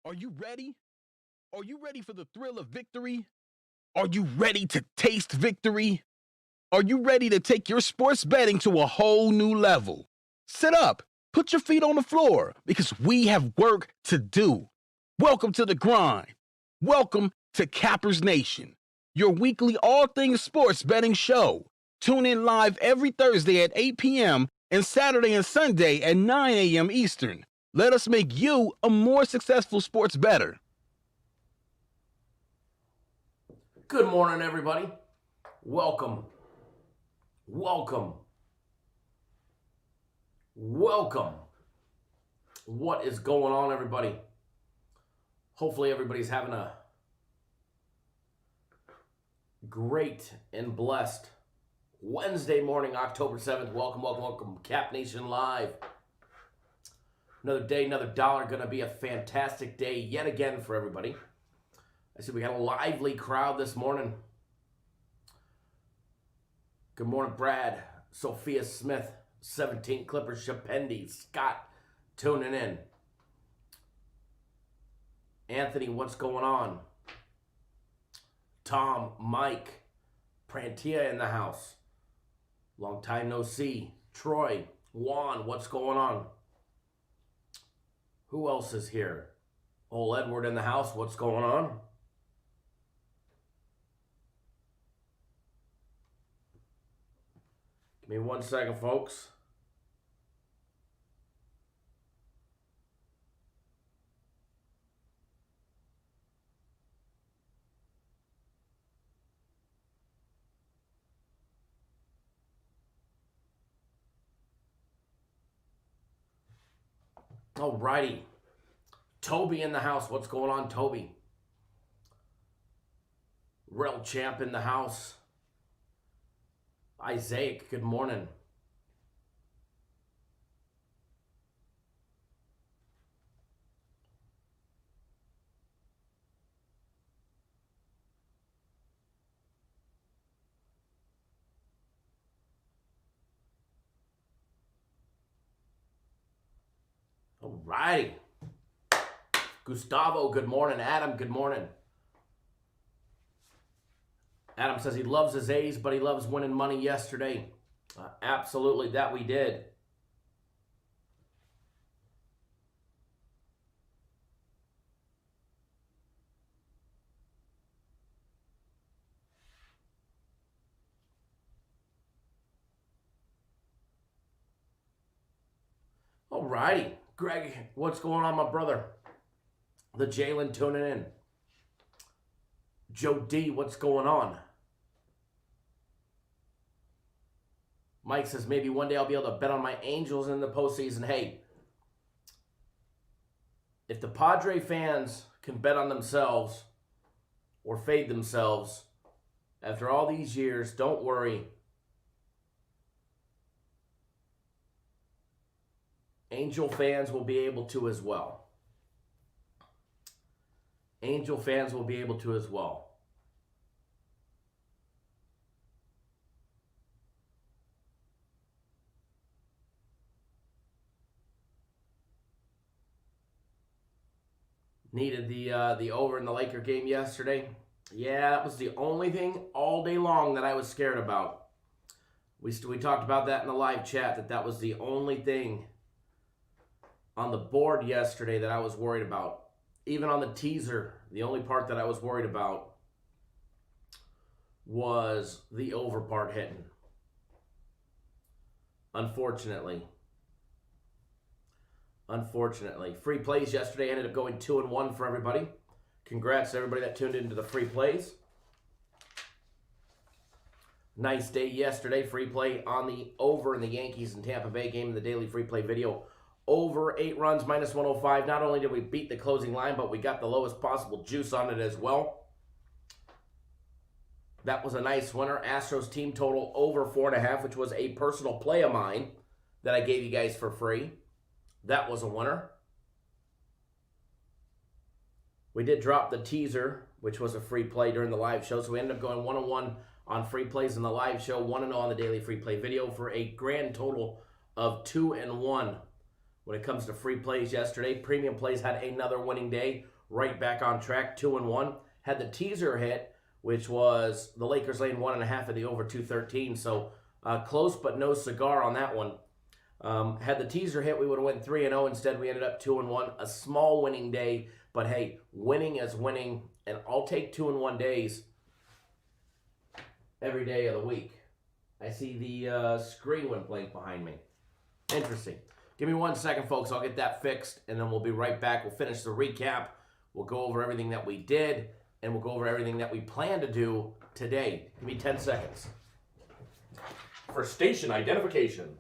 Are you ready? Are you ready for the thrill of victory? Are you ready to taste victory? Are you ready to take your sports betting to a whole new level? Sit up, put your feet on the floor, because we have work to do. Welcome to the grind. Welcome to Cappers Nation, your weekly all things sports betting show. Tune in live every Thursday at 8 p.m. and Saturday and Sunday at 9 a.m. Eastern. Let us make you a more successful sports bettor. Good morning, everybody. Welcome. What is going on, everybody? Hopefully everybody's having a great and blessed Wednesday morning, October 7th. Welcome. Cap Nation Live. Another day, another dollar. Going to be a fantastic day yet again for everybody. I see we got a lively crowd this morning. Good morning, Brad, Sophia Smith, 17 Clippers, Shapendi, Scott tuning in. Anthony, what's going on? Tom, Mike, Prantia in the house. Long time no see. Troy, Juan, what's going on? Who else is here? Old Edward in the house, what's going on? Give me 1 second, folks. Alrighty. Toby in the house. What's going on, Toby? Rel Champ in the house. Isaac, good morning. Alrighty. Gustavo, good morning. Adam, good morning. Adam says he loves his A's, but he loves winning money yesterday. Absolutely, that we did. Alrighty. Greg, what's going on, my brother? The Jalen tuning in. Joe D, what's going on? Mike says maybe one day I'll be able to bet on my Angels in the postseason. Hey, if the Padres fans can bet on themselves or fade themselves after all these years, don't worry. Angel fans will be able to as well. Angel fans will be able to as well. Needed the over in the Laker game yesterday. Yeah, that was the only thing all day long that I was scared about. We talked about that in the live chat, that was the only thing on the board yesterday that I was worried about. Even on the teaser, the only part that I was worried about was the over part hitting. Unfortunately. Free plays yesterday ended up going 2-1 for everybody. Congrats to everybody that tuned into the free plays. Nice day yesterday. Free play on the over in the Yankees and Tampa Bay game in the daily free play video. Over 8 runs, minus 105. Not only did we beat the closing line, but we got the lowest possible juice on it as well. That was a nice winner. Astros team total over 4.5, which was a personal play of mine that I gave you guys for free. That was a winner. We did drop the teaser, which was a free play during the live show, so we ended up going 1-1 on free plays in the live show, 1-0 on the daily free play video for a grand total of 2-1. When it comes to free plays yesterday, premium plays had another winning day. right back on track, 2-1. Had the teaser hit, which was the Lakers laying 1.5 at the over 213. So close, but no cigar on that one. Had the teaser hit, we would have went 3-0. Instead, we ended up 2-1. A small winning day, but hey, winning is winning, and I'll take 2-1 days every day of the week. I see the screen went blank behind me. Interesting. Give me 1 second, folks. I'll get that fixed, and then we'll be right back. We'll finish the recap. We'll go over everything that we did, and we'll go over everything that we plan to do today. Give me 10 seconds. For station identification.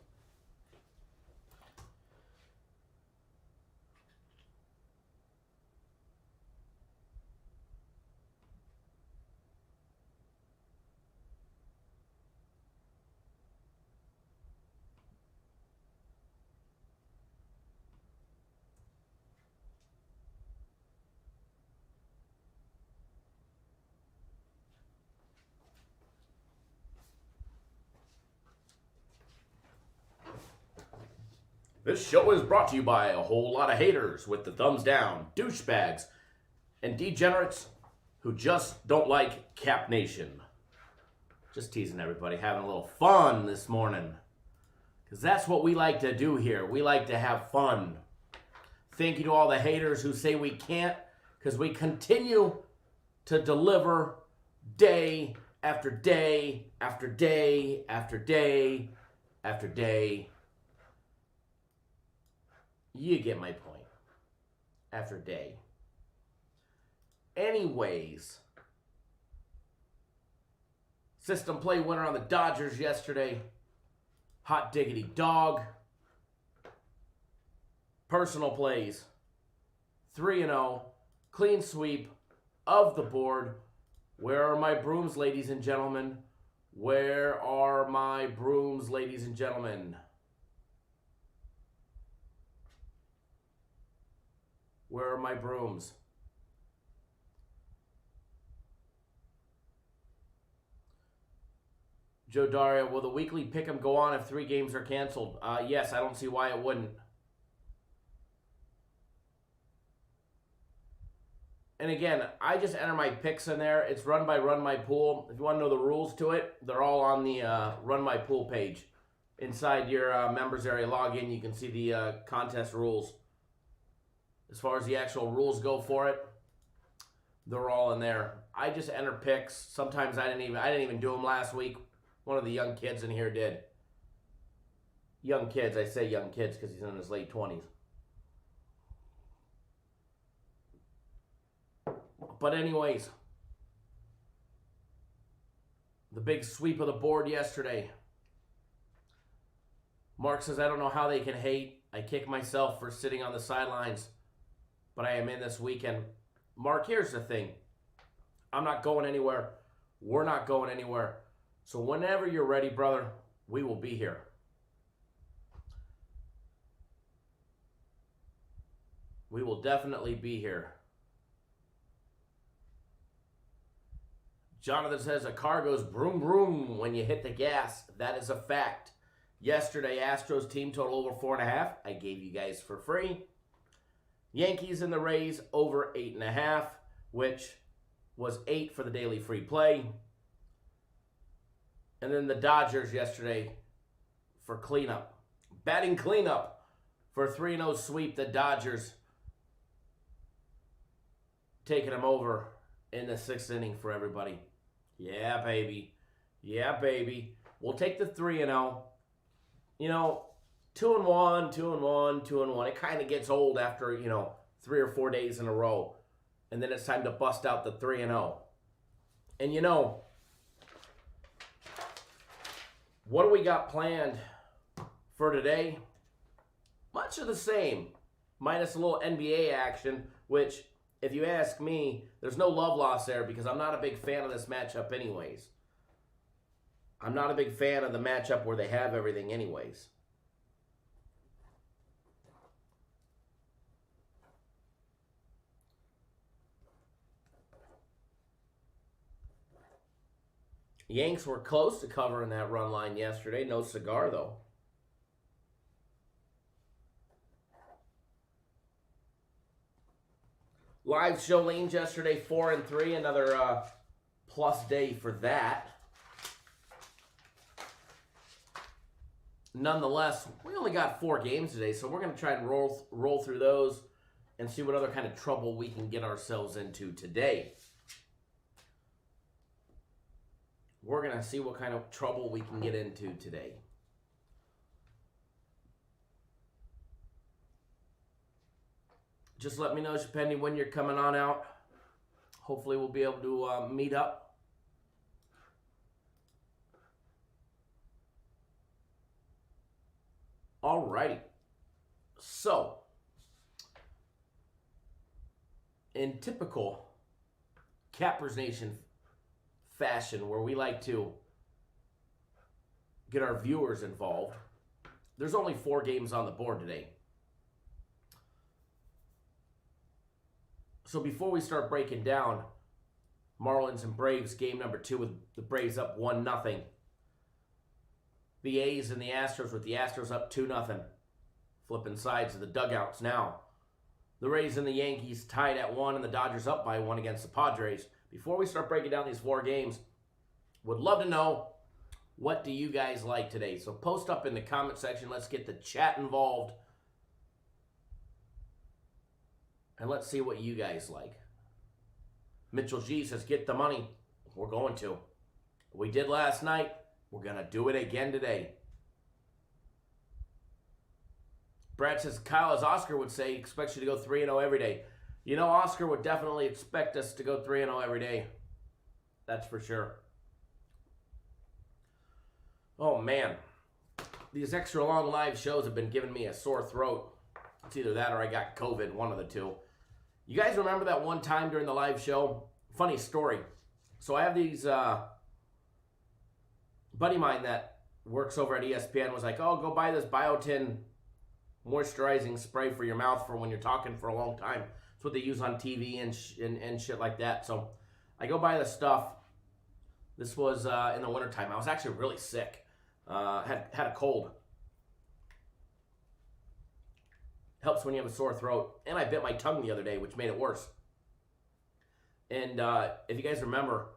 This show is brought to you by a whole lot of haters with the thumbs down, douchebags, and degenerates who just don't like Cap Nation. Just teasing everybody, having a little fun this morning. Because that's what we like to do here. We like to have fun. Thank you to all the haters who say we can't, because we continue to deliver day after day after day after day after day. You get my point. After day. Anyways. System play winner on the Dodgers yesterday. Hot diggity dog. Personal plays. 3-0. Clean sweep of the board. Where are my brooms, ladies and gentlemen? Where are my brooms, ladies and gentlemen? Where are my brooms? Joe Daria, will the weekly pick'em go on if 3 games are canceled? Yes, I don't see why it wouldn't. And again, I just enter my picks in there. It's run by Run My Pool. If you want to know the rules to it, they're all on the Run My Pool page. Inside your members area login, you can see the contest rules. As far as the actual rules go for it, they're all in there. I just enter picks. Sometimes I didn't even do them last week. One of the young kids in here did. Young kids, I say young kids because he's in his late 20s. But anyways, the big sweep of the board yesterday. Mark says, I don't know how they can hate. I kick myself for sitting on the sidelines. But I am in this weekend. Mark, here's the thing. I'm not going anywhere. We're not going anywhere. So whenever you're ready, brother, we will be here. We will definitely be here. Jonathan says a car goes broom broom when you hit the gas. That is a fact. Yesterday, Astros team total over 4.5. I gave you guys for free. Yankees and the Rays over 8.5, which was 8 for the daily free play. And then the Dodgers yesterday for cleanup. Batting cleanup for a 3-0 sweep. The Dodgers taking them over in the 6th inning for everybody. Yeah, baby. Yeah, baby. We'll take the 3-0. You know, 2-1, 2-1, 2-1. It kind of gets old after, 3 or 4 days in a row. And then it's time to bust out the 3-0. And what do we got planned for today? Much of the same. Minus a little NBA action, which, if you ask me, there's no love lost there because I'm not a big fan of this matchup anyways. I'm not a big fan of the matchup where they have everything anyways. Yanks were close to covering that run line yesterday. No cigar, though. Live show lanes yesterday, 4-3. Another plus day for that. Nonetheless, we only got 4 games today, so we're going to try and roll through those and see what other kind of trouble we can get ourselves into today. We're going to see what kind of trouble we can get into today. Just let me know, depending when you're coming on out. Hopefully we'll be able to meet up. Alrighty. So, in typical Cappers Nation fashion, where we like to get our viewers involved, there's only 4 games on the board today. So before we start breaking down Marlins and Braves game number 2 with the Braves up 1-0. The A's and the Astros with the Astros up 2-0. Flipping sides of the dugouts now. The Rays and the Yankees tied at 1 and the Dodgers up by 1 against the Padres. Before we start breaking down these 4 games, would love to know, what do you guys like today? So post up in the comment section. Let's get the chat involved. And let's see what you guys like. Mitchell G says, get the money. We're going to. We did last night. We're going to do it again today. Brad says, Kyle, as Oscar would say, expects you to go 3-0 every day. You know, Oscar would definitely expect us to go 3-0 every day. That's for sure. Oh, man. These extra long live shows have been giving me a sore throat. It's either that or I got COVID, one of the two. You guys remember that one time during the live show? Funny story. So I have these... buddy of mine that works over at ESPN was like, oh, go buy this biotin moisturizing spray for your mouth for when you're talking for a long time. It's what they use on TV and shit like that. So I go buy this stuff. This was in the wintertime. I was actually really sick. Had a cold. Helps when you have a sore throat. And I bit my tongue the other day, which made it worse. And if you guys remember,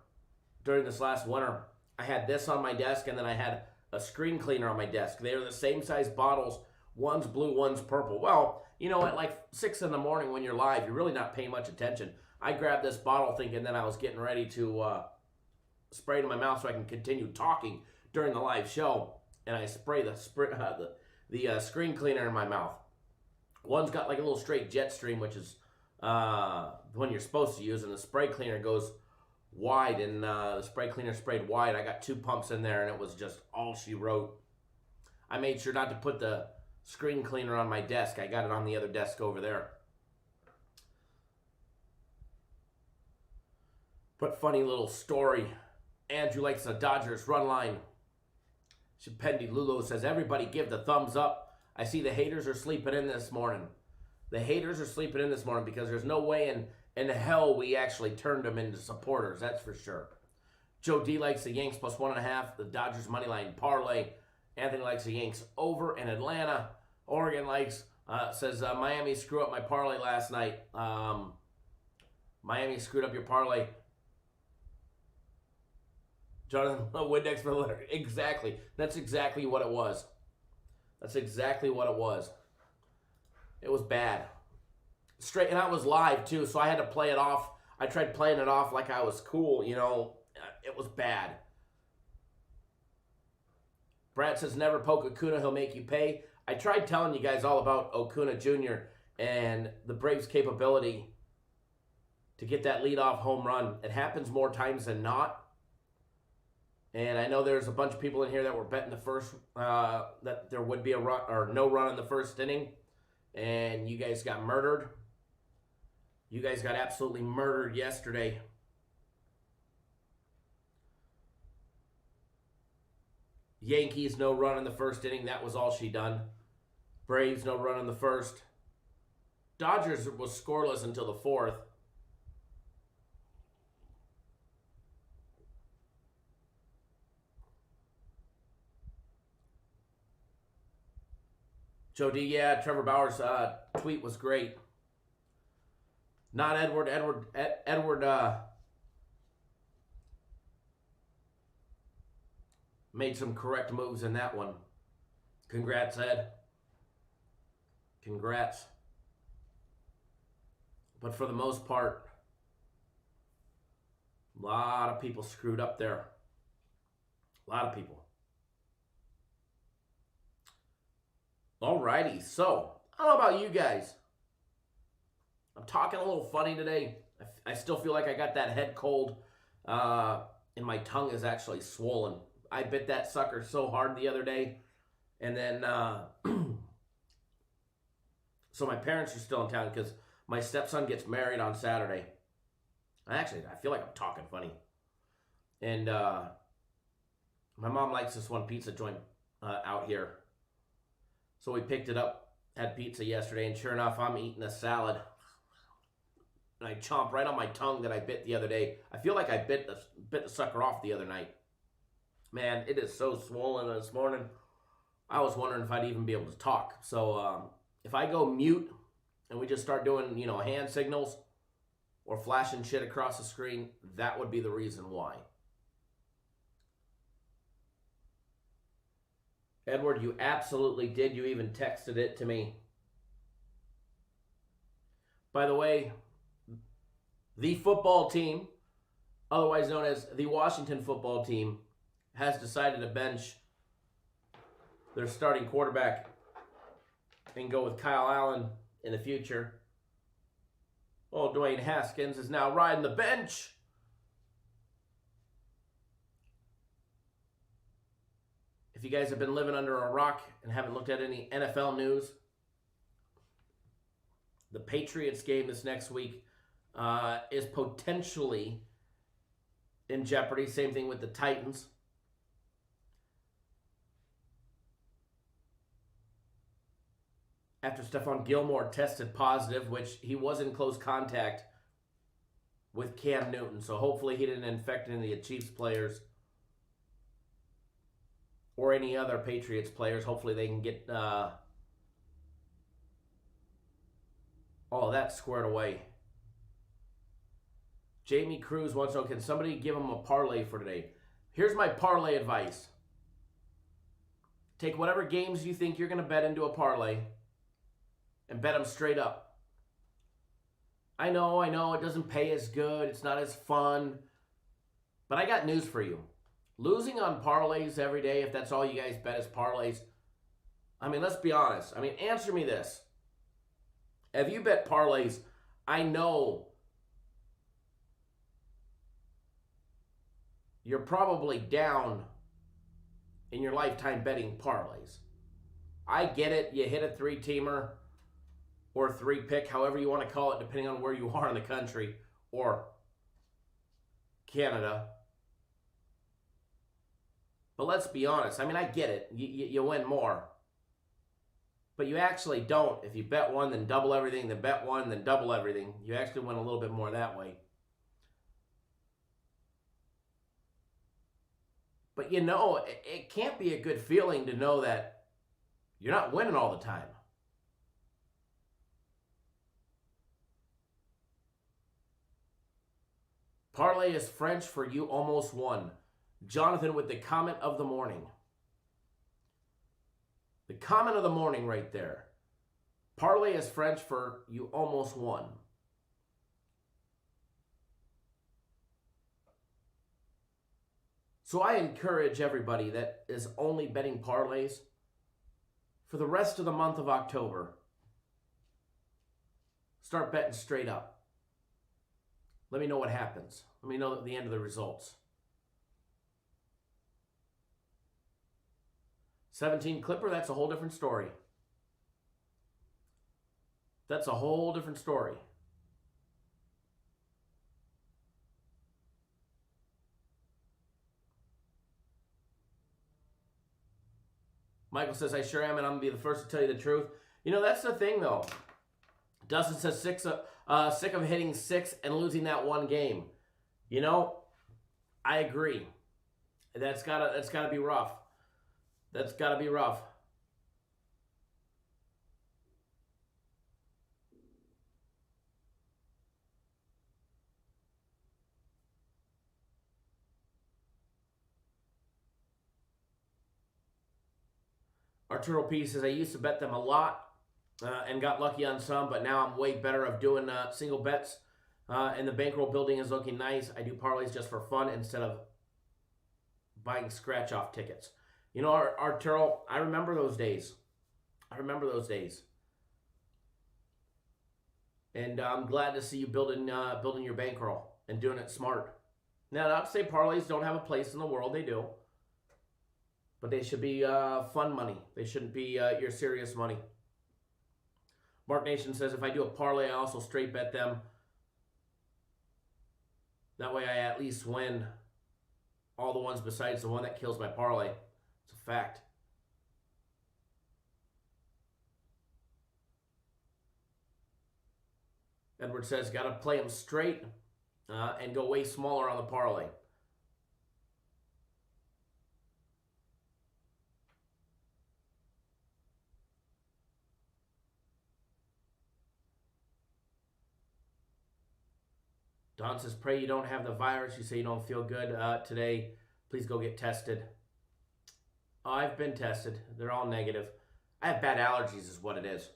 during this last winter, I had this on my desk, and then I had a screen cleaner on my desk. They are the same size bottles. One's blue, one's purple. Well, you know, at like 6 in the morning when you're live, you're really not paying much attention. I grabbed this bottle thinking that I was getting ready to spray it in my mouth so I can continue talking during the live show, and I spray the screen cleaner in my mouth. One's got like a little straight jet stream, which is the one you're supposed to use, and the spray cleaner goes wide, and the spray cleaner sprayed wide. I got 2 pumps in there, and it was just all she wrote. I made sure not to put the screen cleaner on my desk. I got it on the other desk over there. But funny little story. Andrew likes the Dodgers run line. Shapendi Lulo says, everybody give the thumbs up. I see the haters are sleeping in this morning. The haters are sleeping in this morning because there's no way in hell we actually turned them into supporters. That's for sure. Joe D likes the Yanks plus 1.5. The Dodgers money line parlay. Anthony likes the Yanks over in Atlanta. Oregon likes, says Miami screwed up my parlay last night. Miami screwed up your parlay. Jonathan Windex for the letter. Exactly. That's exactly what it was. That's exactly what it was. It was bad. Straight, and I was live too, so I had to play it off. I tried playing it off like I was cool, you know. It was bad. Brad says, never poke Acuna, he'll make you pay. I tried telling you guys all about Acuna Jr. and the Braves' capability to get that leadoff home run. It happens more times than not. And I know there's a bunch of people in here that were betting the first, that there would be a run or no run in the first inning. And you guys got murdered. You guys got absolutely murdered yesterday. Yankees, no run in the first inning. That was all she done. Braves, no run in the first. Dodgers was scoreless until the 4th. Joe D, yeah, Trevor Bauer's tweet was great. Not Edward. Edward made some correct moves in that one. Congrats, Ed. Congrats. But for the most part, a lot of people screwed up there. A lot of people. Alrighty, so I don't know about you guys. I'm talking a little funny today. I still feel like I got that head cold, and my tongue is actually swollen. I bit that sucker so hard the other day, and then so my parents are still in town because my stepson gets married on Saturday. I feel like I'm talking funny, and my mom likes this one pizza joint out here, so we picked it up, had pizza yesterday, and sure enough, I'm eating a salad. And I chomp right on my tongue that I bit the other day. I feel like I bit the sucker off the other night. Man, it is so swollen this morning. I was wondering if I'd even be able to talk. So if I go mute and we just start doing, hand signals or flashing shit across the screen, that would be the reason why. Edward, you absolutely did. You even texted it to me. By the way, the football team, otherwise known as the Washington football team, has decided to bench their starting quarterback and go with Kyle Allen in the future. Oh, Dwayne Haskins is now riding the bench. If you guys have been living under a rock and haven't looked at any NFL news, the Patriots game this next week is potentially in jeopardy. Same thing with the Titans. After Stephon Gilmore tested positive, which he was in close contact with Cam Newton. So hopefully he didn't infect any of the Chiefs players or any other Patriots players. Hopefully they can get all of that squared away. Jamie Cruz wants to know, can somebody give him a parlay for today? Here's my parlay advice. Take whatever games you think you're going to bet into a parlay and bet them straight up. I know, it doesn't pay as good. It's not as fun. But I got news for you. Losing on parlays every day, if that's all you guys bet is parlays, let's be honest. Answer me this. If you bet parlays, I know you're probably down in your lifetime betting parlays. I get it. You hit a 3-teamer or 3-pick, however you want to call it, depending on where you are in the country or Canada. But let's be honest. I get it. You win more. But you actually don't. If you bet one, then double everything, then bet one, then double everything. You actually win a little bit more that way. But it can't be a good feeling to know that you're not winning all the time. Parlay is French for you almost won. Jonathan with the comment of the morning. The comment of the morning right there. Parlay is French for you almost won. So I encourage everybody that is only betting parlays for the rest of the month of October, start betting straight up. Let me know what happens. Let me know at the end of the results. 17 Clipper, that's a whole different story. That's a whole different story. Michael says, I sure am, and I'm going to be the first to tell you the truth. That's the thing, though. Dustin says, sick of hitting 6 and losing that one game. I agree. That's gotta be rough. That's got to be rough. Arturo P says, I used to bet them a lot and got lucky on some, but now I'm way better of doing single bets. And the bankroll building is looking nice. I do parlays just for fun instead of buying scratch-off tickets. You know, Arturo, I remember those days. And I'm glad to see you building your bankroll and doing it smart. Now, not to say parlays don't have a place in the world. They do. But they should be fun money. They shouldn't be your serious money. Mark Nation says, if I do a parlay, I also straight bet them. That way I at least win all the ones besides the one that kills my parlay. It's a fact. Edward says, got to play them straight and go way smaller on the parlay. Don says, pray you don't have the virus. You say you don't feel good today. Please go get tested. Oh, I've been tested. They're all negative. I have bad allergies is what it is.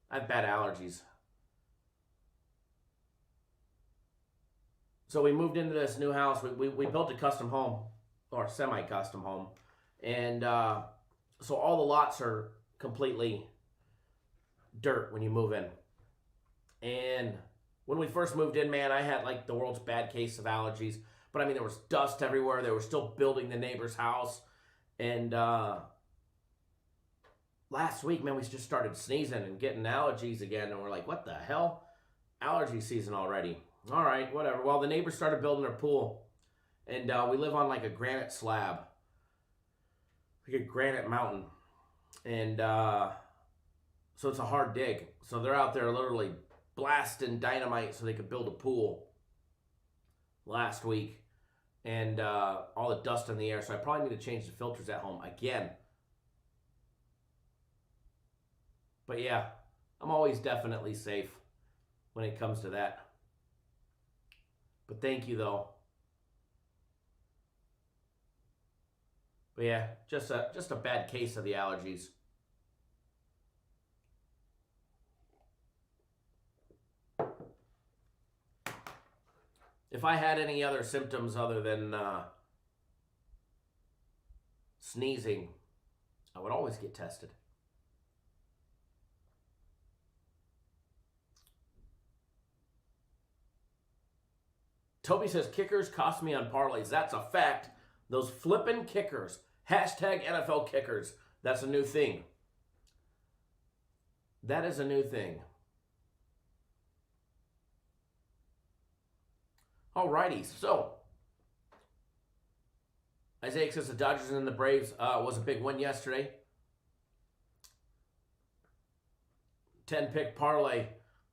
I have bad allergies. So we moved into this new house. We built a custom home, or semi-custom home. And so all the lots are completely dirt when you move in. And when we first moved in, man, I had like the world's bad case of allergies. But I mean, there was dust everywhere. They were still building the neighbor's house. And last week, man, we just started sneezing and getting allergies again. And we're like, what the hell? Allergy season already. All right, whatever. Well, the neighbors started building their pool. And we live on like a granite slab. Like a granite mountain. And so it's a hard dig. So they're out there literally blasting dynamite so they could build a pool last week. And all the dust in the air. So I probably need to change the filters at home again. But yeah, I'm always definitely safe when it comes to that. But thank you, though. But yeah, just a bad case of the allergies. If I had any other symptoms other than sneezing, I would always get tested. Toby says, kickers cost me on parlays. That's a fact. Those flippin' kickers. Hashtag NFL kickers. That's a new thing. That is a new thing. Alrighty, so Isaiah says the Dodgers and the Braves was a big win yesterday. 10-pick parlay.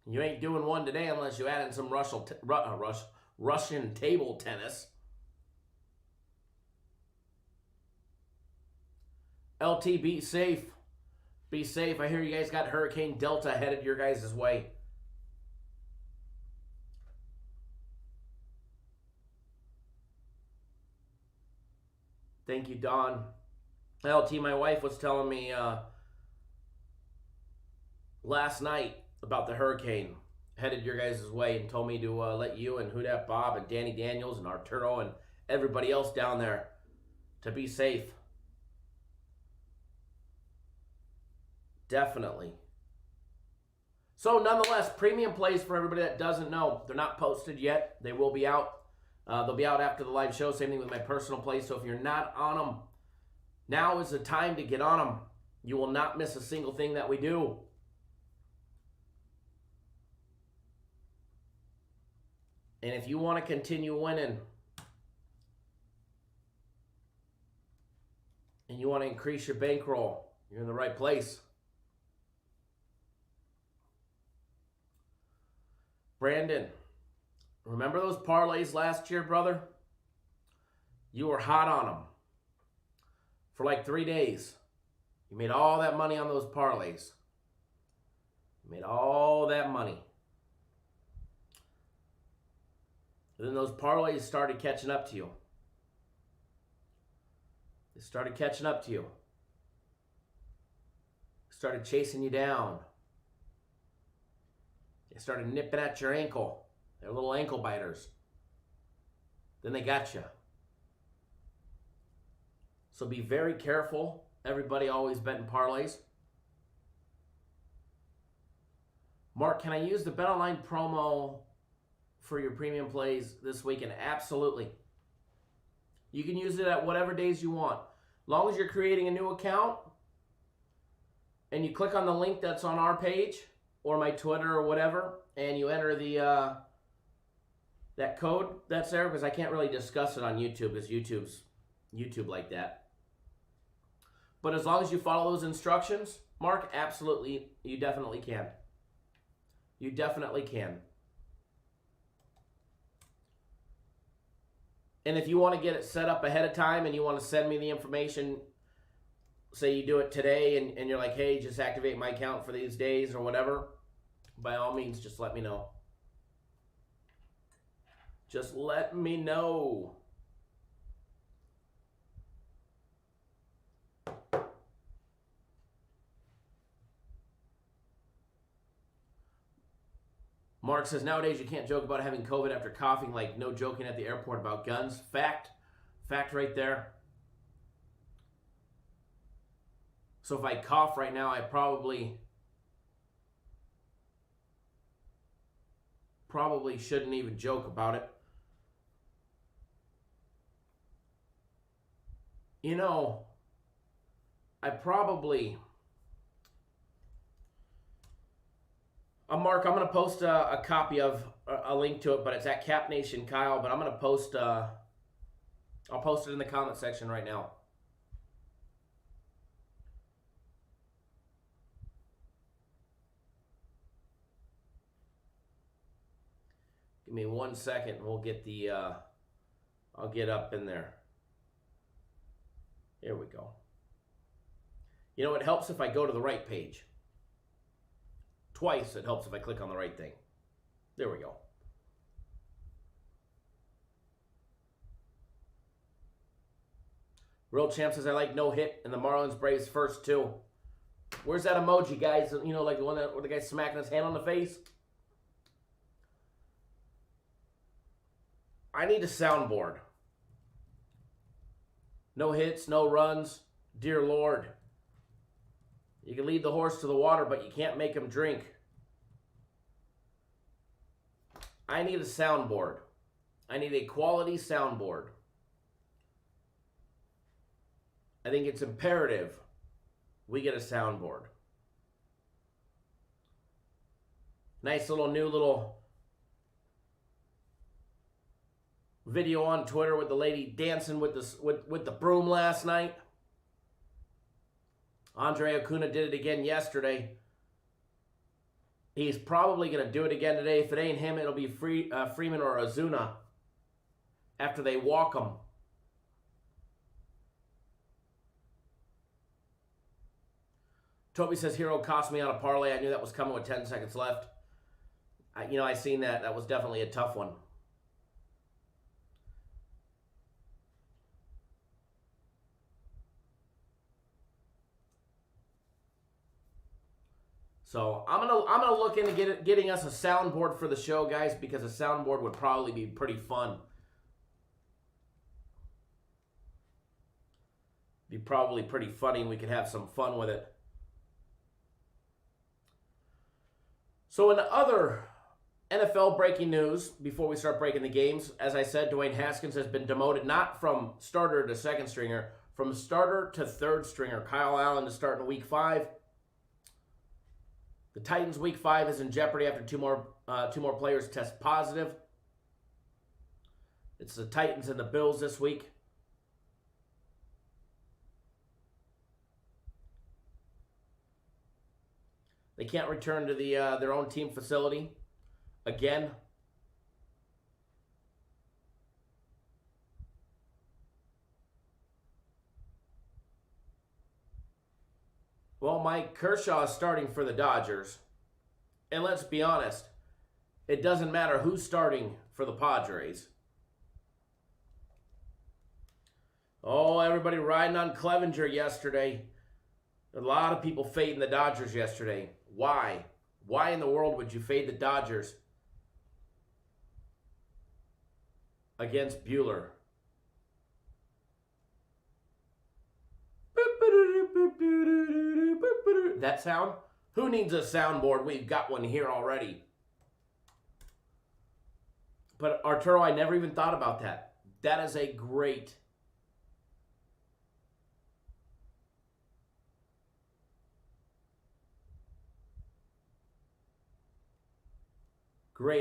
You ain't doing one today unless you add in some Russian table tennis. LT, be safe. Be safe. I hear you guys got Hurricane Delta headed your guys' way. Thank you, Don. LT, my wife was telling me last night about the hurricane headed your guys' way and told me to let you and Hudat Bob and Danny Daniels and Arturo and everybody else down there to be safe. Definitely. So nonetheless, premium plays for everybody that doesn't know. They're not posted yet. They will be out. They'll be out after the live show. Same thing with my personal plays. So if you're not on them, now is the time to get on them. You will not miss a single thing that we do. And if you want to continue winning and you want to increase your bankroll, you're in the right place. Brandon, remember those parlays last year, brother? You were hot on them for like 3 days. You made all that money on those parlays. You made all that money. And then those parlays started catching up to you. They started catching up to you. started chasing you down. They started nipping at your ankle. They're little ankle biters. Then they got you. So be very careful. Everybody always betting parlays. Mark, can I use the BetOnline promo for your premium plays this weekend? Absolutely. You can use it at whatever days you want. As long as you're creating a new account and you click on the link that's on our page or my Twitter or whatever, and you enter the that code that's there, because I can't really discuss it on YouTube because YouTube's YouTube like that. But as long as you follow those instructions, Mark, absolutely, you definitely can. You definitely can. And if you want to get it set up ahead of time and you want to send me the information, say you do it today and you're like, hey, just activate my account for these days or whatever, by all means, just let me know. Just let me know. Mark says, nowadays you can't joke about having COVID after coughing, like no joking at the airport about guns. Fact right there. So if I cough right now, I probably shouldn't even joke about it. You know, Mark, I'm going to post a copy of a link to it, but it's at Cap Nation Kyle, but I'm going to post, I'll post it in the comment section right now. Give me 1 second and we'll get the, I'll get up in there. Here we go. You know, it helps if I go to the right page. Twice it helps if I click on the right thing. There we go. Real Champ says, I like no hit and the Marlins Braves first two. Where's that emoji, guys? You know, like the one where the guy's smacking his hand on the face? I need a soundboard. No hits, no runs. Dear Lord. You can lead the horse to the water, but you can't make him drink. I need a soundboard. I need a quality soundboard. I think it's imperative we get a soundboard. Nice new video on Twitter with the lady dancing with the broom last night. Andre Acuna did it again yesterday. He's probably going to do it again today. If it ain't him, it'll be Freeman or Ozuna after they walk him. Toby says, Hero cost me on a parlay. I knew that was coming with 10 seconds left. I seen that. That was definitely a tough one. So I'm gonna look into getting us a soundboard for the show, guys, because a soundboard would probably be pretty fun. Be probably pretty funny, and we could have some fun with it. So in other NFL breaking news, before we start breaking the games, as I said, Dwayne Haskins has been demoted not from starter to second stringer, from starter to third stringer. Kyle Allen to start in Week 5. The Titans' Week 5 is in jeopardy after two more players test positive. It's the Titans and the Bills this week. They can't return to their own team facility again. Well, Mike, Kershaw is starting for the Dodgers. And let's be honest, it doesn't matter who's starting for the Padres. Oh, everybody riding on Clevenger yesterday. A lot of people fading the Dodgers yesterday. Why? Why in the world would you fade the Dodgers against Bueller? That sound? Who needs a soundboard? We've got one here already. But Arturo, I never even thought about that. That is a great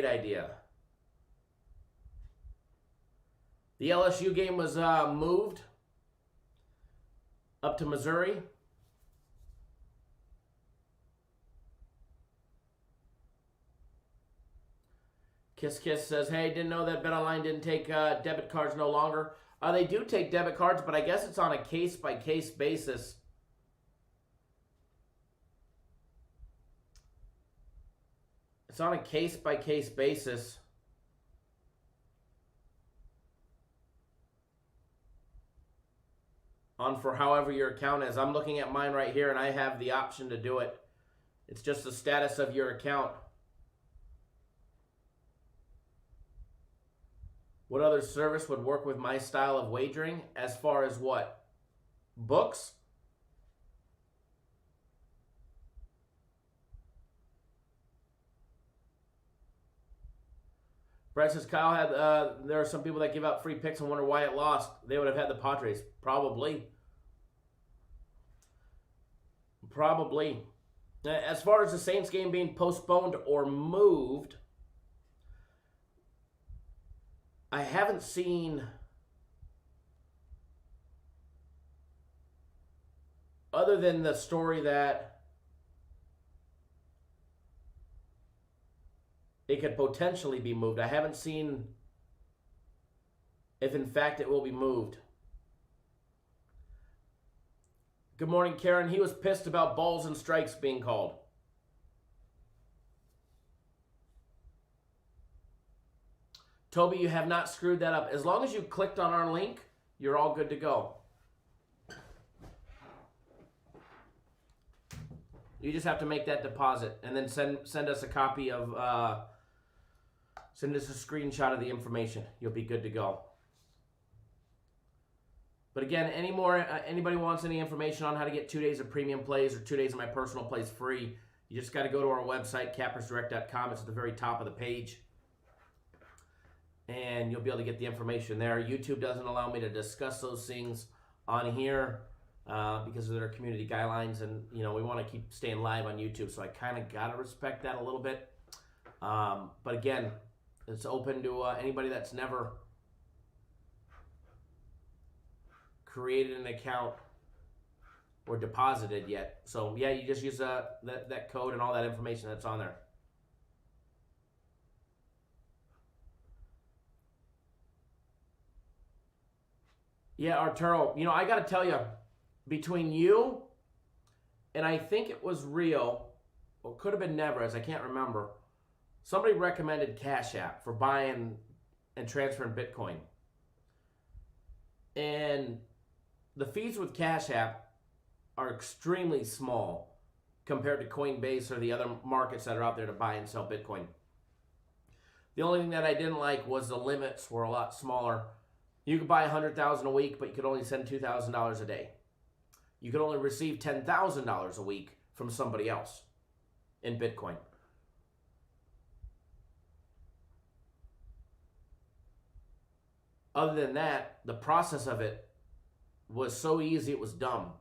idea. The LSU game was moved up to Missouri. Kiss Kiss says, hey, didn't know that BetOnline didn't take debit cards no longer. They do take debit cards, but I guess it's on a case-by-case basis. It's on a case-by-case basis. On for however your account is. I'm looking at mine right here, and I have the option to do it. It's just the status of your account. What other service would work with my style of wagering? As far as what? Books? Brett says, Kyle had, there are some people that give out free picks and wonder why it lost. They would have had the Padres. Probably. As far as the Saints game being postponed or moved, I haven't seen, other than the story that it could potentially be moved. I haven't seen if in fact it will be moved. Good morning, Karen. He was pissed about balls and strikes being called. Toby, you have not screwed that up. As long as you clicked on our link, you're all good to go. You just have to make that deposit and then send us a copy of, send us a screenshot of the information. You'll be good to go. But again, anybody wants any information on how to get 2 days of premium plays or 2 days of my personal plays free, you just got to go to our website, cappersdirect.com. It's at the very top of the page. And you'll be able to get the information there. YouTube doesn't allow me to discuss those things on here because of their community guidelines, and we want to keep staying live on YouTube, so I kind of got to respect that a little bit. But again, it's open to anybody that's never created an account or deposited yet. So yeah, you just use that code and all that information that's on there. Yeah, Arturo, I got to tell you, between you and I think it was Rio, or could have been Neverez, I can't remember, somebody recommended Cash App for buying and transferring Bitcoin. And the fees with Cash App are extremely small compared to Coinbase or the other markets that are out there to buy and sell Bitcoin. The only thing that I didn't like was the limits were a lot smaller. You could buy $100,000 a week, but you could only send $2,000 a day. You could only receive $10,000 a week from somebody else in Bitcoin. Other than that, the process of it was so easy, it was dumb.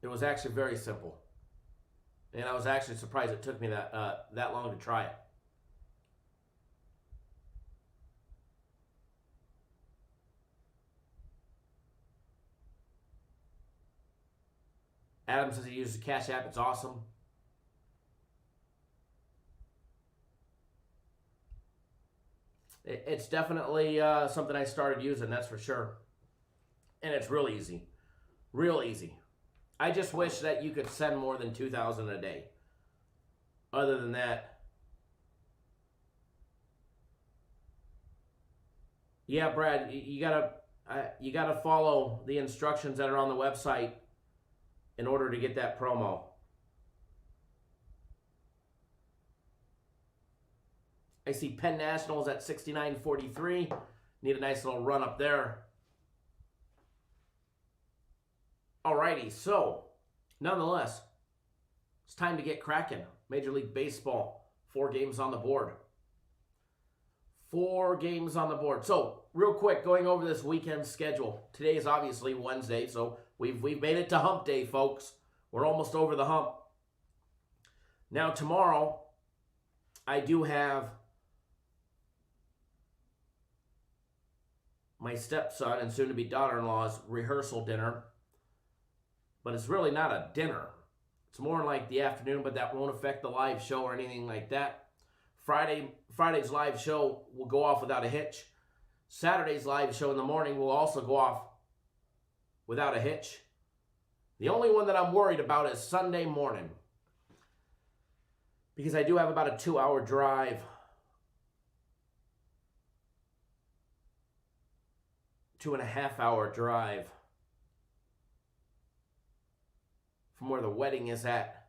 It was actually very simple. And I was actually surprised it took me that long to try it. Adam says he uses Cash App. It's awesome. It's definitely something I started using, that's for sure. And it's real easy. Real easy. I just wish that you could send more than $2,000 a day. Other than that. Yeah, Brad, you got to... You got to follow the instructions that are on the website in order to get that promo. I see Penn Nationals at 69.43. Need a nice little run up there. Alrighty, so nonetheless, it's time to get cracking. Major League Baseball, 4 games on the board. 4 games on the board. So, real quick, going over this weekend schedule. Today is obviously Wednesday, so we've made it to hump day, folks. We're almost over the hump. Now, tomorrow, I do have my stepson and soon-to-be daughter-in-law's rehearsal dinner. But it's really not a dinner. It's more like the afternoon, but that won't affect the live show or anything like that. Friday's live show will go off without a hitch. Saturday's live show in the morning will also go off without a hitch. The only one that I'm worried about is Sunday morning, because I do have about a 2-hour drive 2.5-hour drive from where the wedding is at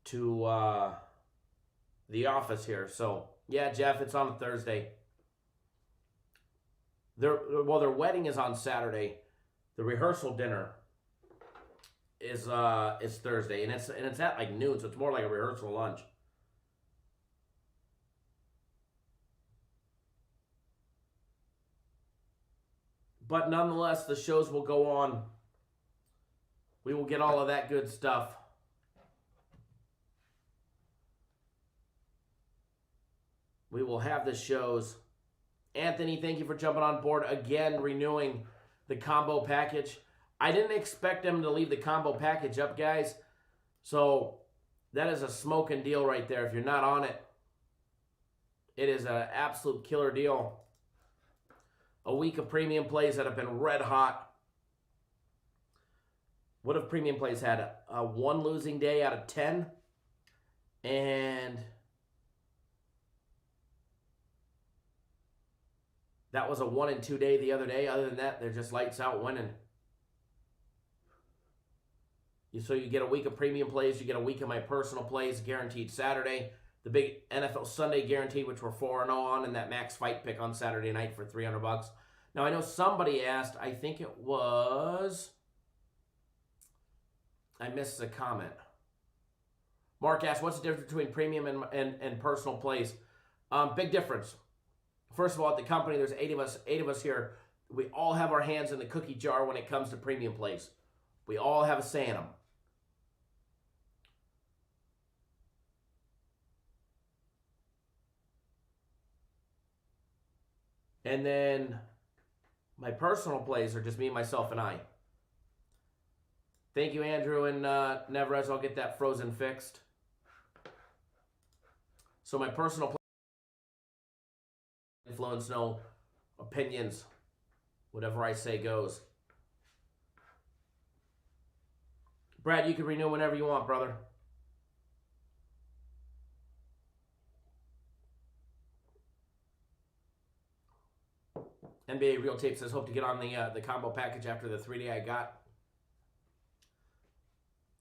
to the office here. So, yeah, Jeff, it's on a Thursday. Their wedding is on Saturday. The rehearsal dinner is Thursday, and it's at like noon, so it's more like a rehearsal lunch. But nonetheless, the shows will go on. We will get all of that good stuff. We will have the shows. Anthony, thank you for jumping on board again, renewing the combo package. I didn't expect them to leave the combo package up, guys. So that is a smoking deal right there. If you're not on it, it is an absolute killer deal. A week of premium plays that have been red hot. What have premium plays had? 1 losing day out of 10. And that was a 1 and 2 day the other day. Other than that, they're just lights out winning. So you get a week of premium plays. You get a week of my personal plays guaranteed Saturday. The big NFL Sunday guarantee, which we're 4-0 on, and that max fight pick on Saturday night for $300. Now, I know somebody asked, I think it was, I missed the comment. Mark asked, what's the difference between premium and personal plays? Big difference. First of all, at the company, there's 8 of us here. We all have our hands in the cookie jar when it comes to premium plays. We all have a say in them. And then my personal plays are just me, myself, and I. Thank you, Andrew and Neverez. I'll get that frozen fixed. So my personal plays influence, no opinions. Whatever I say goes. Brad, you can renew whenever you want, brother. NBA Real Tape says, hope to get on the combo package after the 3-day I got.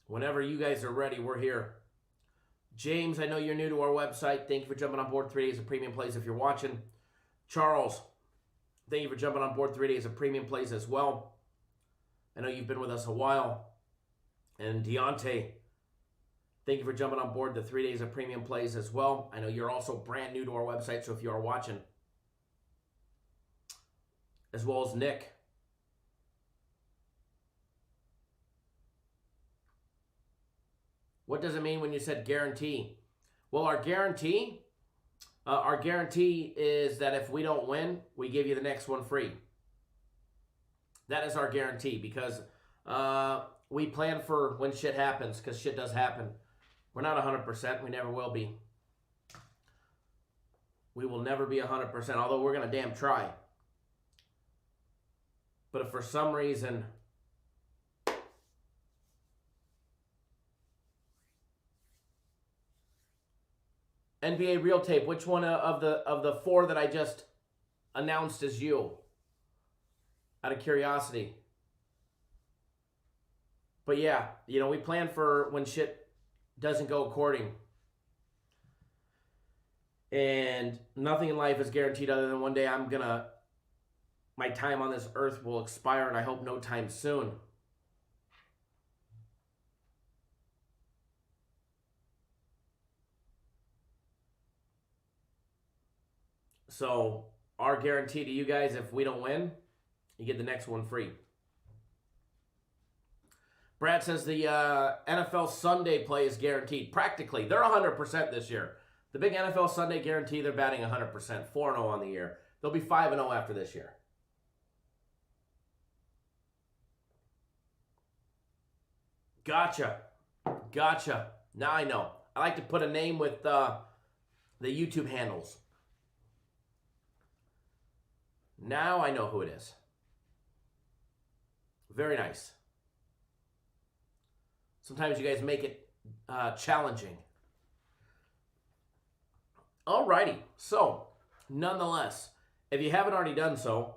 Whenever you guys are ready, we're here. James, I know you're new to our website. Thank you for jumping on board 3 days of premium plays if you're watching. Charles, thank you for jumping on board 3 days of premium plays as well. I know you've been with us a while. And Deontay, thank you for jumping on board the 3 days of premium plays as well. I know you're also brand new to our website, so if you are watching, as well as Nick. What does it mean when you said guarantee? Well, our guarantee is that if we don't win, we give you the next one free. That is our guarantee, because we plan for when shit happens, because shit does happen. We're not 100%. We never will be. We will never be 100%, although we're going to damn try. But if for some reason NBA Real Tape, which one of the four that I just announced is you? Out of curiosity. But yeah, we plan for when shit doesn't go according. And nothing in life is guaranteed other than one day my time on this earth will expire, and I hope no time soon. So our guarantee to you guys, if we don't win, you get the next one free. Brad says the NFL Sunday play is guaranteed. Practically. They're 100% this year. The big NFL Sunday guarantee, they're batting 100%. 4-0 on the year. They'll be 5-0 after this year. Gotcha. Now I know. I like to put a name with the YouTube handles. Now I know who it is. Very nice. Sometimes you guys make it challenging. Alrighty. So, nonetheless, if you haven't already done so,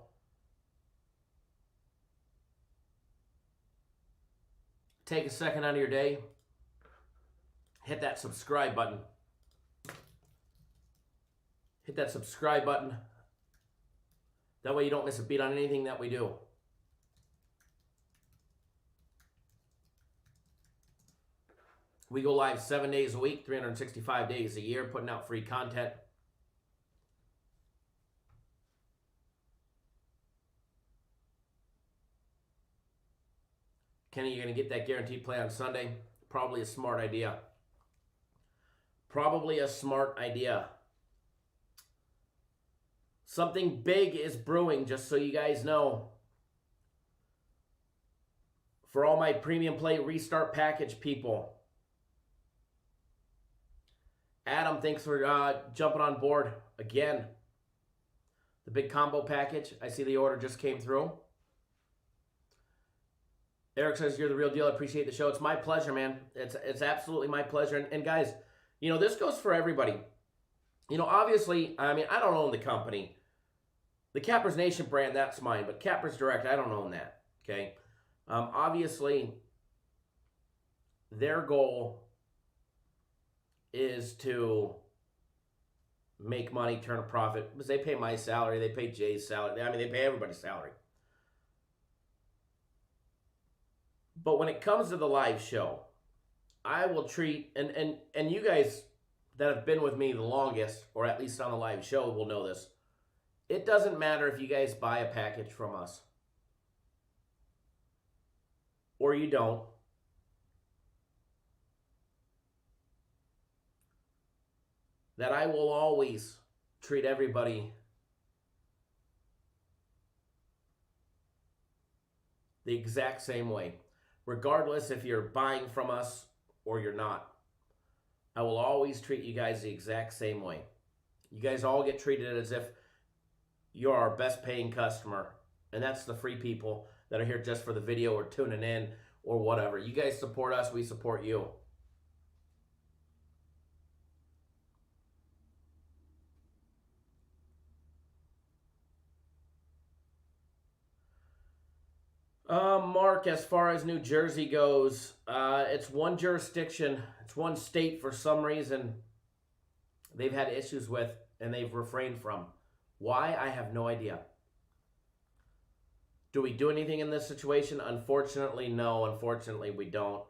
take a second out of your day. Hit that subscribe button. Hit that subscribe button. That way you don't miss a beat on anything that we do. We go live 7 days a week, 365 days a year, putting out free content. Kenny, you're going to get that guaranteed play on Sunday? Probably a smart idea. Probably a smart idea. Something big is brewing, just so you guys know. For all my premium play restart package people. Adam, thanks for jumping on board again. The big combo package. I see the order just came through. Eric says, you're the real deal. I appreciate the show. It's my pleasure, man. It's absolutely my pleasure. And guys, this goes for everybody. Obviously, I don't own the company. The Cappers Nation brand, that's mine. But Cappers Direct, I don't own that. Okay? Obviously, their goal is to make money, turn a profit. Because they pay my salary. They pay Jay's salary. They pay everybody's salary. But when it comes to the live show, I will treat, and you guys that have been with me the longest, or at least on the live show, will know this. It doesn't matter if you guys buy a package from us or you don't. That I will always treat everybody the exact same way. Regardless if you're buying from us or you're not. I will always treat you guys the exact same way. You guys all get treated as if you're our best paying customer. And that's the free people that are here just for the video or tuning in or whatever. You guys support us, we support you. Mark, as far as New Jersey goes, it's one jurisdiction, it's one state for some reason they've had issues with and they've refrained from. Why? I have no idea. Do we do anything in this situation? Unfortunately, no. Unfortunately, we don't.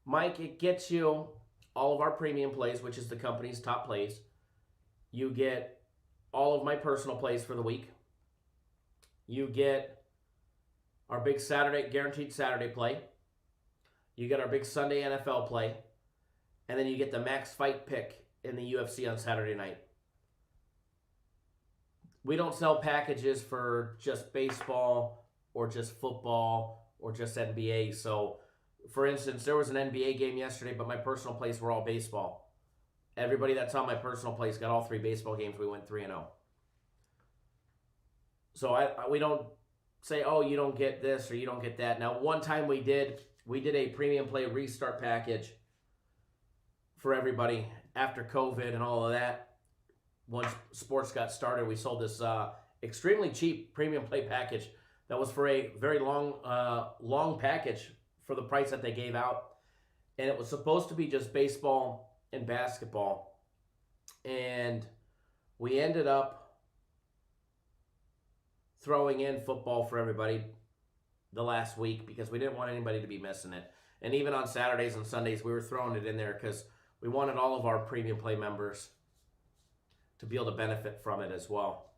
Mike, it gets you all of our premium plays, which is the company's top plays. You get all of my personal plays for the week. You get our big Saturday, guaranteed Saturday play. You get our big Sunday NFL play. And then you get the max fight pick in the UFC on Saturday night. We don't sell packages for just baseball or just football or just NBA. So, for instance, there was an NBA game yesterday, but my personal plays were all baseball. Everybody that's on my personal plays got all 3 baseball games. We went 3-0. So we don't say, oh, you don't get this or you don't get that. Now, one time we did we did a premium play restart package for everybody after COVID and all of that. Once sports got started, we sold this extremely cheap premium play package that was for a very long package for the price that they gave out. And it was supposed to be just baseball and basketball. And we ended up throwing in football for everybody the last week because we didn't want anybody to be missing it. And even on Saturdays and Sundays, we were throwing it in there because we wanted all of our premium play members to be able to benefit from it as well.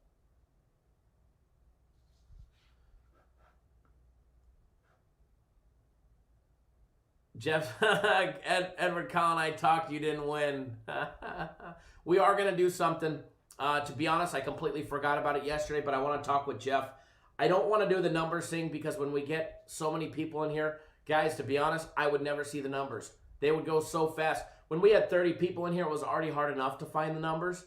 Jeff, Edward Collin, I talked, you didn't win. We are going to do something. To be honest, I completely forgot about it yesterday, but I want to talk with Jeff. I don't want to do the numbers thing because when we get so many people in here, guys, to be honest, I would never see the numbers. They would go so fast. When we had 30 people in here, it was already hard enough to find the numbers.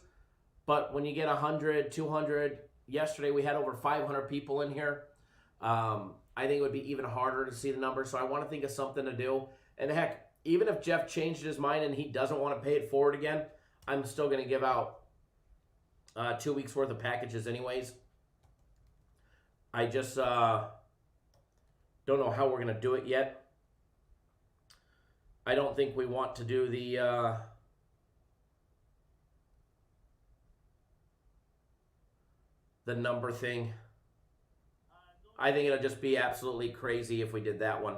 But when you get 100, 200, yesterday we had over 500 people in here. I think it would be even harder to see the numbers. So I want to think of something to do. And heck, even if Jeff changed his mind and he doesn't want to pay it forward again, I'm still going to give out 2 weeks worth of packages anyways. I just don't know how we're going to do it yet. I don't think we want to do the number thing. I think it'll just be absolutely crazy if we did that one.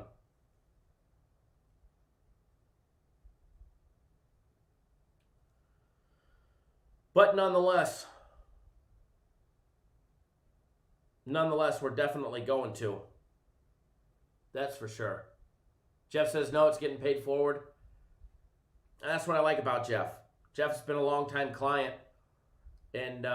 But nonetheless, we're definitely going to. That's for sure. Jeff says, no, it's getting paid forward. And that's what I like about Jeff. Jeff's been a long-time client. And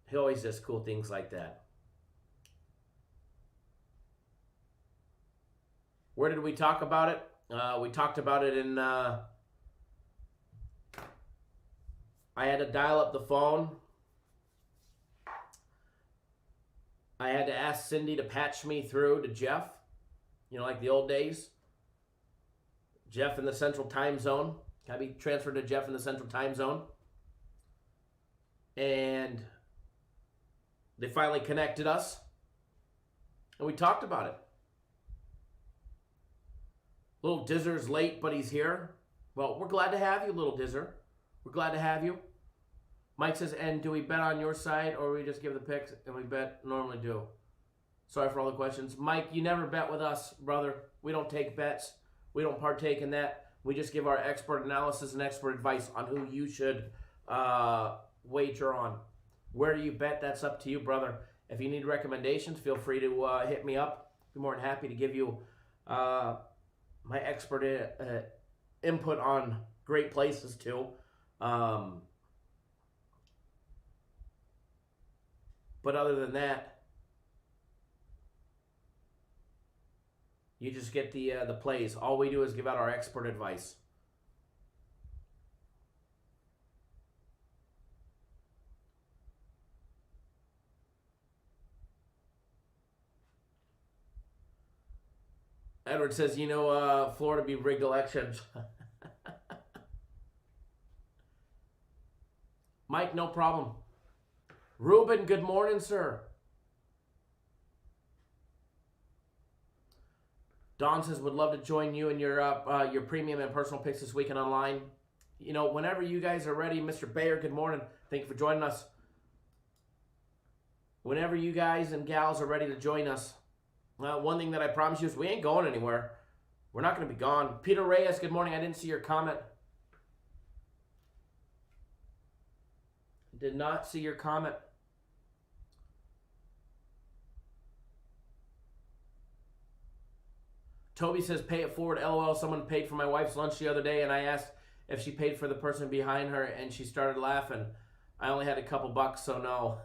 he always does cool things like that. Where did we talk about it? We talked about it in... I had to dial up the phone. I had to ask Cindy to patch me through to Jeff. You know, like the old days. Jeff in the Central Time Zone. Got to be transferred to Jeff in the Central Time Zone. And they finally connected us. And we talked about it. Little Dizzer's late, but he's here. Well, we're glad to have you, Little Dizzer. We're glad to have you. Mike says, and do we bet on your side or we just give the picks and we bet normally do? Sorry for all the questions. Mike, you never bet with us, brother. We don't take bets. We don't partake in that. We just give our expert analysis and expert advice on who you should wager on. Where do you bet? That's up to you, brother. If you need recommendations, feel free to hit me up. Be more than happy to give you my expert input on great places too. But other than that, you just get the plays. All we do is give out our expert advice. Edward says, you know, Florida be rigged elections. Mike, no problem. Ruben, good morning, sir. Don says, would love to join you in your premium and personal picks this weekend online. You know, whenever you guys are ready. Mr. Bayer, good morning. Thank you for joining us. Whenever you guys and gals are ready to join us. One thing that I promise you is we ain't going anywhere. We're not going to be gone. Peter Reyes, good morning. I didn't see your comment. Did not see your comment. Toby says, pay it forward. LOL, someone paid for my wife's lunch the other day, and I asked if she paid for the person behind her, and she started laughing. I only had a couple bucks, so no.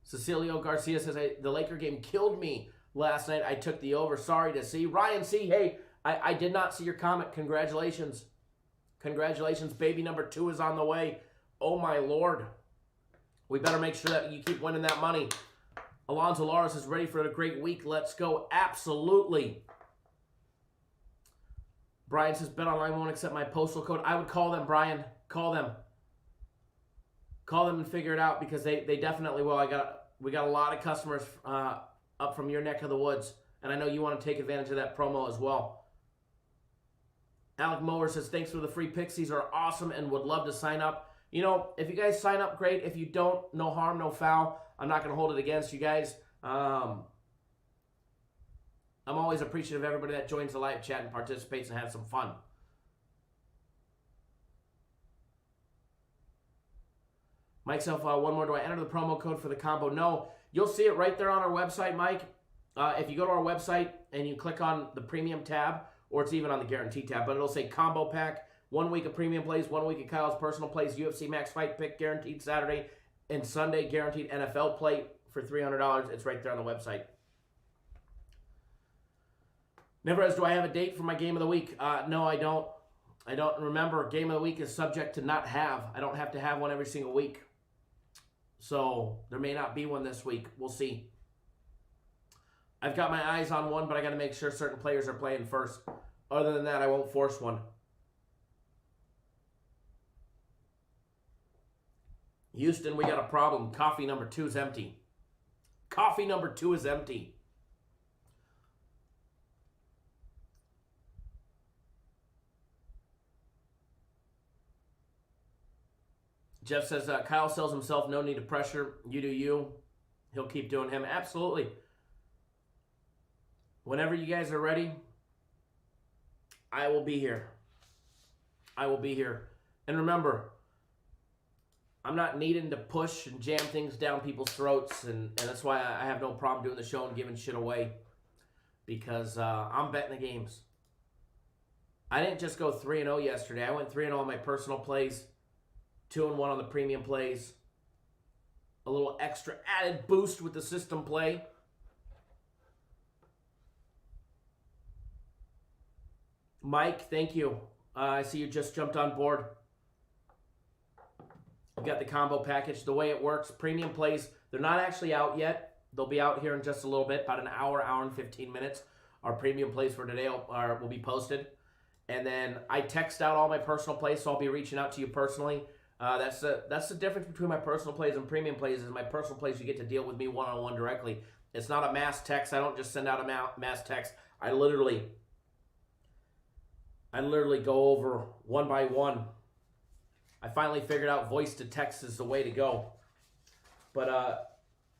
Cecilio Garcia says, the Laker game killed me last night. I took the over. Sorry to see. Ryan C., hey, I did not see your comment. Congratulations. Congratulations, baby number 2 is on the way. Oh my Lord. We better make sure that you keep winning that money. Alonzo Laris is ready for a great week. Let's go. Absolutely. Brian says, BetOnline won't accept my postal code. I would call them, Brian. Call them. Call them and figure it out because they definitely will. We got a lot of customers up from your neck of the woods, and I know you want to take advantage of that promo as well. Alec Mower says, thanks for the free picks. These are awesome and would love to sign up. You know, if you guys sign up, great. If you don't, no harm, no foul. I'm not going to hold it against you guys. I'm always appreciative of everybody that joins the live chat and participates and has some fun. Mike says, one more. Do I enter the promo code for the combo? No. You'll see it right there on our website, Mike. If you go to our website and you click on the premium tab, or it's even on the guarantee tab, but it'll say combo pack, 1 week of premium plays, 1 week of Kyle's personal plays, UFC Max Fight Pick guaranteed Saturday, and Sunday guaranteed NFL play for $300. It's right there on the website. Never as do I have a date for my game of the week. No, I don't. I don't. Remember, game of the week is subject to not have. I don't have to have one every single week. So there may not be one this week. We'll see. I've got my eyes on one, but I got to make sure certain players are playing first. Other than that, I won't force one. Houston, we got a problem. Coffee number 2 is empty. Coffee number 2 is empty. Jeff says, Kyle sells himself, no need to pressure. You do you. He'll keep doing him. Absolutely. Whenever you guys are ready, I will be here. I will be here. And remember, I'm not needing to push and jam things down people's throats, and that's why I have no problem doing the show and giving shit away, because I'm betting the games. I didn't just go 3-0 yesterday. I went 3-0 on my personal plays, 2-1 on the premium plays, a little extra added boost with the system play. Mike, thank you. I see you just jumped on board. We've got the combo package. The way it works, premium plays, they're not actually out yet. They'll be out here in just a little bit, about an hour and 15 minutes. Our premium plays for today will be posted. And then I text out all my personal plays, so I'll be reaching out to you personally. That's the difference between my personal plays and premium plays. Is my personal plays, you get to deal with me one-on-one directly. It's not a mass text. I don't just send out a mass text. I literally go over one by one. I finally figured out voice to text is the way to go. But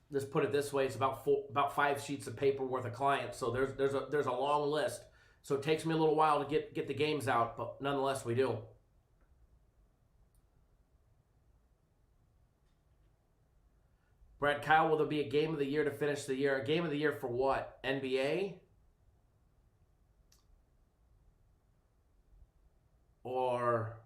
let's put it this way: it's about 5 sheets of paper worth of clients. So there's a long list. So it takes me a little while to get the games out, but nonetheless we do. Brad Kyle, will there be a game of the year to finish the year? A game of the year for what? NBA? Or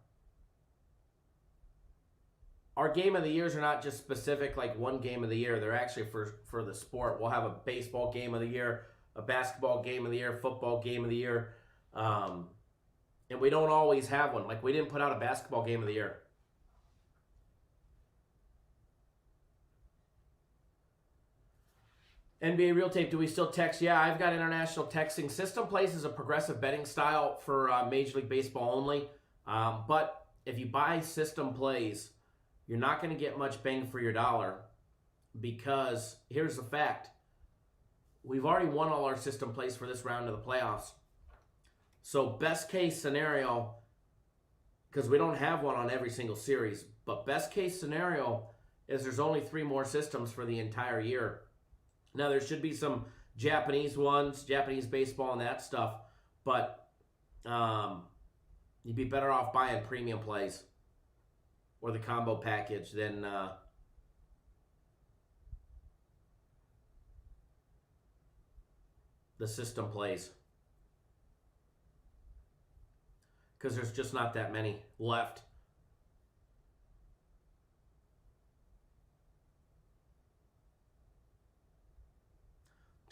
our game of the years are not just specific like one game of the year. They're actually for the sport. We'll have a baseball game of the year, a basketball game of the year, football game of the year. And we don't always have one. Like we didn't put out a basketball game of the year. NBA Real Tape, do we still text? Yeah, I've got international texting. System Plays is a progressive betting style for Major League Baseball only. But if you buy System Plays, you're not going to get much bang for your dollar, because here's the fact. We've already won all our System Plays for this round of the playoffs. So best case scenario, because we don't have one on every single series, but best case scenario is there's only 3 more systems for the entire year. Now, there should be some Japanese ones, Japanese baseball and that stuff, but you'd be better off buying premium plays or the combo package than the system plays, because there's just not that many left.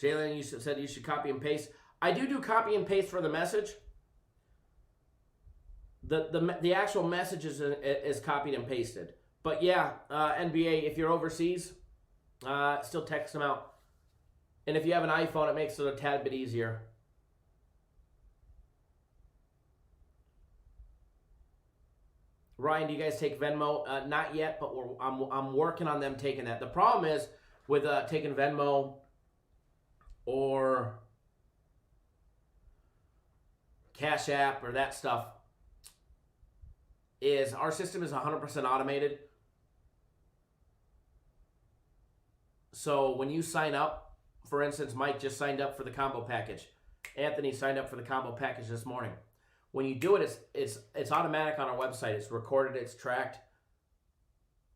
Jalen, you said you should copy and paste. I do copy and paste for the message. The actual message is copied and pasted. But yeah, NBA, if you're overseas, still text them out. And if you have an iPhone, it makes it a tad bit easier. Ryan, do you guys take Venmo? Not yet, but I'm working on them taking that. The problem is with taking Venmo or Cash App or that stuff is our system is 100% automated. So when you sign up, for instance, Mike just signed up for the combo package. Anthony signed up for the combo package this morning. When you do it, it's automatic on our website. It's recorded, it's tracked.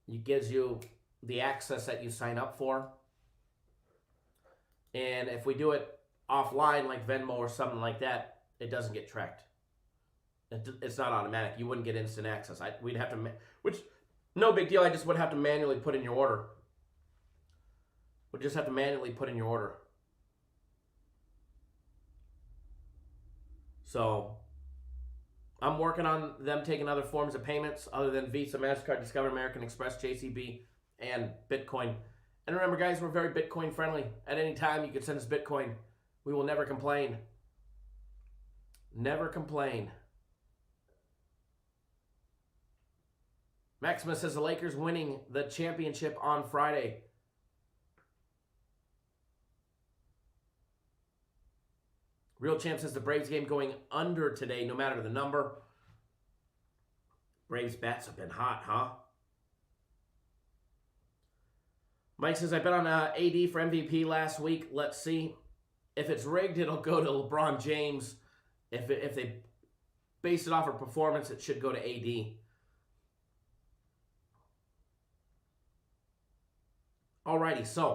It gives you the access that you sign up for. And if we do it offline, like Venmo or something like that, it doesn't get tracked. It's not automatic. You wouldn't get instant access. We'd have to, which, no big deal. I just would have to manually put in your order. We'd just have to manually put in your order. So I'm working on them taking other forms of payments other than Visa, MasterCard, Discover, American Express, JCB, and Bitcoin. And remember, guys, we're very Bitcoin friendly. At any time, you can send us Bitcoin. We will never complain. Never complain. Maximus says the Lakers winning the championship on Friday. Real Champ says the Braves game going under today, no matter the number. Braves bats have been hot, huh? Mike says, I bet on AD for MVP last week. Let's see. If it's rigged, it'll go to LeBron James. If they base it off of performance, it should go to AD. Alrighty, so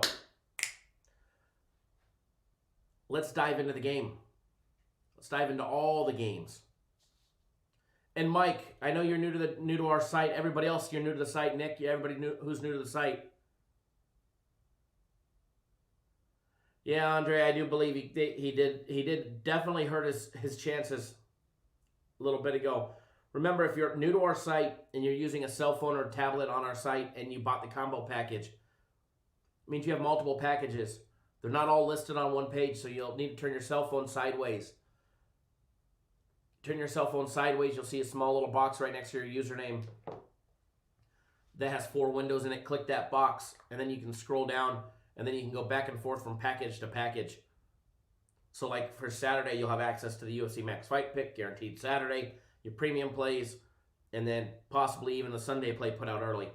let's dive into the game. Let's dive into all the games. And Mike, I know you're new to our site. Everybody else, you're new to the site. Nick, everybody who's new to the site. Yeah, Andre, I do believe he did definitely hurt his chances a little bit ago. Remember, if you're new to our site and you're using a cell phone or tablet on our site and you bought the combo package, it means you have multiple packages. They're not all listed on one page, so you'll need to turn your cell phone sideways. Turn your cell phone sideways, you'll see a small little box right next to your username that has 4 windows in it. Click that box, and then you can scroll down, and then you can go back and forth from package to package. So like for Saturday, you'll have access to the UFC Max Fight Pick, guaranteed Saturday, your premium plays, and then possibly even the Sunday play put out early.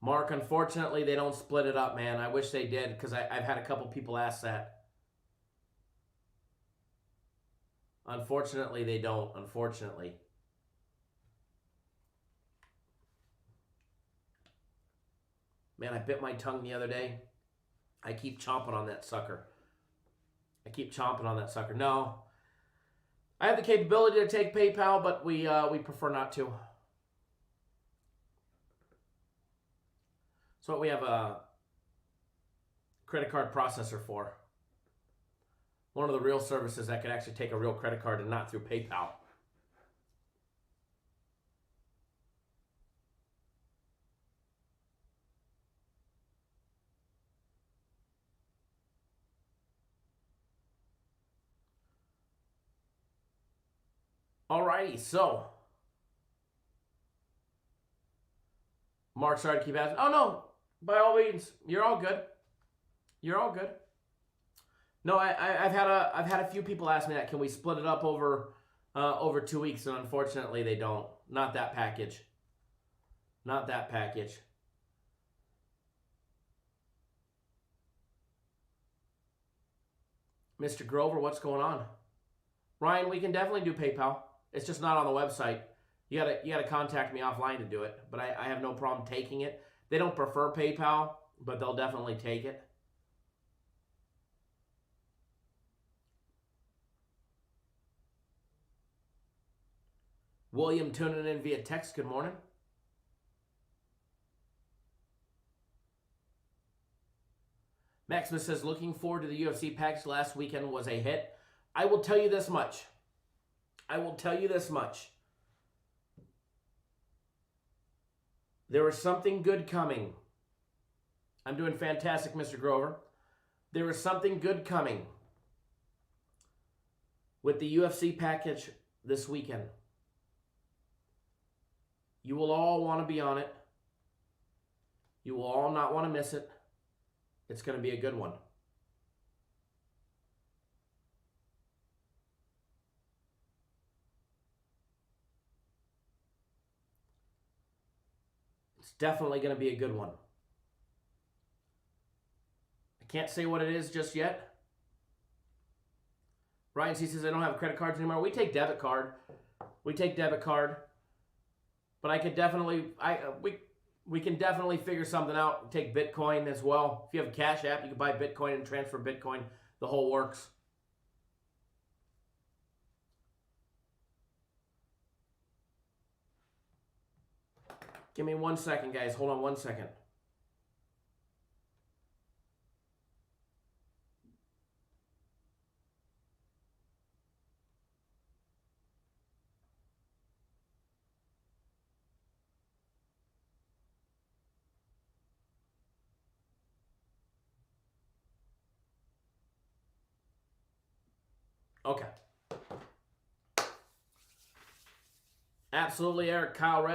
Mark, unfortunately, they don't split it up, man. I wish they did, because I've had a couple people ask that. Unfortunately, they don't. Unfortunately. Man, I bit my tongue the other day. I keep chomping on that sucker. No. I have the capability to take PayPal, but we prefer not to. That's what we have a credit card processor for. One of the real services that could actually take a real credit card and not through PayPal. Alrighty, so Mark, sorry to keep asking. Oh no, by all means, you're all good. You're all good. No, I've had a few people ask me that. Can we split it up over 2 weeks? And unfortunately, they don't. Not that package. Not that package. Mr. Grover, what's going on? Ryan, we can definitely do PayPal. It's just not on the website. You gotta contact me offline to do it. But I have no problem taking it. They don't prefer PayPal, but they'll definitely take it. William tuning in via text. Good morning. Maximus says, looking forward to the UFC package. Last weekend was a hit. I will tell you this much. There is something good coming. I'm doing fantastic, Mr. Grover. There is something good coming with the UFC package this weekend. You will all want to be on it. You will all not want to miss it. It's going to be a good one. It's definitely going to be a good one. I can't say what it is just yet. Ryan C says, I don't have credit cards anymore. We take debit card. But I could definitely, we can definitely figure something out. Take Bitcoin as well. If you have a Cash App, you can buy Bitcoin and transfer Bitcoin. The whole works. Give me 1 second, guys. Hold on 1 second. Okay. Absolutely, Eric. Kyle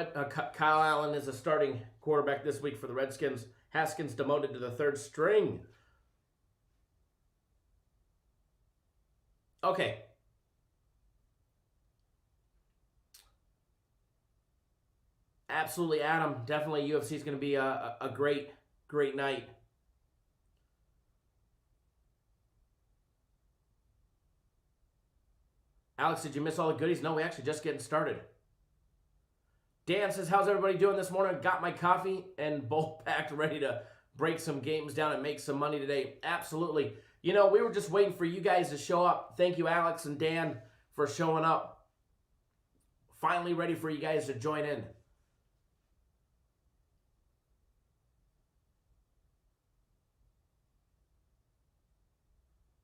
Allen is a starting quarterback this week for the Redskins. Haskins demoted to the third string. Okay. Absolutely, Adam. Definitely UFC is going to be a great night. Alex, did you miss all the goodies? No, we actually just getting started. Dan says, how's everybody doing this morning? Got my coffee and bowl packed, ready to break some games down and make some money today. Absolutely. You know, we were just waiting for you guys to show up. Thank you, Alex and Dan, for showing up. Finally ready for you guys to join in.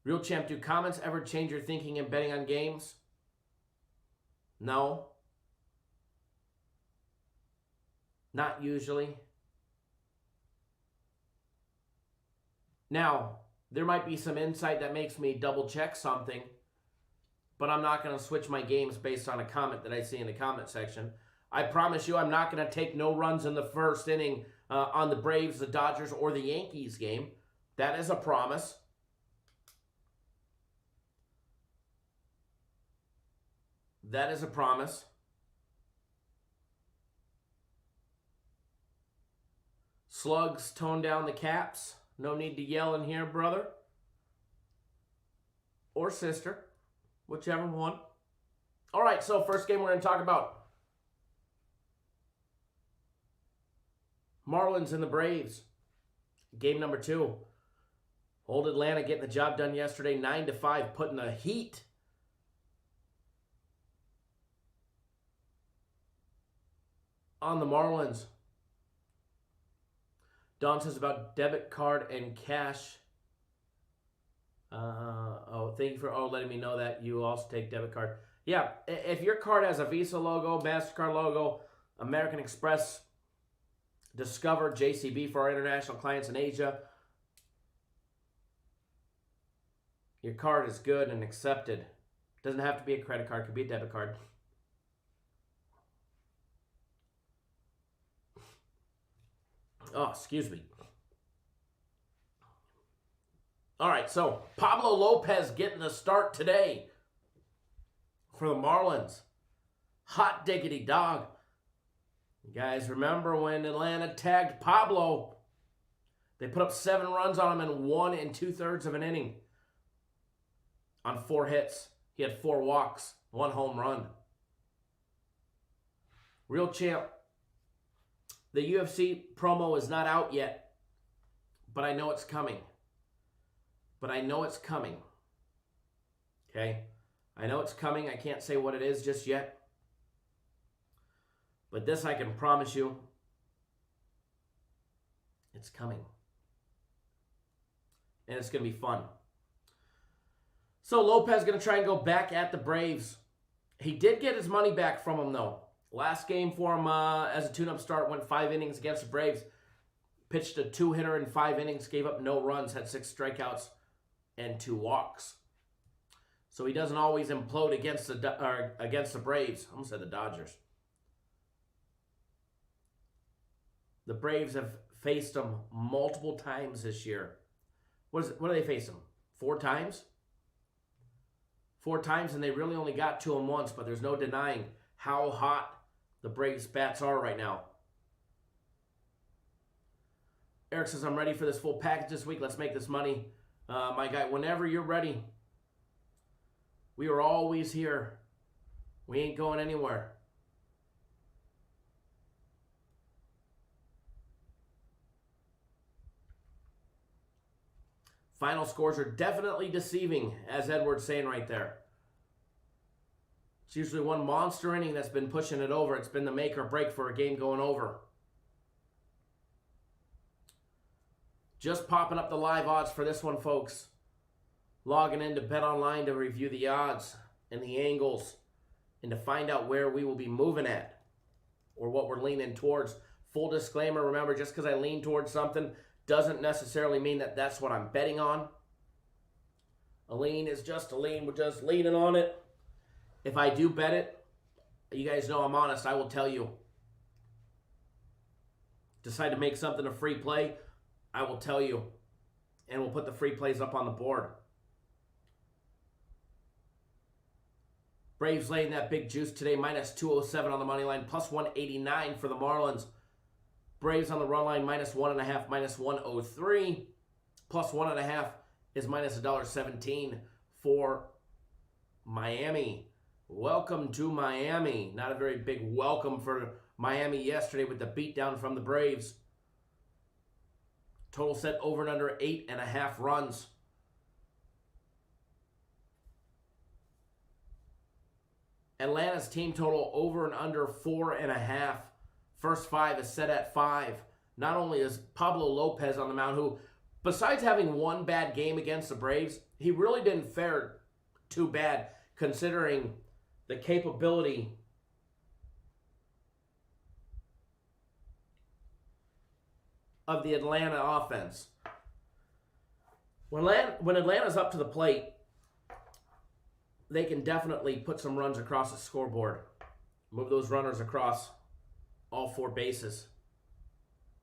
Real Champ, do comments ever change your thinking in betting on games? No. Not usually. Now, there might be some insight that makes me double check something, but I'm not going to switch my games based on a comment that I see in the comment section. I promise you I'm not going to take no runs in the first inning on the Braves, the Dodgers, or the Yankees game. That is a promise. That is a promise. Slugs, tone down the caps. No need to yell in here, brother. Or sister. Whichever one. All right, so first game we're going to talk about. Marlins and the Braves. Game number 2. Old Atlanta getting the job done yesterday. 9-5, putting the heat on the Marlins. Don says about debit card and cash. Thank you for letting me know that you also take debit card. Yeah, if your card has a Visa logo, MasterCard logo, American Express, Discover, JCB for our international clients in Asia, your card is good and accepted. Doesn't have to be a credit card, it could be a debit card. Oh, excuse me. All right, so Pablo Lopez getting the start today for the Marlins. Hot diggity dog. You guys remember when Atlanta tagged Pablo? They put up 7 runs on him in 1 2/3 of an inning on 4 hits. He had 4 walks, 1 home run. Real Champ. The UFC promo is not out yet, but I know it's coming. Okay? I know it's coming. I can't say what it is just yet. But this I can promise you, it's coming. And it's going to be fun. So Lopez going to try and go back at the Braves. He did get his money back from them, though. Last game for him as a tune-up start, went 5 innings against the Braves. Pitched a 2-hitter in 5 innings, gave up no runs, had 6 strikeouts and 2 walks. So he doesn't always implode against the Braves. I almost said the Dodgers. The Braves have faced them multiple times this year. What do they face them? 4 times? 4 times, and they really only got to them once, but there's no denying how hot the Braves bats are right now. Eric says, I'm ready for this full package this week. Let's make this money. My guy, whenever you're ready, we are always here. We ain't going anywhere. Final scores are definitely deceiving, as Edward's saying right there. It's usually one monster inning that's been pushing it over. It's been the make or break for a game going over. Just popping up the live odds for this one, folks. Logging into BetOnline to review the odds and the angles and to find out where we will be moving at or what we're leaning towards. Full disclaimer, remember, just because I lean towards something doesn't necessarily mean that that's what I'm betting on. A lean is just a lean. We're just leaning on it. If I do bet it, you guys know I'm honest. I will tell you. Decide to make something a free play, I will tell you. And we'll put the free plays up on the board. Braves laying that big juice today, minus 207 on the money line, plus 189 for the Marlins. Braves on the run line, minus 1.5, minus 103. Plus 1.5 is minus $1.17 for Miami. Welcome to Miami. Not a very big welcome for Miami yesterday with the beatdown from the Braves. Total set over and under 8.5 runs. Atlanta's team total over and under 4.5. First 5 is set at 5. Not only is Pablo Lopez on the mound, who, besides having one bad game against the Braves, he really didn't fare too bad considering the capability of the Atlanta offense. When Atlanta's up to the plate, they can definitely put some runs across the scoreboard. Move those runners across all 4 bases.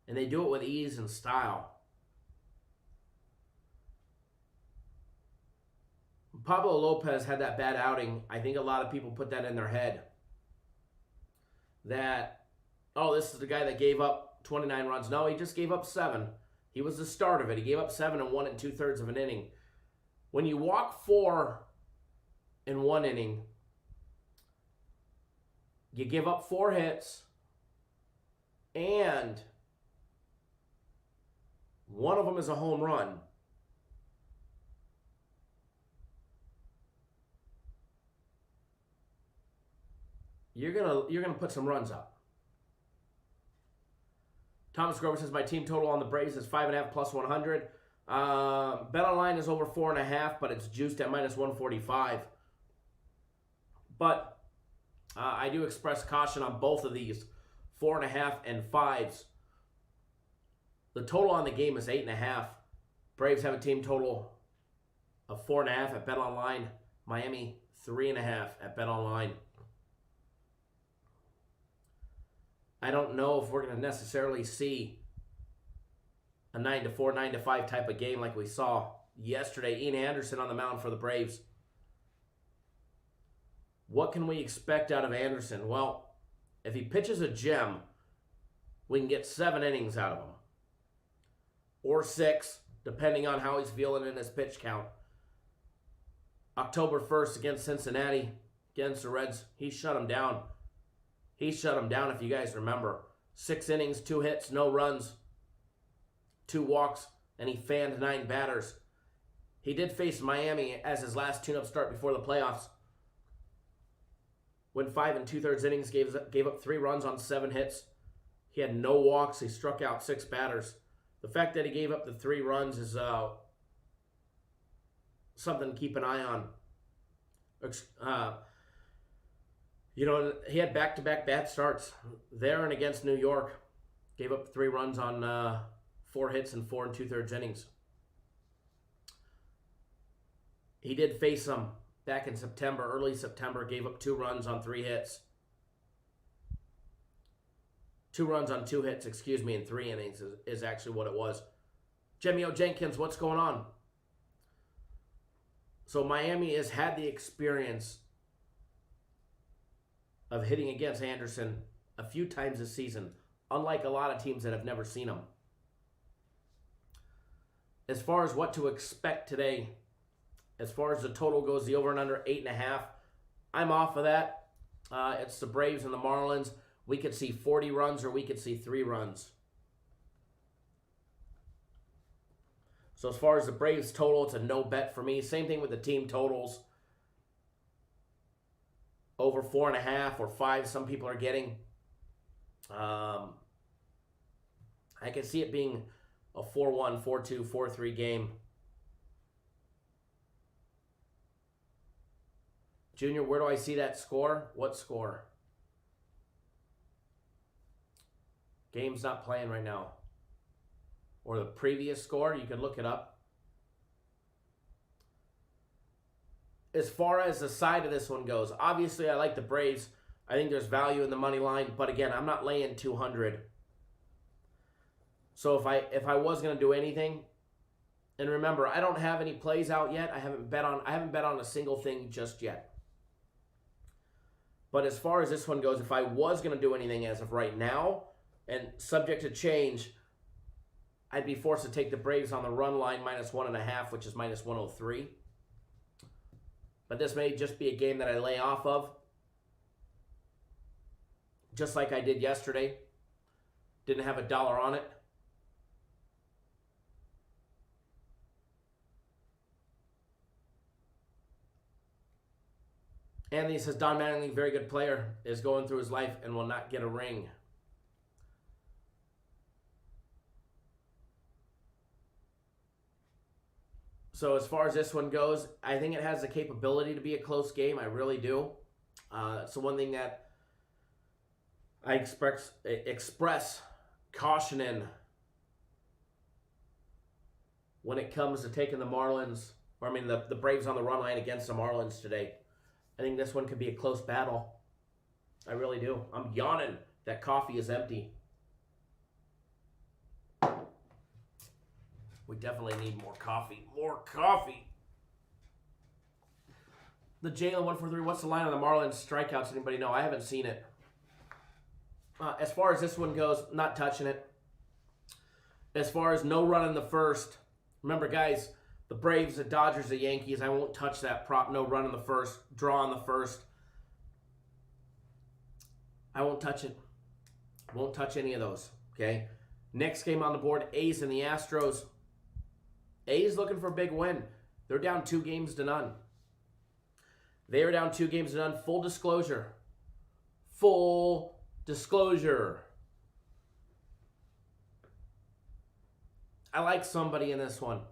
And they do it with ease and style. Pablo Lopez had that bad outing. I think a lot of people put that in their head. That, oh, this is the guy that gave up 29 runs. No, he just gave up 7. He was the start of it. He gave up 7 and 1 2/3 of an inning. When you walk 4 in 1 inning, you give up 4 hits, and one of them is a home run. You're gonna put some runs up. Thomas Grover says my team total on the Braves is 5.5 plus 100. BetOnline is over 4.5, but it's juiced at minus 145. But I do express caution on both of these, 4.5 and 5s. The total on the game is 8.5. Braves have a team total of 4.5 at BetOnline. Miami 3.5 at BetOnline. I don't know if we're going to necessarily see a 9-4, 9-5 type of game like we saw yesterday. Ian Anderson on the mound for the Braves. What can we expect out of Anderson? Well, if he pitches a gem, we can get 7 innings out of him. Or 6, depending on how he's feeling in his pitch count. October 1st against Cincinnati, against the Reds, he shut him down. He shut him down, if you guys remember. 6 innings, 2 hits, no runs, 2 walks, and he fanned 9 batters. He did face Miami as his last tune-up start before the playoffs. Went 5 2/3 innings, gave up 3 runs on 7 hits. He had no walks. He struck out 6 batters. The fact that he gave up the 3 runs is something to keep an eye on. He had back-to-back bad starts there and against New York. Gave up 3 runs on 4 hits in 4 2/3 innings. He did face them back in September, early September. Gave up 2 runs on 3 hits. 2 runs on 2 hits, in 3 innings is actually what it was. Jemio Jenkins, what's going on? So Miami has had the experience of hitting against Anderson a few times this season, unlike a lot of teams that have never seen him. As far as what to expect today, as far as the total goes, the over and under 8.5, I'm off of that. It's the Braves and the Marlins. We could see 40 runs or we could see 3 runs. So as far as the Braves total, it's a no bet for me. Same thing with the team totals. Over 4.5 or 5, some people are getting. I can see it being a 4-1, 4-2, 4-3 game. Junior, where do I see that score? What score? Game's not playing right now. Or the previous score, you can look it up. As far as the side of this one goes, obviously I like the Braves. I think there's value in the money line, but again, I'm not laying 200. So if I was going to do anything, and remember, I don't have any plays out yet. I haven't bet on a single thing just yet. But as far as this one goes, if I was going to do anything as of right now, and subject to change, I'd be forced to take the Braves on the run line -1.5, which is -103. But this may just be a game that I lay off of, just like I did yesterday. Didn't have $1 on it. Anthony says, Don Mattingly, very good player, is going through his life and will not get a ring. So as far as this one goes, I think it has the capability to be a close game. I really do. So one thing that I express caution in when it comes to taking the Marlins, the Braves on the run line against the Marlins today. I think this one could be a close battle. I really do. I'm yawning. That coffee is empty. We definitely need more coffee. More coffee. The Jalen 143. What's the line on the Marlins strikeouts? Anybody know? I haven't seen it. As far as this one goes, not touching it. As far as no run in the first, remember, guys, the Braves, the Dodgers, the Yankees, I won't touch that prop. No run in the first. Draw in the first. I won't touch it. Won't touch any of those. Okay? Next game on the board, A's and the Astros. A's looking for a big win. They're down 2-0. They are down 2-0. Full disclosure. Full disclosure. I like somebody in this one.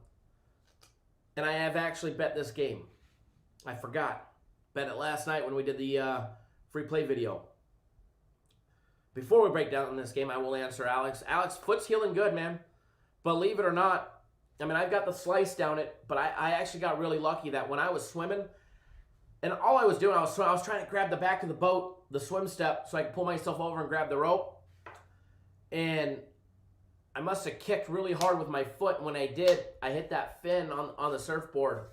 And I have actually bet this game. I forgot. Bet it last night when we did the free play video. Before we break down this game, I will answer Alex. Alex, foot's healing good, man. Believe it or not, I've got the slice down it, but I actually got really lucky that when I was swimming, and all I was doing, I was trying to grab the back of the boat, the swim step, so I could pull myself over and grab the rope. And I must have kicked really hard with my foot. And when I did, I hit that fin on the surfboard.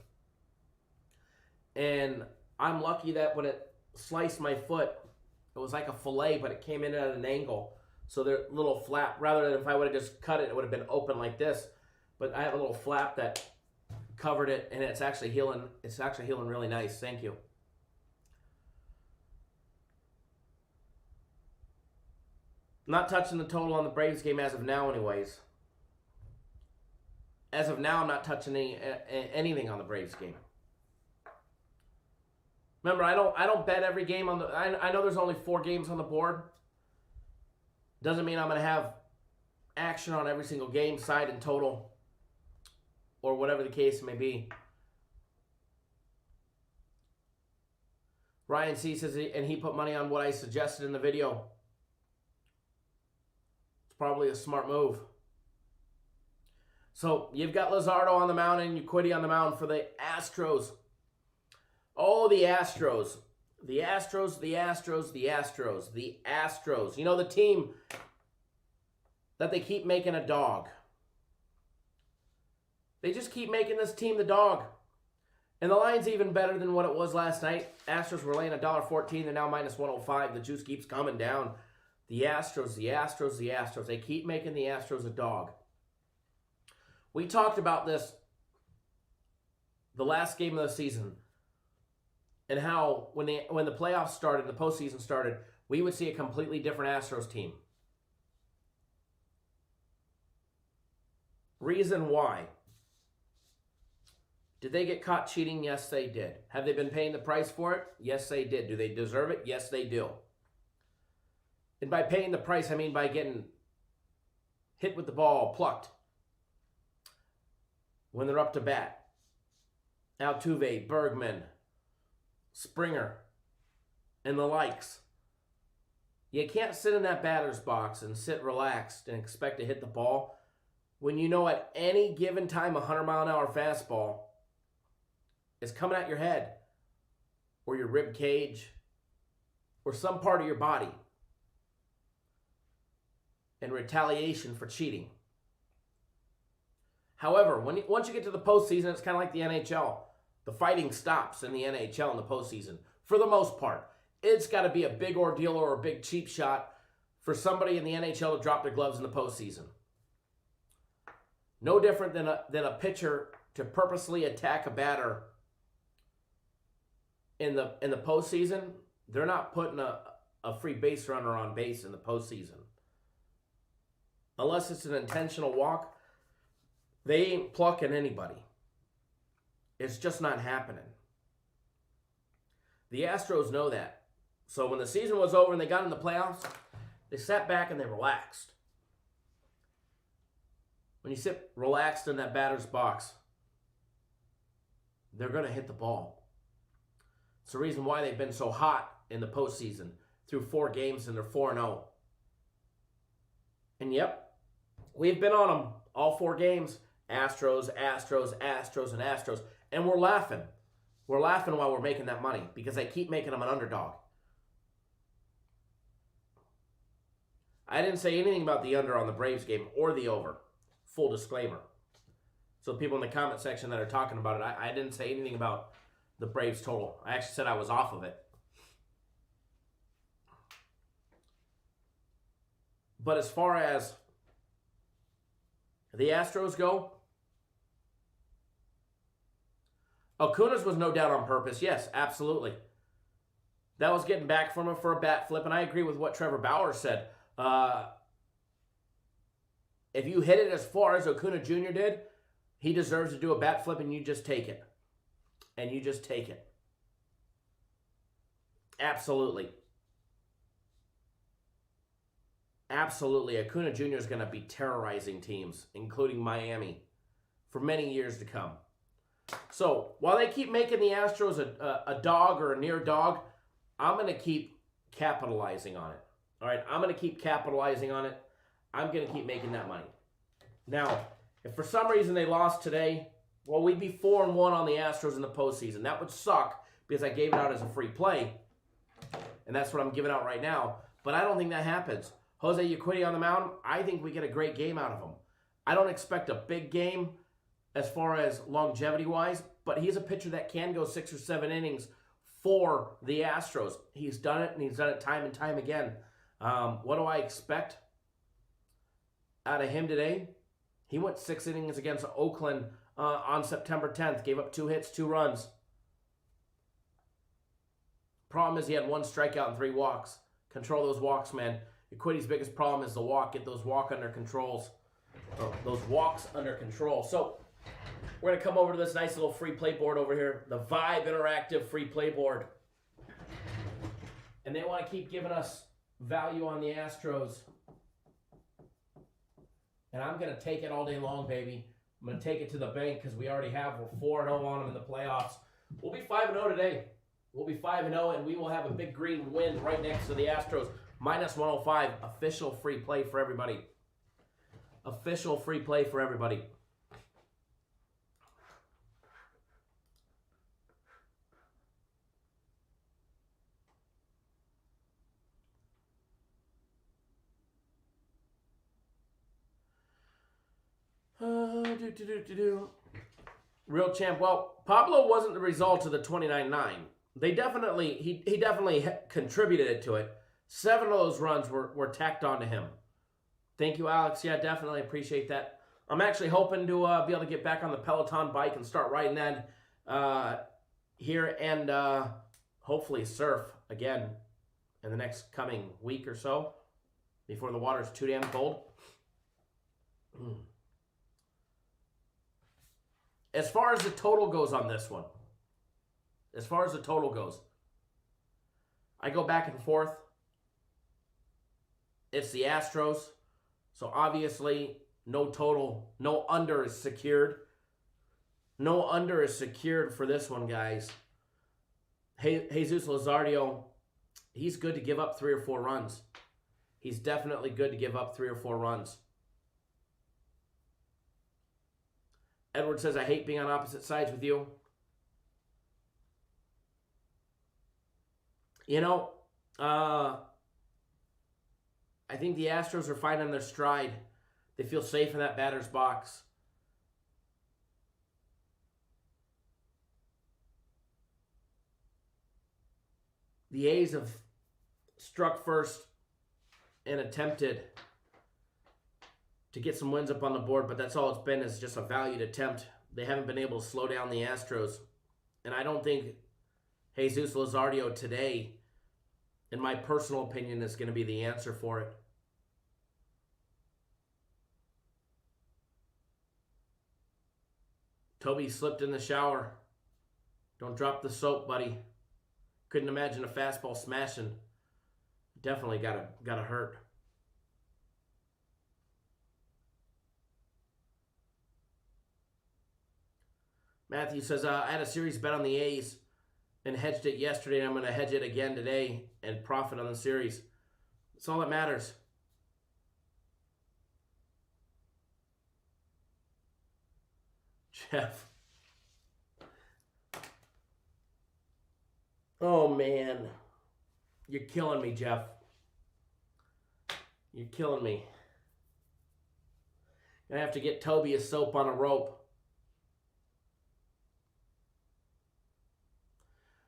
And I'm lucky that when it sliced my foot, it was like a fillet, but it came in at an angle. So the little flap, rather than if I would have just cut it, it would have been open like this. But I have a little flap that covered it, and it's actually healing. It's actually healing really nice. Thank you. Not touching the total on the Braves game as of now, anyways. As of now, I'm not touching anything on the Braves game. Remember, I don't bet every game on the. I know there's only 4 games on the board. Doesn't mean I'm going to have action on every single game, side and total, or whatever the case may be. Ryan C says, and he put money on what I suggested in the video. It's probably a smart move. So you've got Luzardo on the mound and Urquidy on the mound for the Astros. Oh, the Astros. The Astros, the Astros, the Astros, the Astros. You know, the team that they keep making a dog. They just keep making this team the dog. And the line's even better than what it was last night. Astros were laying $1.14. They're now minus 105. The juice keeps coming down. The Astros, the Astros, the Astros. They keep making the Astros a dog. We talked about this the last game of the season and how when the playoffs started, the postseason started, we would see a completely different Astros team. Reason why. Did they get caught cheating? Yes, they did. Have they been paying the price for it? Yes, they did. Do they deserve it? Yes, they do. And by paying the price, I mean by getting hit with the ball, plucked when they're up to bat. Altuve, Bergman, Springer, and the likes. You can't sit in that batter's box and sit relaxed and expect to hit the ball when you know at any given time a 100-mile-an-hour fastball is coming at your head or your rib cage or some part of your body in retaliation for cheating. However, once you get to the postseason, it's kind of like the NHL. The fighting stops in the NHL in the postseason. For the most part, it's got to be a big ordeal or a big cheap shot for somebody in the NHL to drop their gloves in the postseason. No different than a pitcher to purposely attack a batter in the postseason. They're not putting a free base runner on base in the postseason. Unless it's an intentional walk, they ain't plucking anybody. It's just not happening. The Astros know that. So when the season was over and they got in the playoffs, they sat back and they relaxed. When you sit relaxed in that batter's box, they're going to hit the ball. It's the reason why they've been so hot in the postseason through 4 games and they're 4-0. And yep, we've been on them all 4 games. Astros, Astros, Astros, and Astros. And we're laughing. We're laughing while we're making that money because I keep making them an underdog. I didn't say anything about the under on the Braves game or the over. Full disclaimer. So people in the comment section that are talking about it, I didn't say anything about the Braves total. I actually said I was off of it. But as far as the Astros go, Acuna's was no doubt on purpose. Yes, absolutely. That was getting back from him for a bat flip, and I agree with what Trevor Bauer said. If you hit it as far as Acuna Jr. did, he deserves to do a bat flip, and you just take it. And you just take it. Absolutely. Absolutely. Acuna Jr. is going to be terrorizing teams, including Miami, for many years to come. So, while they keep making the Astros a dog or a near dog, I'm going to keep capitalizing on it. All right, I'm going to keep capitalizing on it. I'm going to keep making that money. Now, if for some reason they lost today, well, we'd be 4-1 on the Astros in the postseason. That would suck because I gave it out as a free play, and that's what I'm giving out right now. But I don't think that happens. Jose Urquidy on the mound, I think we get a great game out of him. I don't expect a big game as far as longevity-wise, but he's a pitcher that can go 6 or 7 innings for the Astros. He's done it, and he's done it time and time again. What do I expect out of him today? He went 6 innings against Oakland on September 10th, gave up 2 hits, 2 runs. Problem is he had 1 strikeout and 3 walks. Control those walks, man. Urquidy's biggest problem is the walk. Get those walks under control. So we're going to come over to this nice little free play board over here. The Vibe Interactive free play board. And they want to keep giving us value on the Astros. And I'm going to take it all day long, baby. I'm going to take it to the bank because we already have. We're 4-0 on them in the playoffs. We'll be 5-0 today. We'll be 5-0, and we will have a big green win right next to the Astros. Minus 105. Official free play for everybody. Official free play for everybody. Real champ. Well, Pablo wasn't the result of the 29-9. He definitely contributed to it. 7 of those runs were tacked onto him. Thank you, Alex. Yeah, definitely appreciate that. I'm actually hoping to be able to get back on the Peloton bike and start riding that here and hopefully surf again in the next coming week or so before the water's too damn cold. As far as the total goes on this one, I go back and forth. It's the Astros, so obviously no total, no under is secured. No under is secured for this one, guys. Jesus Luzardo, he's good to give up 3 or 4 runs. He's definitely good to give up 3 or 4 runs. Edward says, I hate being on opposite sides with you. You know, I think the Astros are finding their stride. They feel safe in that batter's box. The A's have struck first and attempted to get some wins up on the board, but that's all it's been, is just a valued attempt. They haven't been able to slow down the Astros. And I don't think Jesus Luzardo today, in my personal opinion, is going to be the answer for it. Toby slipped in the shower. Don't drop the soap, buddy. Couldn't imagine a fastball smashing. Definitely gotta hurt. Matthew says, I had a series bet on the A's and hedged it yesterday, and I'm going to hedge it again today and profit on the series. That's all that matters. Jeff. Oh, man. You're killing me, Jeff. You're killing me. Gonna have to get Toby a soap on a rope.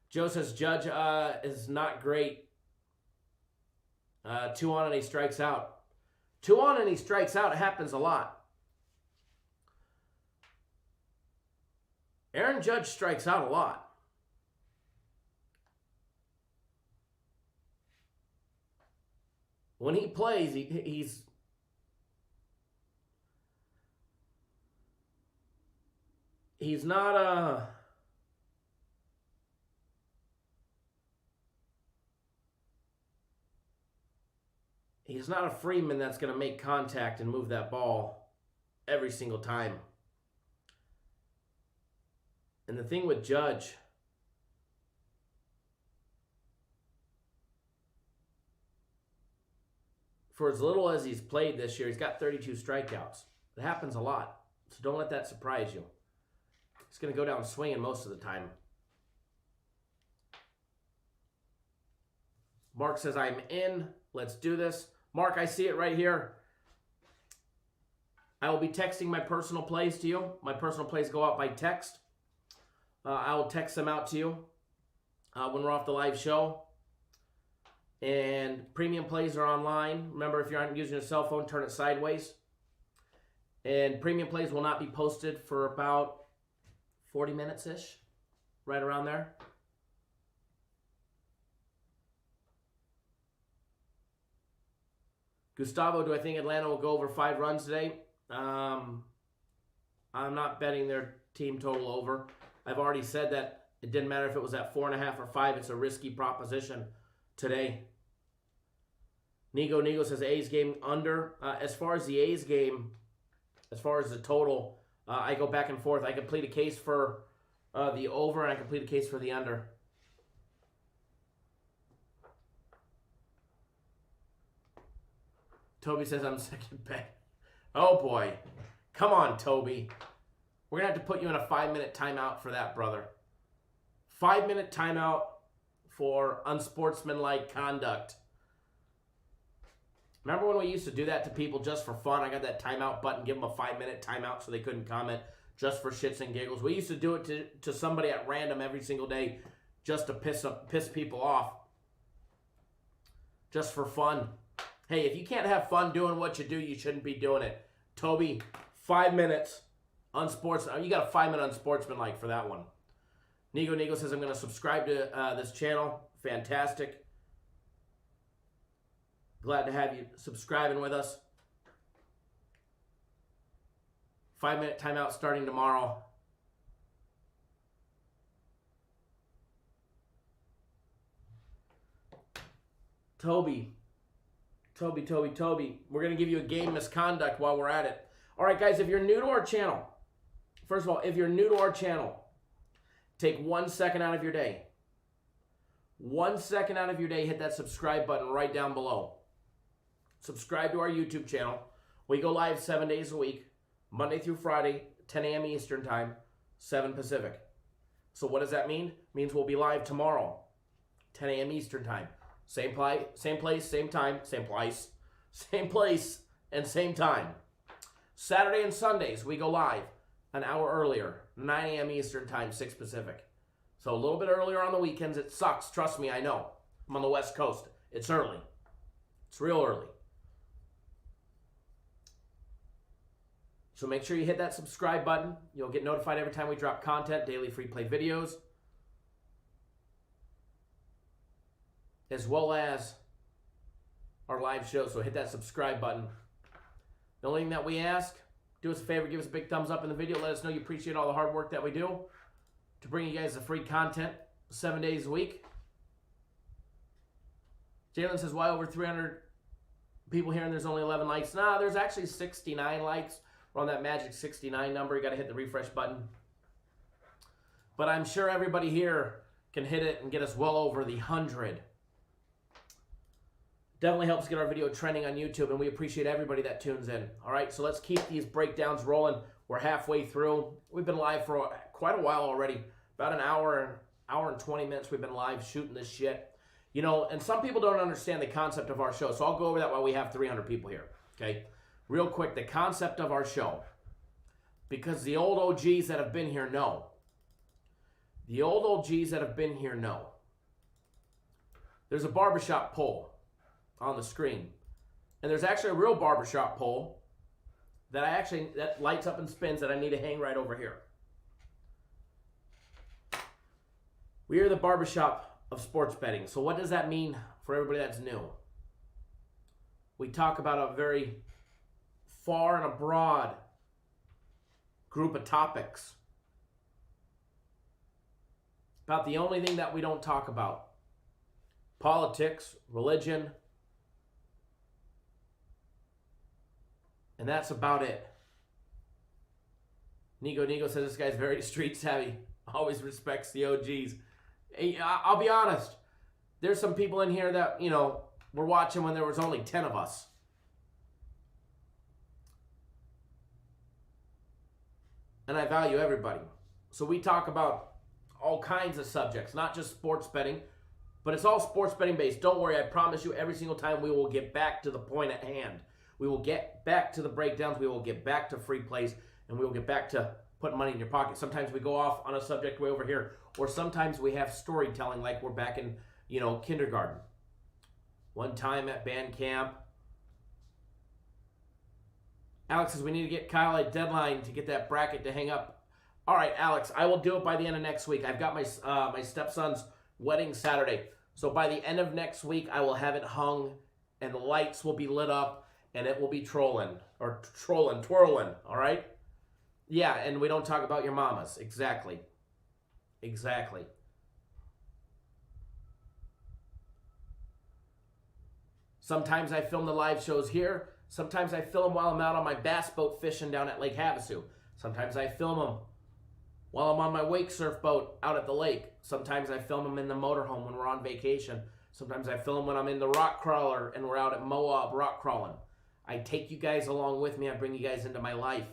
Joe says Judge is not great. 2 on and he strikes out. 2 on and he strikes out. It happens a lot. Aaron Judge strikes out a lot. When he plays, he's not he's not a Freeman that's going to make contact and move that ball every single time. And the thing with Judge, for as little as he's played this year, he's got 32 strikeouts. It happens a lot, so don't let that surprise you. He's going to go down swinging most of the time. Mark says, I'm in. Let's do this. Mark, I see it right here. I will be texting my personal plays to you. My personal plays go out by text. I will text them out to you when we're off the live show. And premium plays are online. Remember, if you aren't using your cell phone, turn it sideways. And premium plays will not be posted for about 40 minutes-ish, right around there. Gustavo, do I think Atlanta will go over 5 runs today? I'm not betting their team total over. I've already said that it didn't matter if it was at 4.5 or 5. It's a risky proposition today. Nigo says A's game under. As far as the A's game, as far as the total, I go back and forth. I can plead a case for the over, and I can plead a case for the under. Toby says I'm sick in bed. Oh boy. Come on, Toby. We're going to have to put you in a 5-minute timeout for that, brother. 5-minute timeout for unsportsmanlike conduct. Remember when we used to do that to people just for fun? I got that timeout button, give them a 5-minute timeout so they couldn't comment just for shits and giggles. We used to do it to somebody at random every single day just to piss people off. Just for fun. Hey, if you can't have fun doing what you do, you shouldn't be doing it. Toby, 5 minutes unsportsmanlike. You got a 5-minute unsportsmanlike for that one. Nigo says, I'm going to subscribe to this channel. Fantastic. Glad to have you subscribing with us. 5-minute timeout starting tomorrow. Toby. We're going to give you a game misconduct while we're at it. All right, guys, if you're new to our channel, first of all, if you're new to our channel, take 1 second out of your day. 1 second out of your day, hit that subscribe button right down below. Subscribe to our YouTube channel. We go live 7 days a week, Monday through Friday, 10 a.m. Eastern Time, 7 Pacific. So what does that mean? It means we'll be live tomorrow, 10 a.m. Eastern Time. Same place, same time, same place, and same time. Saturday and Sundays, we go live an hour earlier, 9 a.m. Eastern Time, 6 Pacific. So a little bit earlier on the weekends. It sucks. Trust me, I know. I'm on the West Coast. It's early. It's real early. So make sure you hit that subscribe button. You'll get notified every time we drop content, daily free play videos, as well as our live show. So hit that subscribe button. The only thing that we ask, do us a favor, give us a big thumbs up in the video. Let us know you appreciate all the hard work that we do to bring you guys the free content 7 days a week. Jalen says, why over 300 people here and there's only 11 likes? Nah, there's actually 69 likes. We're on that magic 69 number. You got to hit the refresh button. But I'm sure everybody here can hit it and get us well over the 100. Definitely helps get our video trending on YouTube, and we appreciate everybody that tunes in. All right, so let's keep these breakdowns rolling. We're halfway through. We've been live for quite a while already. About an hour and 20 minutes we've been live shooting this shit. You know, and some people don't understand the concept of our show, so I'll go over that while we have 300 people here, okay? Real quick, the concept of our show, because the old OGs that have been here know. The old OGs that have been here know. There's a barbershop poll on the screen. And there's actually a real barbershop pole that lights up and spins that I need to hang right over here. We are the barbershop of sports betting. So what does that mean for everybody that's new? We talk about a very far and a broad group of topics. About the only thing that we don't talk about. Politics, religion, and that's about it. Nigo says this guy's very street savvy. Always respects the OGs. Hey, I'll be honest. There's some people in here that, you know, were watching when there was only 10 of us. And I value everybody. So we talk about all kinds of subjects, not just sports betting, but it's all sports betting based. Don't worry, I promise you every single time we will get back to the point at hand. We will get back to the breakdowns. We will get back to free plays. And we will get back to putting money in your pocket. Sometimes we go off on a subject way over here. Or sometimes we have storytelling like we're back in, you know, kindergarten. One time at band camp. Alex says we need to get Kyle a deadline to get that bracket to hang up. All right, Alex, I will do it by the end of next week. I've got my stepson's wedding Saturday. So by the end of next week, I will have it hung and the lights will be lit up. And it will be twirling, all right? Yeah, and we don't talk about your mamas. Exactly. Sometimes I film the live shows here. Sometimes I film while I'm out on my bass boat fishing down at Lake Havasu. Sometimes I film them while I'm on my wake surf boat out at the lake. Sometimes I film them in the motorhome when we're on vacation. Sometimes I film when I'm in the rock crawler and we're out at Moab rock crawling. I take you guys along with me. I bring you guys into my life.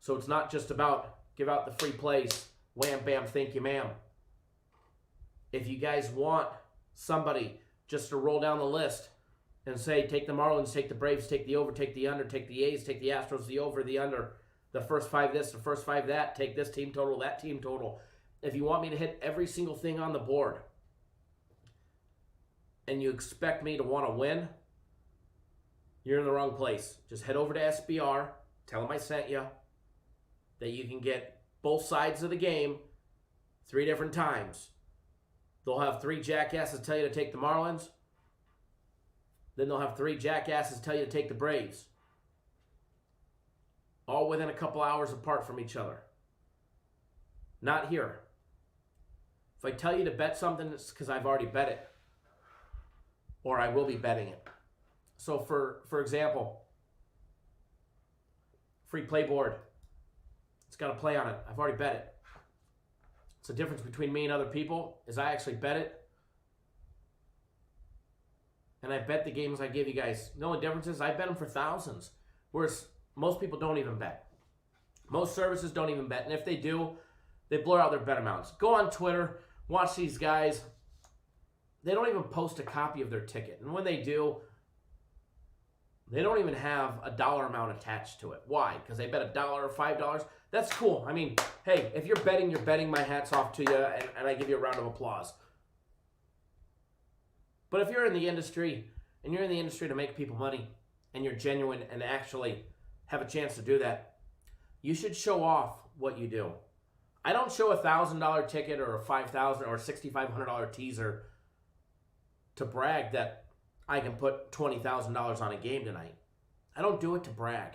So it's not just about give out the free plays. Wham, bam, thank you, ma'am. If you guys want somebody just to roll down the list and say, take the Marlins, take the Braves, take the over, take the under, take the A's, take the Astros, the over, the under, the first 5 this, the first 5 that, take this team total, that team total. If you want me to hit every single thing on the board and you expect me to want to win, you're in the wrong place. Just head over to SBR, tell them I sent you, that you can get both sides of the game 3 different times. They'll have 3 jackasses tell you to take the Marlins. Then they'll have 3 jackasses tell you to take the Braves. All within a couple hours apart from each other. Not here. If I tell you to bet something, it's because I've already bet it. Or I will be betting it. So for example, free play board. It's got a play on it. I've already bet it. It's the difference between me and other people is I actually bet it. And I bet the games I give you guys. The only difference is I bet them for thousands. Whereas most people don't even bet. Most services don't even bet. And if they do, they blur out their bet amounts. Go on Twitter. Watch these guys. They don't even post a copy of their ticket. And when they do, they don't even have a dollar amount attached to it. Why? Because they bet $1 or $5. That's cool. I mean, hey, if you're betting, you're betting. My hat's off to you, and I give you a round of applause. But if you're in the industry, and you're in the industry to make people money, and you're genuine and actually have a chance to do that, you should show off what you do. I don't show a $1,000 ticket or a $5,000 or $6,500 teaser to brag that I can put $20,000 on a game tonight. I don't do it to brag.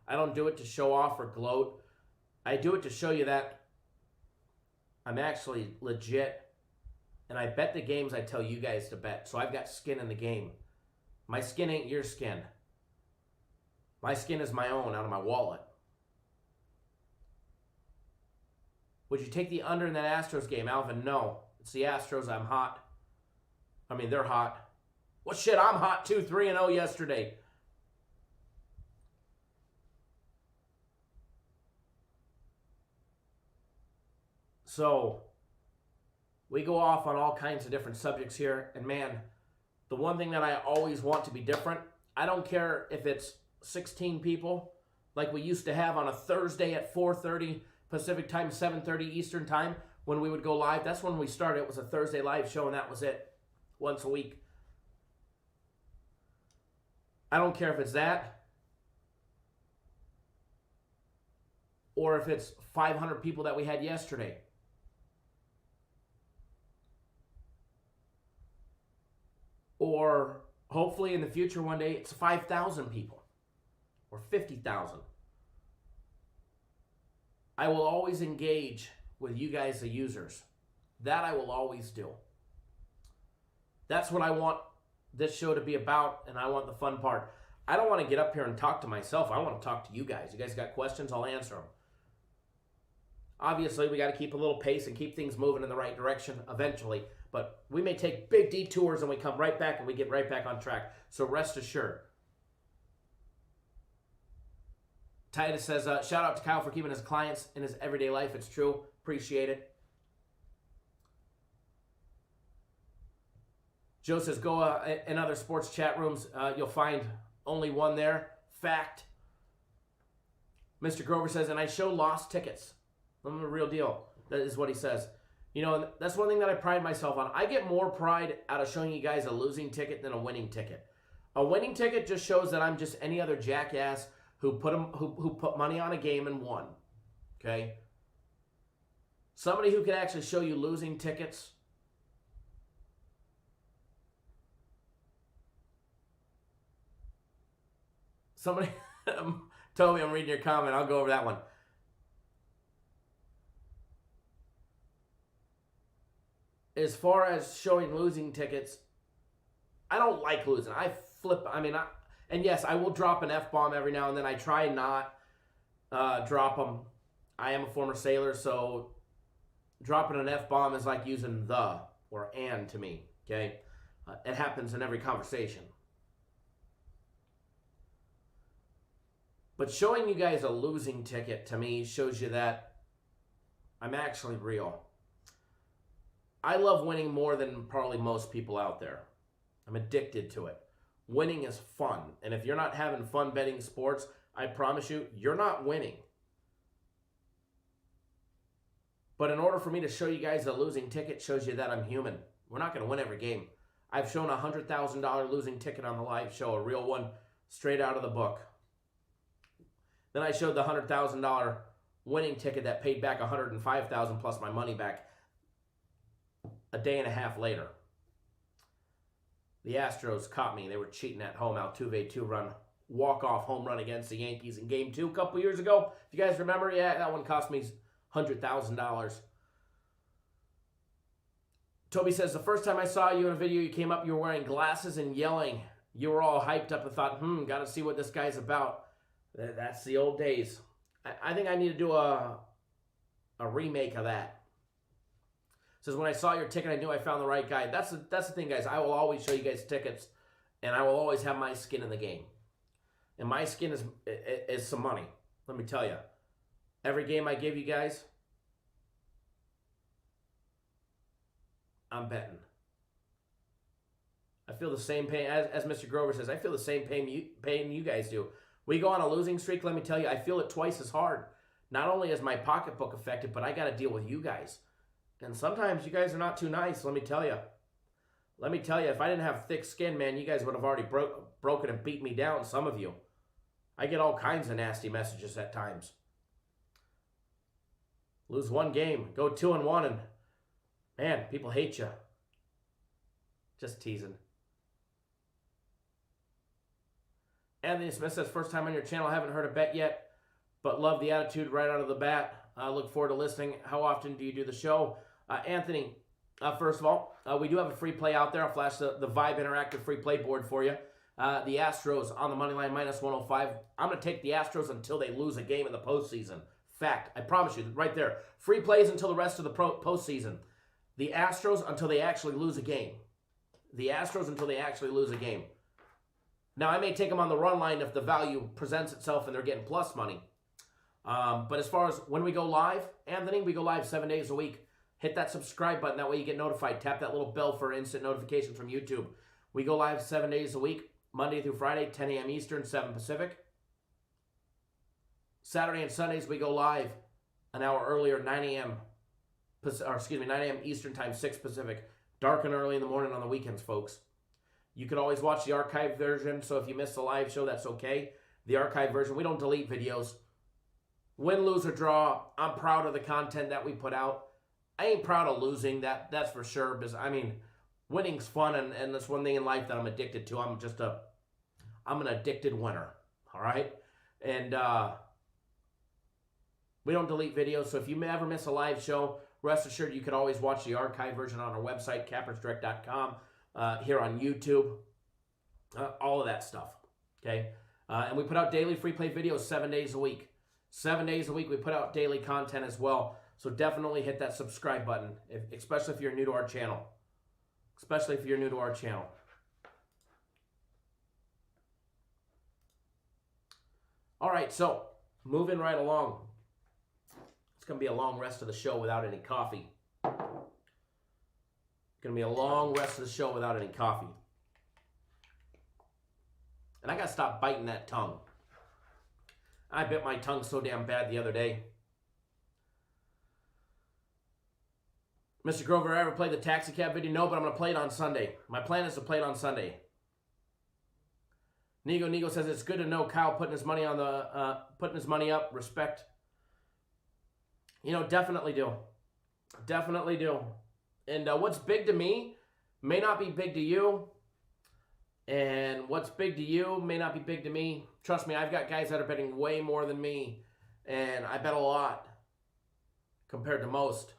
I don't do it to show off or gloat. I do it to show you that I'm actually legit, and I bet the games I tell you guys to bet. So I've got skin in the game. My skin ain't your skin. My skin is my own, out of my wallet. Would you take the under in that Astros game, Alvin? No. It's the Astros. I'm hot. I mean, they're hot. Well, shit, I'm hot too. 3-0 yesterday. So, we go off on all kinds of different subjects here. And man, the one thing that I always want to be different, I don't care if it's 16 people, like we used to have on a Thursday at 4:30 Pacific time, 7:30 Eastern time, when we would go live. That's when we started. It was a Thursday live show, and that was it. Once a week. I don't care if it's that, or if it's 500 people that we had yesterday. Or hopefully in the future one day it's 5,000 people or 50,000. I will always engage with you guys, the users. That I will always do. That's what I want this show to be about, and I want the fun part. I don't want to get up here and talk to myself. I want to talk to you guys. You guys got questions? I'll answer them. Obviously, we got to keep a little pace and keep things moving in the right direction eventually. But we may take big detours and we come right back and we get right back on track. So rest assured. Titus says, shout out to Kyle for keeping his clients in his everyday life. It's true. Appreciate it. Joe says, go in other sports chat rooms. You'll find only one there. Fact. Mr. Grover says, and I show lost tickets. I'm the real deal. That is what he says. You know, that's one thing that I pride myself on. I get more pride out of showing you guys a losing ticket than a winning ticket. A winning ticket just shows that I'm just any other jackass who put money on a game and won. Okay? Somebody who can actually show you losing tickets. Somebody, Toby, I'm reading your comment. I'll go over that one. As far as showing losing tickets, I don't like losing. I flip. And yes, I will drop an F-bomb every now and then. I try not drop them. I am a former sailor, so dropping an F-bomb is like using the or and to me, okay? It happens in every conversation. But showing you guys a losing ticket to me shows you that I'm actually real. I love winning more than probably most people out there. I'm addicted to it. Winning is fun. And if you're not having fun betting sports, I promise you, you're not winning. But in order for me to show you guys a losing ticket shows you that I'm human. We're not going to win every game. I've shown a $100,000 losing ticket on the live show, a real one, straight out of the book. Then I showed the $100,000 winning ticket that paid back $105,000 plus my money back a day and a half later. The Astros caught me. They were cheating at home. Altuve 2-run walk-off home run against the Yankees in Game 2 a couple years ago. If you guys remember, yeah, that one cost me $100,000. Toby says, the first time I saw you in a video, you came up, you were wearing glasses and yelling. You were all hyped up and thought, got to see what this guy's about. That's the old days. I think I need to do a remake of that. Says, when I saw your ticket, I knew I found the right guy. That's the thing, guys. I will always show you guys tickets, and I will always have my skin in the game. And my skin is some money. Let me tell you. Every game I give you guys, I'm betting. I feel the same pain, as Mr. Grover says, I feel the same pain you guys do. We go on a losing streak, let me tell you, I feel it twice as hard. Not only is my pocketbook affected, but I got to deal with you guys. And sometimes you guys are not too nice, let me tell you. Let me tell you, if I didn't have thick skin, man, you guys would have already broken and beat me down, some of you. I get all kinds of nasty messages at times. Lose one game, go 2-1, and man, people hate you. Just teasing. Anthony Smith says, first time on your channel, haven't heard a bet yet, but love the attitude right out of the bat. Look forward to listening. How often do you do the show? Anthony, first of all, we do have a free play out there. I'll flash the Vibe Interactive free play board for you. The Astros on the money line, -105. I'm going to take the Astros until they lose a game in the postseason. Fact. I promise you, right there. Free plays until the rest of the postseason. The Astros until they actually lose a game. The Astros until they actually lose a game. Now, I may take them on the run line if the value presents itself and they're getting plus money. But as far as when we go live, Anthony, we go live 7 days a week. Hit that subscribe button. That way you get notified. Tap that little bell for instant notifications from YouTube. We go live 7 days a week, Monday through Friday, 10 a.m. Eastern, 7 Pacific. Saturday and Sundays, we go live an hour earlier, 9 a.m. Eastern time, 6 Pacific. Dark and early in the morning on the weekends, folks. You could always watch the archive version, so if you missed the live show, that's okay. The archive version, we don't delete videos. Win, lose, or draw, I'm proud of the content that we put out. I ain't proud of losing, that's for sure, because, I mean, winning's fun, and that's one thing in life that I'm addicted to. I'm an addicted winner, all right? And we don't delete videos, so if you ever miss a live show, rest assured you could always watch the archive version on our website, cappersdirect.com. Here on YouTube, all of that stuff, okay? And we put out daily free play videos 7 days a week. 7 days a week, we put out daily content as well. So definitely hit that subscribe button, especially if you're new to our channel. Especially if you're new to our channel. All right, so moving right along. It's going to be a long rest of the show without any coffee. Going to be a long rest of the show without any coffee. And I got to stop biting that tongue. I bit my tongue so damn bad the other day. Mr. Grover, ever played the taxi cab video? No, but I'm going to play it on Sunday. My plan is to play it on Sunday. Nego says it's good to know Kyle putting his money on the putting his money up. Respect. You know, definitely do. Definitely do. And what's big to me may not be big to you. And what's big to you may not be big to me. Trust me, I've got guys that are betting way more than me. And I bet a lot compared to most.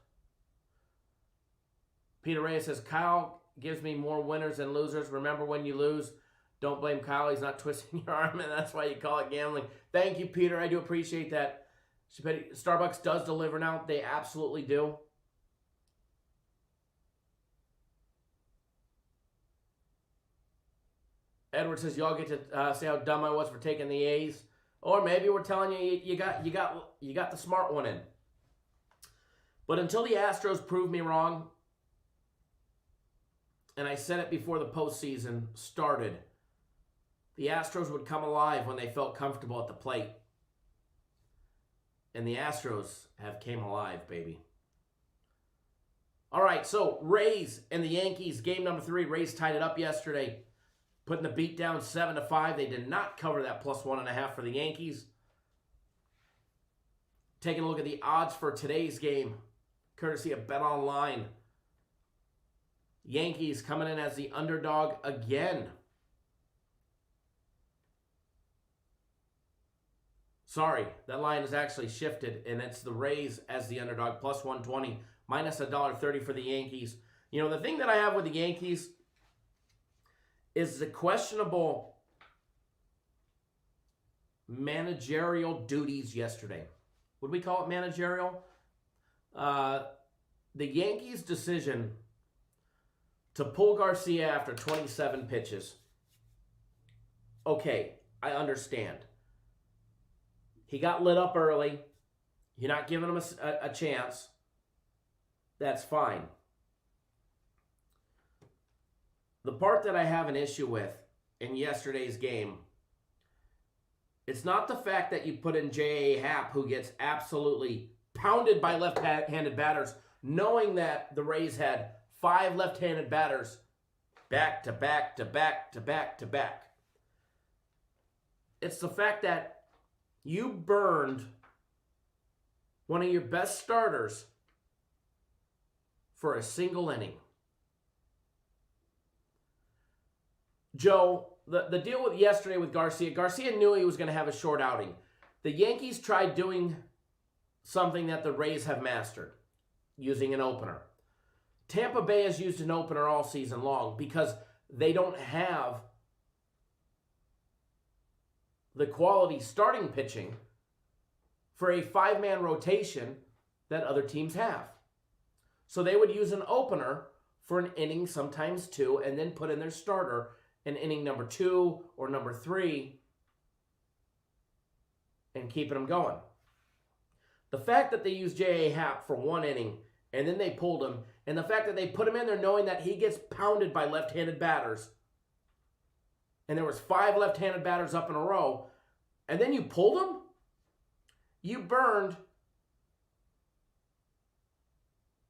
Peter Reyes says, Kyle gives me more winners than losers. Remember, when you lose, don't blame Kyle. He's not twisting your arm, and that's why you call it gambling. Thank you, Peter. I do appreciate that. Starbucks does deliver now. They absolutely do. Edward says, y'all get to say how dumb I was for taking the A's Or maybe we're telling you you got the smart one in. But until the Astros prove me wrong, and I said it before the postseason started, the Astros would come alive when they felt comfortable at the plate. And the Astros have came alive, baby. All right, so Rays and the Yankees, game number 3. Rays tied it up yesterday, putting the beat down 7-5. They did not cover that plus 1.5 for the Yankees. Taking a look at the odds for today's game, courtesy of Bet Online. Yankees coming in as the underdog again. Sorry, that line is actually shifted, and it's the Rays as the underdog, plus 120, minus $1.30 for the Yankees. You know, the thing that I have with the Yankees is the questionable managerial duties yesterday. Would we call it managerial? The Yankees' decision to pull Garcia after 27 pitches. Okay, I understand. He got lit up early. You're not giving him a chance. That's fine. The part that I have an issue with in yesterday's game, it's not the fact that you put in J.A. Happ, who gets absolutely pounded by left-handed batters, knowing that the Rays had 5 left-handed batters back to back to back to back to back. It's the fact that you burned one of your best starters for a single inning. Joe, the deal with yesterday with Garcia knew he was going to have a short outing. The Yankees tried doing something that the Rays have mastered, using an opener. Tampa Bay has used an opener all season long because they don't have the quality starting pitching for a 5-man rotation that other teams have. So they would use an opener for an inning, sometimes 2, and then put in their starter in inning number 2 or number 3 and keeping them going. The fact that they used J.A. Happ for 1 inning and then they pulled him, and the fact that they put him in there knowing that he gets pounded by left-handed batters, and there was 5 left-handed batters up in a row, and then you pulled him, you burned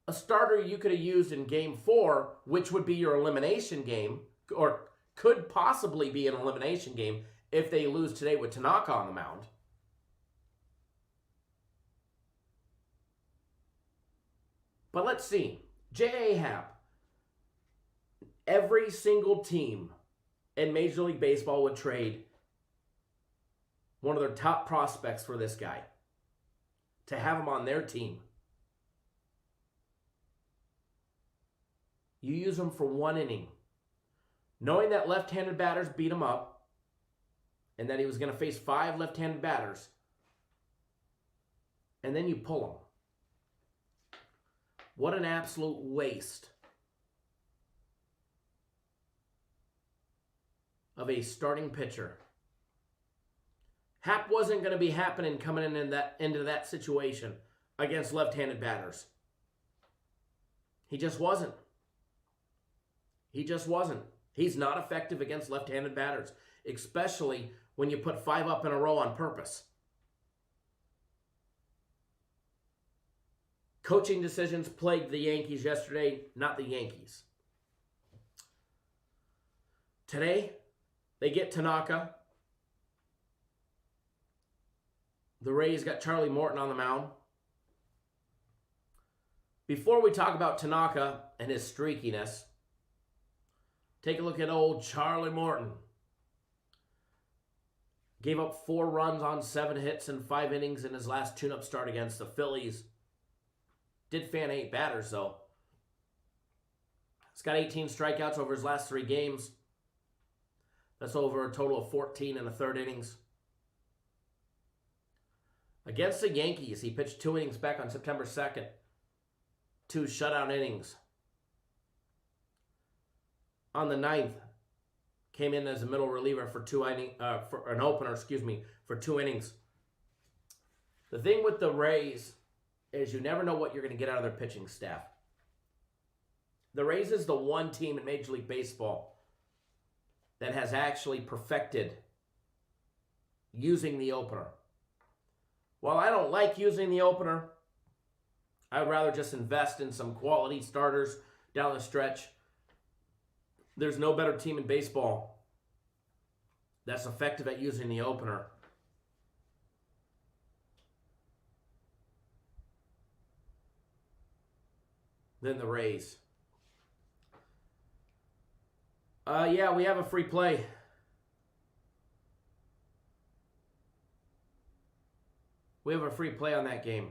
a starter you could have used in game 4, which would be your elimination game, or could possibly be an elimination game if they lose today with Tanaka on the mound. But let's see. J.A. Happ. Every single team in Major League Baseball would trade one of their top prospects for this guy to have him on their team. You use him for 1 inning, knowing that left-handed batters beat him up and that he was going to face 5 left-handed batters, and then you pull him. What an absolute waste of a starting pitcher. Happ wasn't going to be happening coming into that situation against left-handed batters. He just wasn't. He just wasn't. He's not effective against left-handed batters, especially when you put 5 up in a row on purpose. Coaching decisions plagued the Yankees yesterday, not the Yankees. Today, they get Tanaka. The Rays got Charlie Morton on the mound. Before we talk about Tanaka and his streakiness, take a look at old Charlie Morton. Gave up 4 runs on 7 hits in 5 innings in his last tune-up start against the Phillies. Did fan 8 batters, though. He's got 18 strikeouts over his last 3 games. That's over a total of 14 in the 3rd innings. Against the Yankees, he pitched 2 innings back on September 2nd. 2 shutout innings. On the 9th, Came in as a middle reliever for for an opener, for 2 innings. The thing with the Rays is you never know what you're going to get out of their pitching staff. The Rays is the one team in Major League Baseball that has actually perfected using the opener. While I don't like using the opener, I would rather just invest in some quality starters down the stretch. There's no better team in baseball that's effective at using the opener than the Rays. Yeah, we have a free play. We have a free play on that game.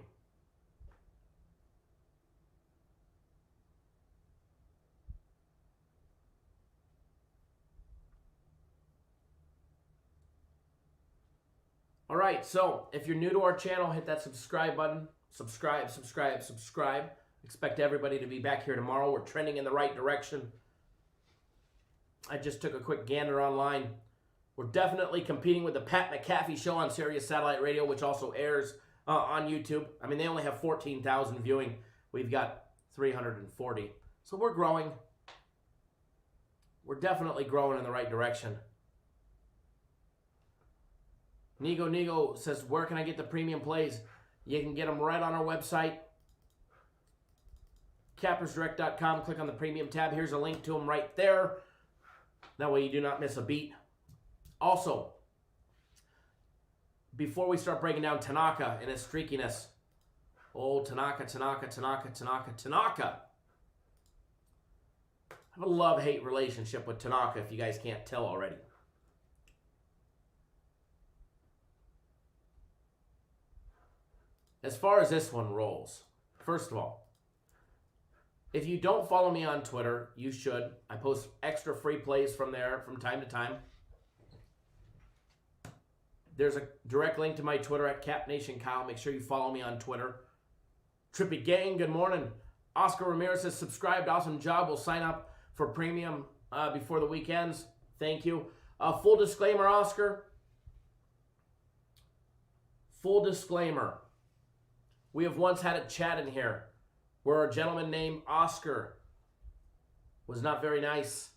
All right, so if you're new to our channel, hit that subscribe button. Subscribe. Expect everybody to be back here tomorrow. We're trending in the right direction. I just took a quick gander online. We're definitely competing with the Pat McAfee show on Sirius Satellite Radio, which also airs on YouTube. I mean, they only have 14,000 viewing. We've got 340. So we're growing. We're definitely growing in the right direction. Nigo says, where can I get the premium plays? You can get them right on our website, cappersdirect.com. Click on the premium tab. Here's a link to them right there. That way you do not miss a beat. Also, before we start breaking down Tanaka and his streakiness, Tanaka. I have a love-hate relationship with Tanaka, if you guys can't tell already. As far as this one rolls, first of all, if you don't follow me on Twitter, you should. I post extra free plays from there from time to time. There's a direct link to my Twitter at CapNationKyle. Make sure you follow me on Twitter. Trippy Gang, good morning. Oscar Ramirez says, subscribed, awesome job. We'll sign up for premium before the weekends. Thank you. Full disclaimer, Oscar. Full disclaimer. We have once had a chat in here where a gentleman named Oscar was not very nice.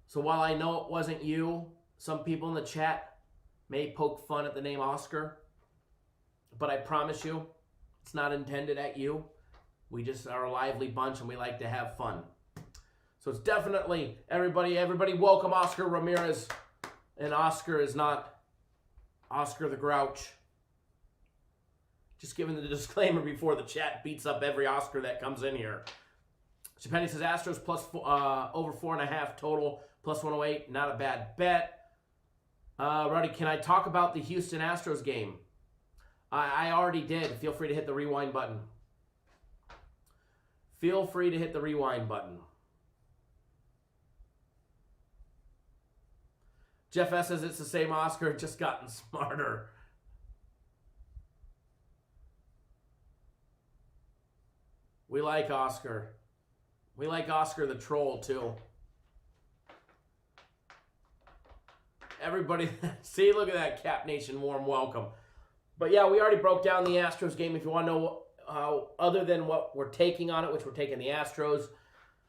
So while I know it wasn't you, some people in the chat may poke fun at the name Oscar, but I promise you, it's not intended at you. We just are a lively bunch and we like to have fun. So it's definitely, everybody welcome Oscar Ramirez. And Oscar is not Oscar the Grouch. Just giving the disclaimer before the chat beats up every Oscar that comes in here. Chapenny says Astros plus over 4.5 total, plus 108. Not a bad bet. Rowdy, can I talk about the Houston Astros game? I already did. Feel free to hit the rewind button. Feel free to hit the rewind button. Jeff S. says it's the same Oscar, just gotten smarter. We like Oscar. We like Oscar the Troll, too. Everybody, see, look at that Cap Nation warm welcome. But yeah, we already broke down the Astros game. If you want to know other than what we're taking on it, which we're taking the Astros,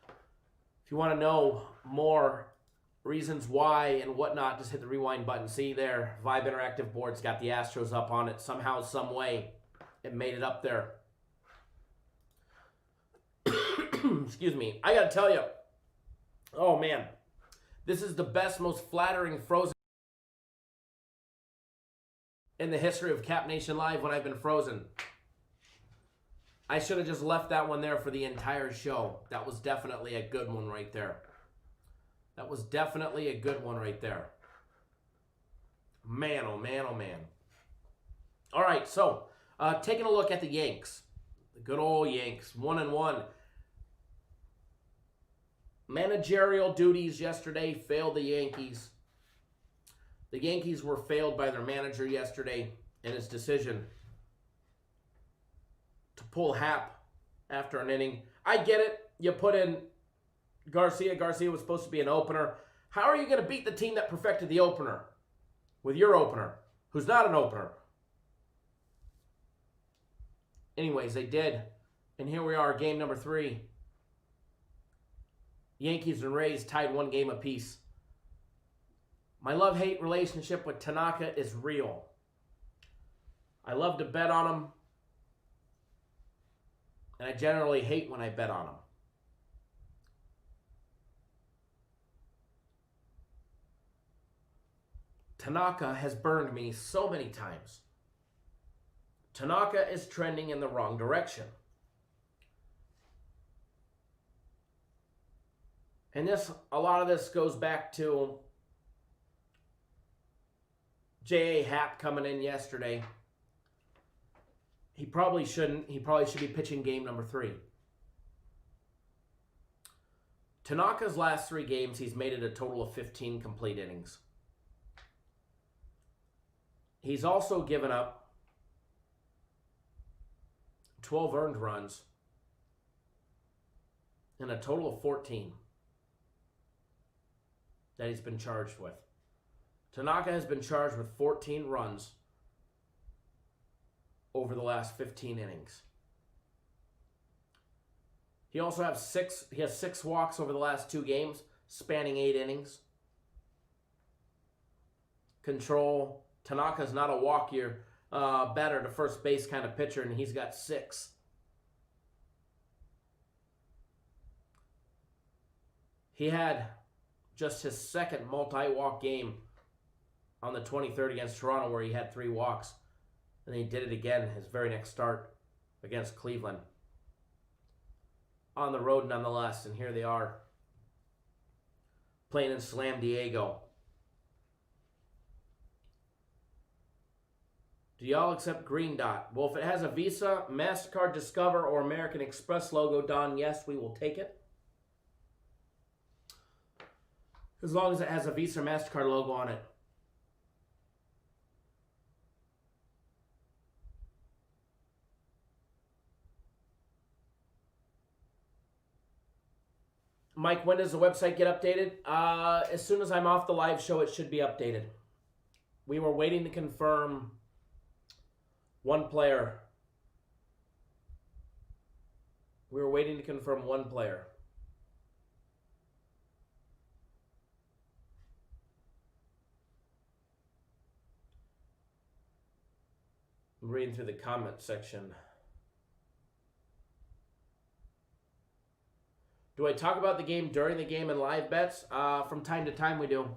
if you want to know more reasons why and whatnot, just hit the rewind button. See there, Vibe Interactive Board's got the Astros up on it. Somehow, some way, it made it up there. Excuse me. I got to tell you, oh man, this is the best, most flattering frozen in the history of Cap Nation Live when I've been frozen. I should have just left that one there for the entire show. That was definitely a good one right there. That was definitely a good one right there. Man, oh man, oh man. All right, so taking a look at the Yanks. The good old Yanks, 1-1. Managerial duties yesterday failed the Yankees. The Yankees were failed by their manager yesterday in his decision to pull Happ after an inning. I get it. You put in Garcia. Garcia was supposed to be an opener. How are you going to beat the team that perfected the opener with your opener, who's not an opener? Anyways, they did. And here we are, game number 3. Yankees and Rays tied 1 game apiece. My love-hate relationship with Tanaka is real. I love to bet on him, and I generally hate when I bet on him. Tanaka has burned me so many times. Tanaka is trending in the wrong direction. And a lot of this goes back to J.A. Happ coming in yesterday. He probably shouldn't. He probably should be pitching game number 3. Tanaka's last 3 games, he's made it a total of 15 complete innings. He's also given up 12 earned runs and a total of 14 that he's been charged with. Tanaka has been charged with 14 runs over the last 15 innings. He also has 6 walks over the last 2 games, spanning 8 innings. Control. Tanaka's not a walk-year batter to first base kind of pitcher, and he's got 6. He had just his second multi-walk game on the 23rd against Toronto, where he had 3 walks. And he did it again his very next start against Cleveland. On the road nonetheless, and here they are playing in Slam Diego. Do y'all accept Green Dot? Well, if it has a Visa, MasterCard, Discover, or American Express logo, Don, yes, we will take it. As long as it has a Visa or MasterCard logo on it. Mike, when does the website get updated? As soon as I'm off the live show, it should be updated. We were waiting to confirm one player. We were waiting to confirm one player. I'm reading through the comment section. Do I talk about the game during the game and live bets? From time to time we do.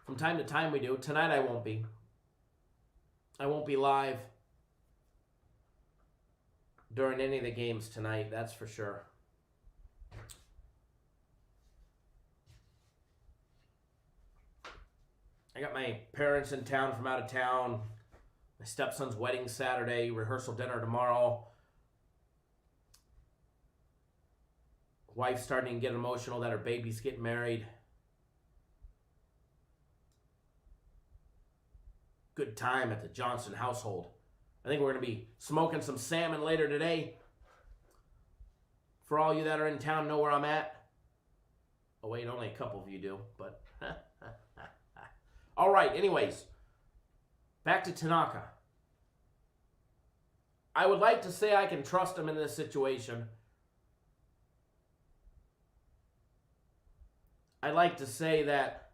From time to time we do. Tonight I won't be. I won't be live during any of the games tonight, that's for sure. I got my parents in town from out of town. My stepson's wedding Saturday, rehearsal dinner tomorrow. Wife's starting to get emotional that her baby's getting married. Good time at the Johnson household. I think we're going to be smoking some salmon later today. For all you that are in town, know where I'm at. Oh wait, only a couple of you do, but... All right, anyways. Back to Tanaka. I would like to say I can trust him in this situation. I'd like to say that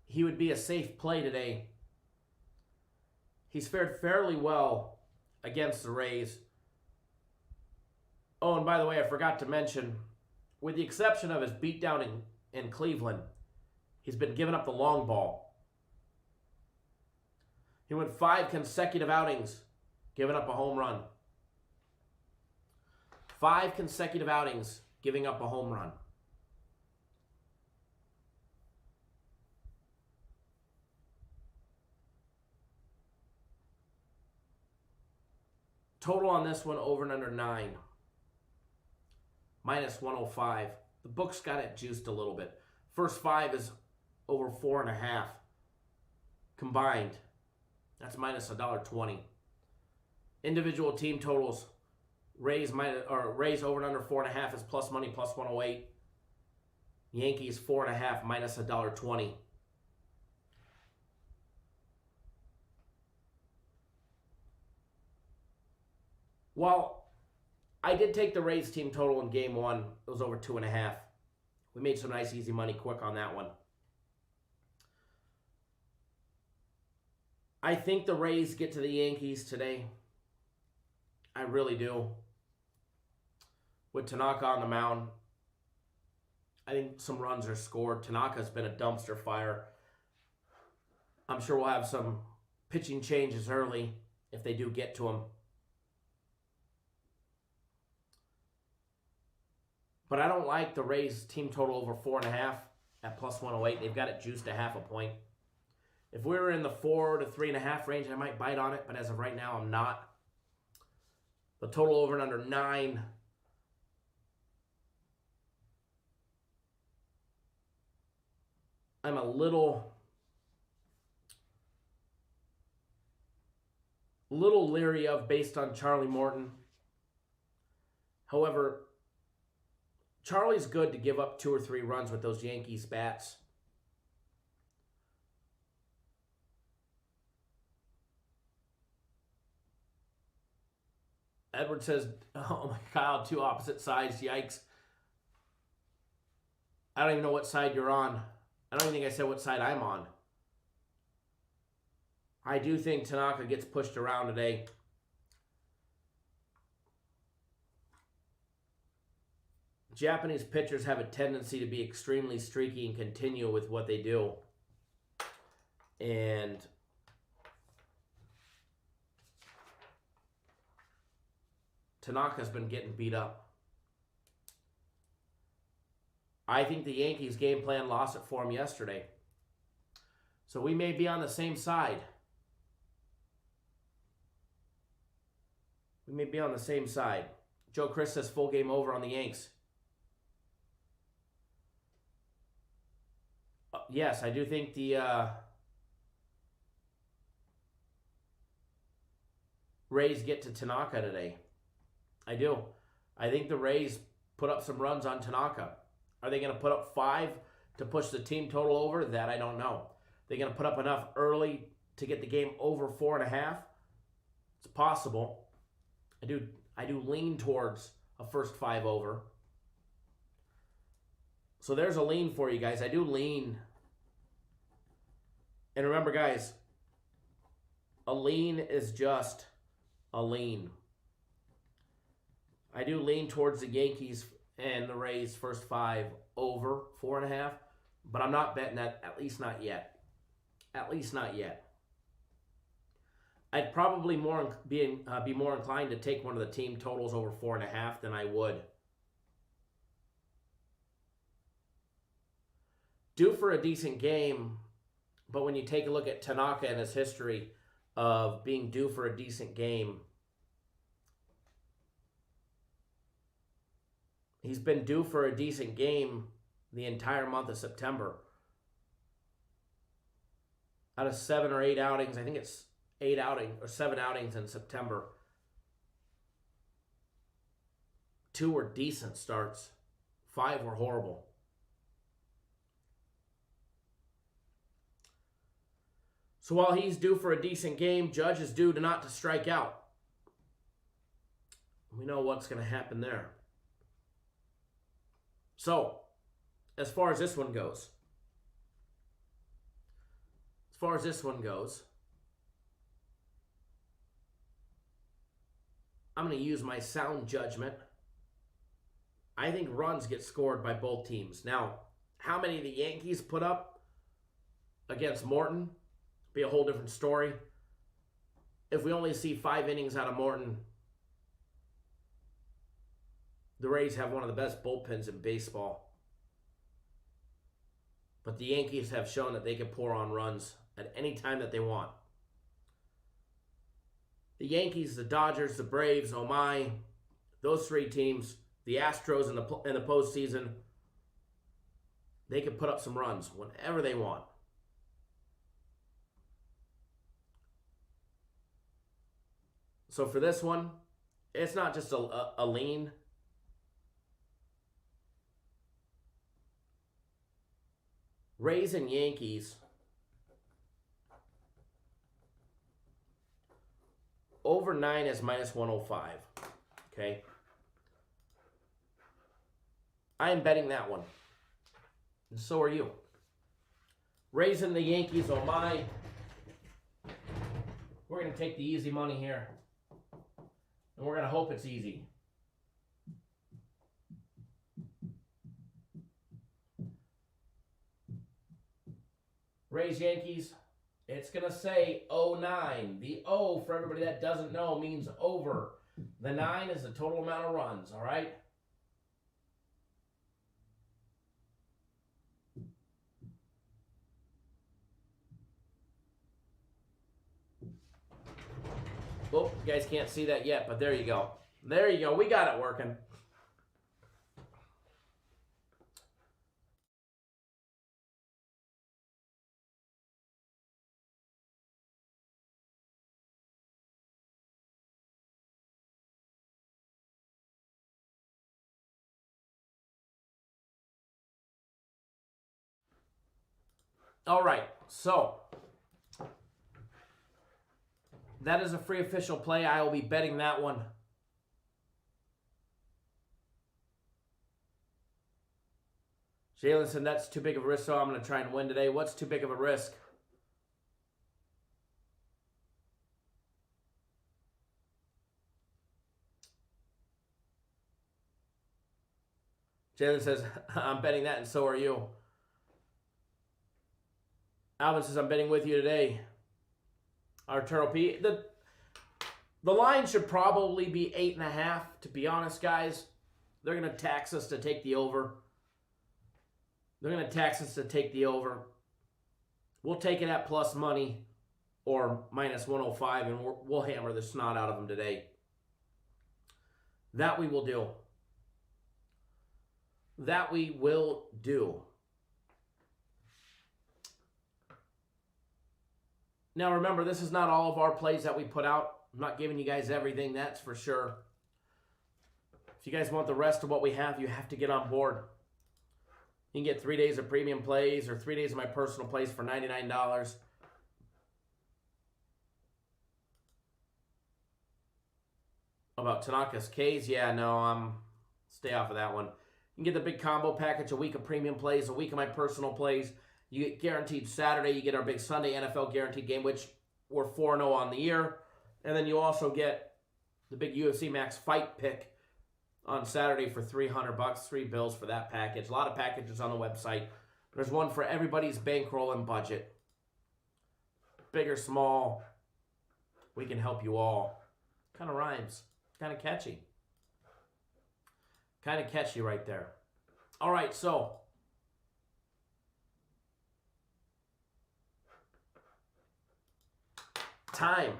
he would be a safe play today. He's fared fairly well against the Rays. Oh, and by the way, I forgot to mention, with the exception of his beatdown in Cleveland, he's been giving up the long ball. He went 5 consecutive outings giving up a home run. 5 consecutive outings giving up a home run. Total on this one, over and under 9. Minus 105. The book's got it juiced a little bit. First 5 is over 4.5. Combined. That's minus $1.20. Individual team totals Rays over and under 4.5 is plus money, plus 108. Yankees 4.5 minus $1.20. Well, I did take the Rays team total in game one. It was over 2.5. We made some nice easy money quick on that one. I think the Rays get to the Yankees today. I really do. With Tanaka on the mound, I think some runs are scored. Tanaka's been a dumpster fire. I'm sure we'll have some pitching changes early if they do get to him. But I don't like the Rays team total over 4.5 at plus 108. They've got it juiced a half a point. If we were in the 4 to 3.5 range, I might bite on it, but as of right now, I'm not. The total over and under 9. I'm a little leery of based on Charlie Morton. However, Charlie's good to give up 2 or 3 runs with those Yankees bats. Edward says, oh my God, 2 opposite sides, yikes. I don't even know what side you're on. I don't even think I said what side I'm on. I do think Tanaka gets pushed around today. Japanese pitchers have a tendency to be extremely streaky and continue with what they do. And Tanaka's been getting beat up. I think the Yankees' game plan lost it for him yesterday. So we may be on the same side. We may be on the same side. Joe Chris says full game over on the Yanks. Yes, I do think the Rays get to Tanaka today. I do. I think the Rays put up some runs on Tanaka. Are they going to put up 5 to push the team total over? That I don't know. They're going to put up enough early to get the game over 4.5? It's possible. I do lean towards a first 5 over. So there's a lean for you guys. I do lean. And remember, guys, a lean is just a lean. I do lean towards the Yankees and the Rays first 5 over 4.5, but I'm not betting that, at least not yet. At least not yet. I'd probably be more inclined to take one of the team totals over 4.5 than I would. Due for a decent game, but when you take a look at Tanaka and his history of being due for a decent game, he's been due for a decent game the entire month of September. Out of 7 or 8 outings, I think it's 7 outings in September. 2 were decent starts. 5 were horrible. So while he's due for a decent game, Judge is due not to strike out. We know what's going to happen there. So, as far as this one goes, I'm going to use my sound judgment. I think runs get scored by both teams. Now, how many the Yankees put up against Morton be a whole different story. If we only see 5 innings out of Morton, the Rays have one of the best bullpens in baseball. But the Yankees have shown that they can pour on runs at any time that they want. The Yankees, the Dodgers, the Braves, oh my, those 3 teams, the Astros in the postseason, they can put up some runs whenever they want. So for this one, It's not just a lean. Rays and Yankees. Over 9 is minus 105. Okay. I am betting that one. And so are you. Rays and the Yankees, oh my. We're going to take the easy money here. And we're going to hope it's easy. Rays, Yankees, it's going to say 09. The O, for everybody that doesn't know, means over. The 9 is the total amount of runs, all right? Oh, you guys can't see that yet, but there you go. There you go. We got it working. All right, so that is a free official play. I will be betting that one. Jalen said that's too big of a risk, so I'm going to try and win today. What's too big of a risk? Jalen says, I'm betting that, and so are you. Alvin says, I'm betting with you today. Arturo P. The line should probably be 8.5, to be honest, guys. They're going to tax us to take the over. They're going to tax us to take the over. We'll take it at plus money or minus 105, and we'll hammer the snot out of them today. That we will do. That we will do. Now remember, this is not all of our plays that we put out. I'm not giving you guys everything, that's for sure. If you guys want the rest of what we have, you have to get on board. You can get 3 days of premium plays or 3 days of my personal plays for $99. About Tanaka's K's? Yeah, no, stay off of that one. You can get the big combo package, a week of premium plays, a week of my personal plays. You get guaranteed Saturday. You get our big Sunday NFL guaranteed game, which we're 4-0 on the year. And then you also get the big UFC Max fight pick on Saturday for $300, $3 bills for that package. A lot of packages on the website. There's one for everybody's bankroll and budget. Big or small, we can help you all. Kind of rhymes. Kind of catchy. Kind of catchy right there. All right, so time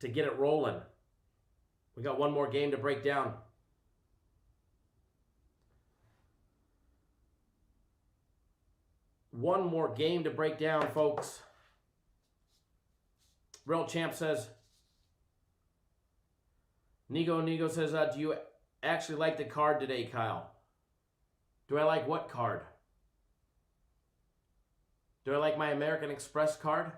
to get it rolling. We got one more game to break down. One more game to break down, folks. Real Champ says, Nigo says, do you actually like the card today, Kyle? Do I like what card? Do I like my American Express card?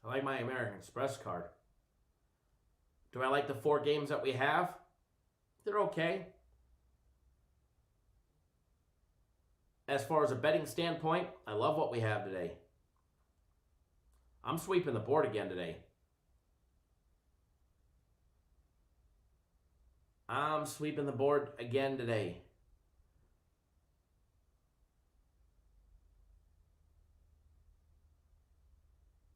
I like my American Express card. Do I like the 4 games that we have? They're okay. As far as a betting standpoint, I love what we have today. I'm sweeping the board again today. I'm sweeping the board again today.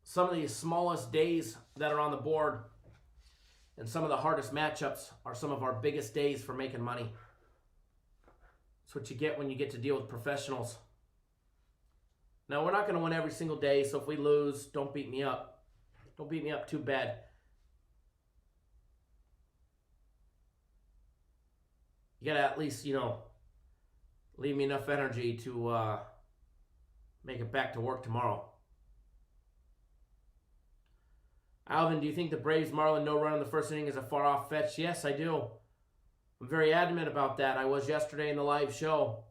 Some of the smallest days that are on the board and some of the hardest matchups are some of our biggest days for making money. That's what you get when you get to deal with professionals. Now, we're not going to win every single day, so if we lose, don't beat me up. Don't beat me up too bad. You got to at least, leave me enough energy to make it back to work tomorrow. Alvin, do you think the Braves-Marlins no-run in the first inning is a far-off fetch? Yes, I do. I'm very adamant about that. I was yesterday in the live show.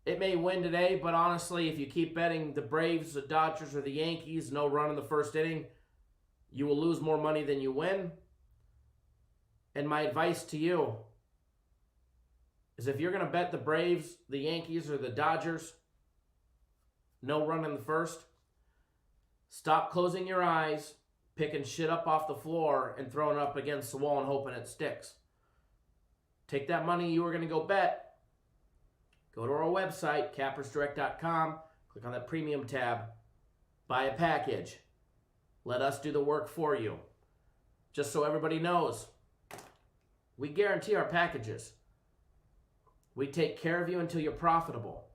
It may win today, but honestly, if you keep betting the Braves, the Dodgers, or the Yankees, no run in the first inning, you will lose more money than you win. And my advice to you is if you're going to bet the Braves, the Yankees, or the Dodgers, no run in the first, stop closing your eyes, picking shit up off the floor, and throwing it up against the wall and hoping it sticks. Take that money you were going to go bet. Go to our website, cappersdirect.com, click on that premium tab, buy a package. Let us do the work for you. Just so everybody knows, we guarantee our packages. We take care of you until you're profitable.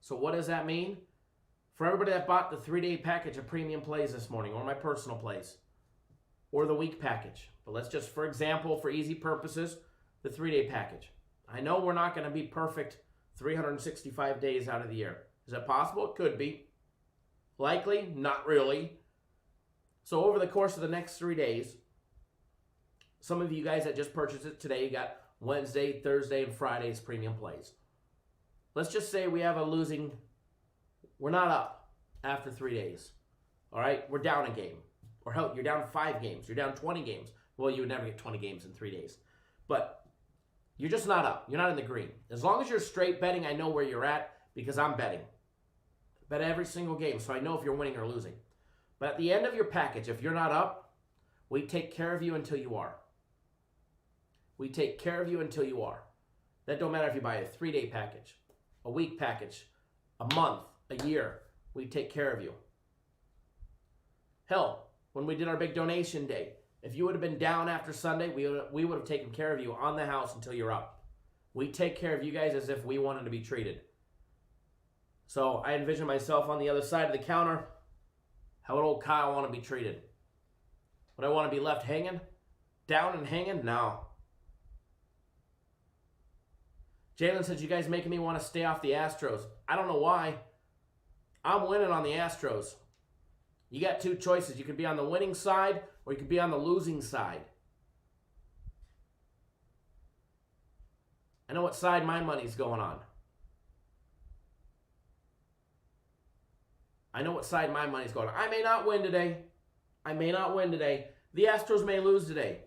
So what does that mean? For everybody that bought the 3-day package of premium plays this morning, or my personal plays, or the week package. But let's just, for example, for easy purposes, the 3-day package. I know we're not going to be perfect 365 days out of the year. Is that possible? It could be. Likely? Not really. So over the course of the next 3 days, some of you guys that just purchased it today, you got Wednesday, Thursday, and Friday's premium plays. Let's just say we have we're not up after 3 days. All right? We're down a game. Or hell, you're down 5 games. You're down 20 games. Well, you would never get 20 games in 3 days. But you're just not up. You're not in the green. As long as you're straight betting, I know where you're at because I'm betting. Bet every single game, so I know if you're winning or losing. But at the end of your package, if you're not up, we take care of you until you are. We take care of you until you are. That don't matter if you buy a 3-day package, a week package, a month, a year. We take care of you. Hell, when we did our big donation day, if you would have been down after Sunday, we would have taken care of you on the house until you're up. We take care of you guys as if we wanted to be treated. So I envision myself on the other side of the counter. How would old Kyle want to be treated? Would I want to be left hanging? Down and hanging? No. Jalen says, you guys making me want to stay off the Astros. I don't know why. I'm winning on the Astros. You got 2 choices. You could be on the winning side or you could be on the losing side. I know what side my money's going on. I know what side my money's going on. I may not win today. I may not win today. The Astros may lose today.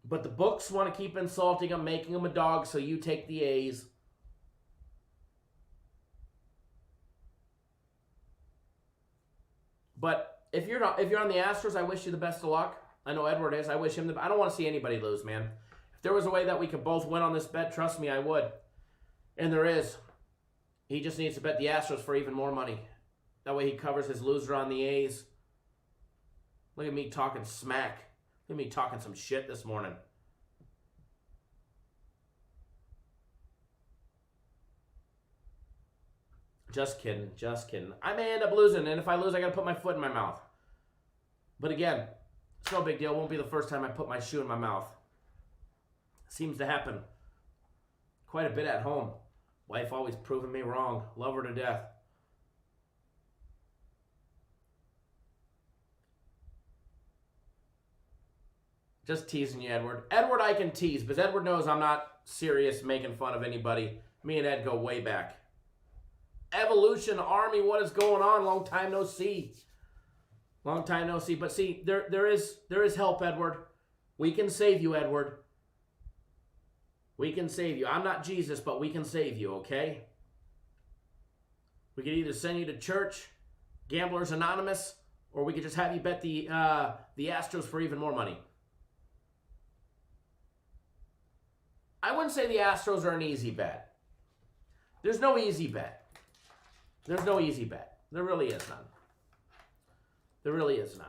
But the books want to keep insulting them, making them a dog, so you take the A's. But if you're on the Astros, I wish you the best of luck. I know Edward is. I wish him I don't want to see anybody lose, man. If there was a way that we could both win on this bet, trust me, I would. And there is. He just needs to bet the Astros for even more money. That way he covers his loser on the A's. Look at me talking smack. Look at me talking some shit this morning. Just kidding. Just kidding. I may end up losing, and if I lose, I got to put my foot in my mouth. But again, it's no big deal. It won't be the first time I put my shoe in my mouth. Seems to happen quite a bit at home. Wife always proving me wrong. Love her to death. Just teasing you, Edward. Edward I can tease, because Edward knows I'm not serious making fun of anybody. Me and Ed go way back. Evolution Army, what is going on? Long time no see. Long time no see. But see, there is help, Edward. We can save you, Edward. We can save you. I'm not Jesus, but we can save you, okay? We could either send you to church, Gamblers Anonymous, or we could just have you bet the Astros for even more money. I wouldn't say the Astros are an easy bet. There's no easy bet. There's no easy bet. There really is none. There really is none.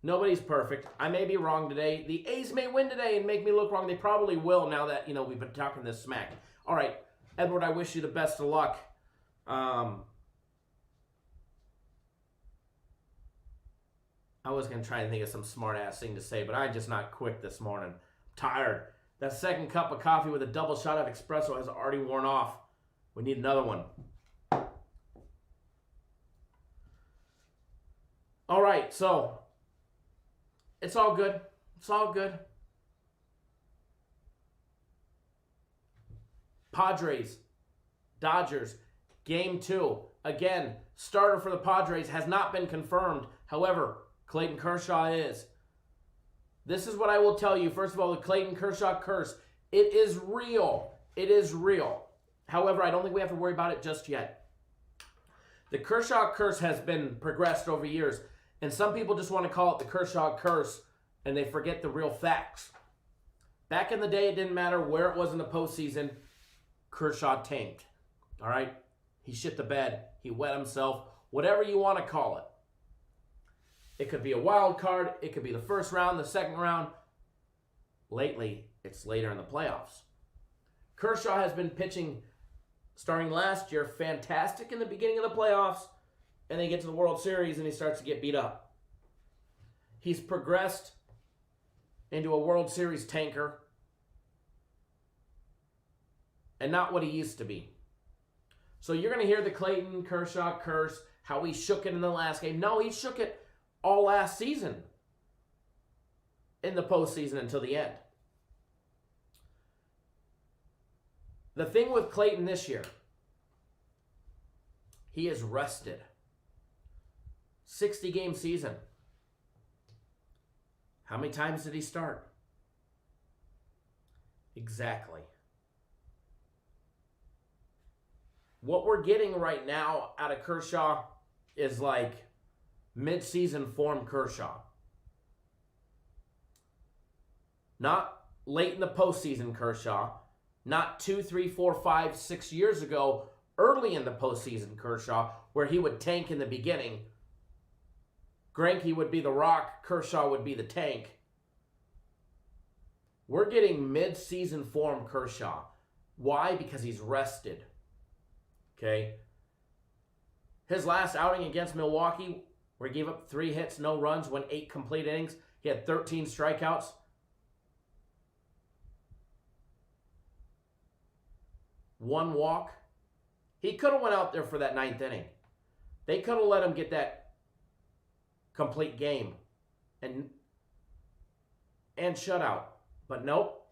Nobody's perfect. I may be wrong today. The A's may win today and make me look wrong. They probably will now that, we've been talking this smack. All right, Edward, I wish you the best of luck. I was going to try and think of some smart-ass thing to say, but I'm just not quick this morning. I'm tired. That second cup of coffee with a double shot of espresso has already worn off. We need another one. All right, so it's all good. It's all good. Padres, Dodgers, Game 2. Again, starter for the Padres has not been confirmed. However, Clayton Kershaw is. This is what I will tell you. First of all, the Clayton Kershaw curse. It is real. It is real. However, I don't think we have to worry about it just yet. The Kershaw curse has been progressed over years, and some people just want to call it the Kershaw curse, and they forget the real facts. Back in the day, it didn't matter where it was in the postseason. Kershaw tanked. All right? He shit the bed. He wet himself. Whatever you want to call it. It could be a wild card. It could be the first round, the second round. Lately, it's later in the playoffs. Kershaw has been pitching, starting last year, fantastic in the beginning of the playoffs, and then he gets to the World Series and he starts to get beat up. He's progressed into a World Series tanker and not what he used to be. So you're going to hear the Clayton Kershaw curse, how he shook it in the last game. No, he shook it all last season in the postseason until the end. The thing with Clayton this year, he is rested. 60-game season. How many times did he start? Exactly. What we're getting right now out of Kershaw is like mid-season form Kershaw. Not late in the postseason Kershaw. Not 2, 3, 4, 5, 6 years ago, early in the postseason Kershaw, where he would tank in the beginning. Greinke would be the rock, Kershaw would be the tank. We're getting mid-season form Kershaw. Why? Because he's rested. Okay? His last outing against Milwaukee, where he gave up 3 hits, no runs, went 8 complete innings. He had 13 strikeouts. One walk. He could have went out there for that 9th inning. They could have let him get that complete game and shutout. But nope.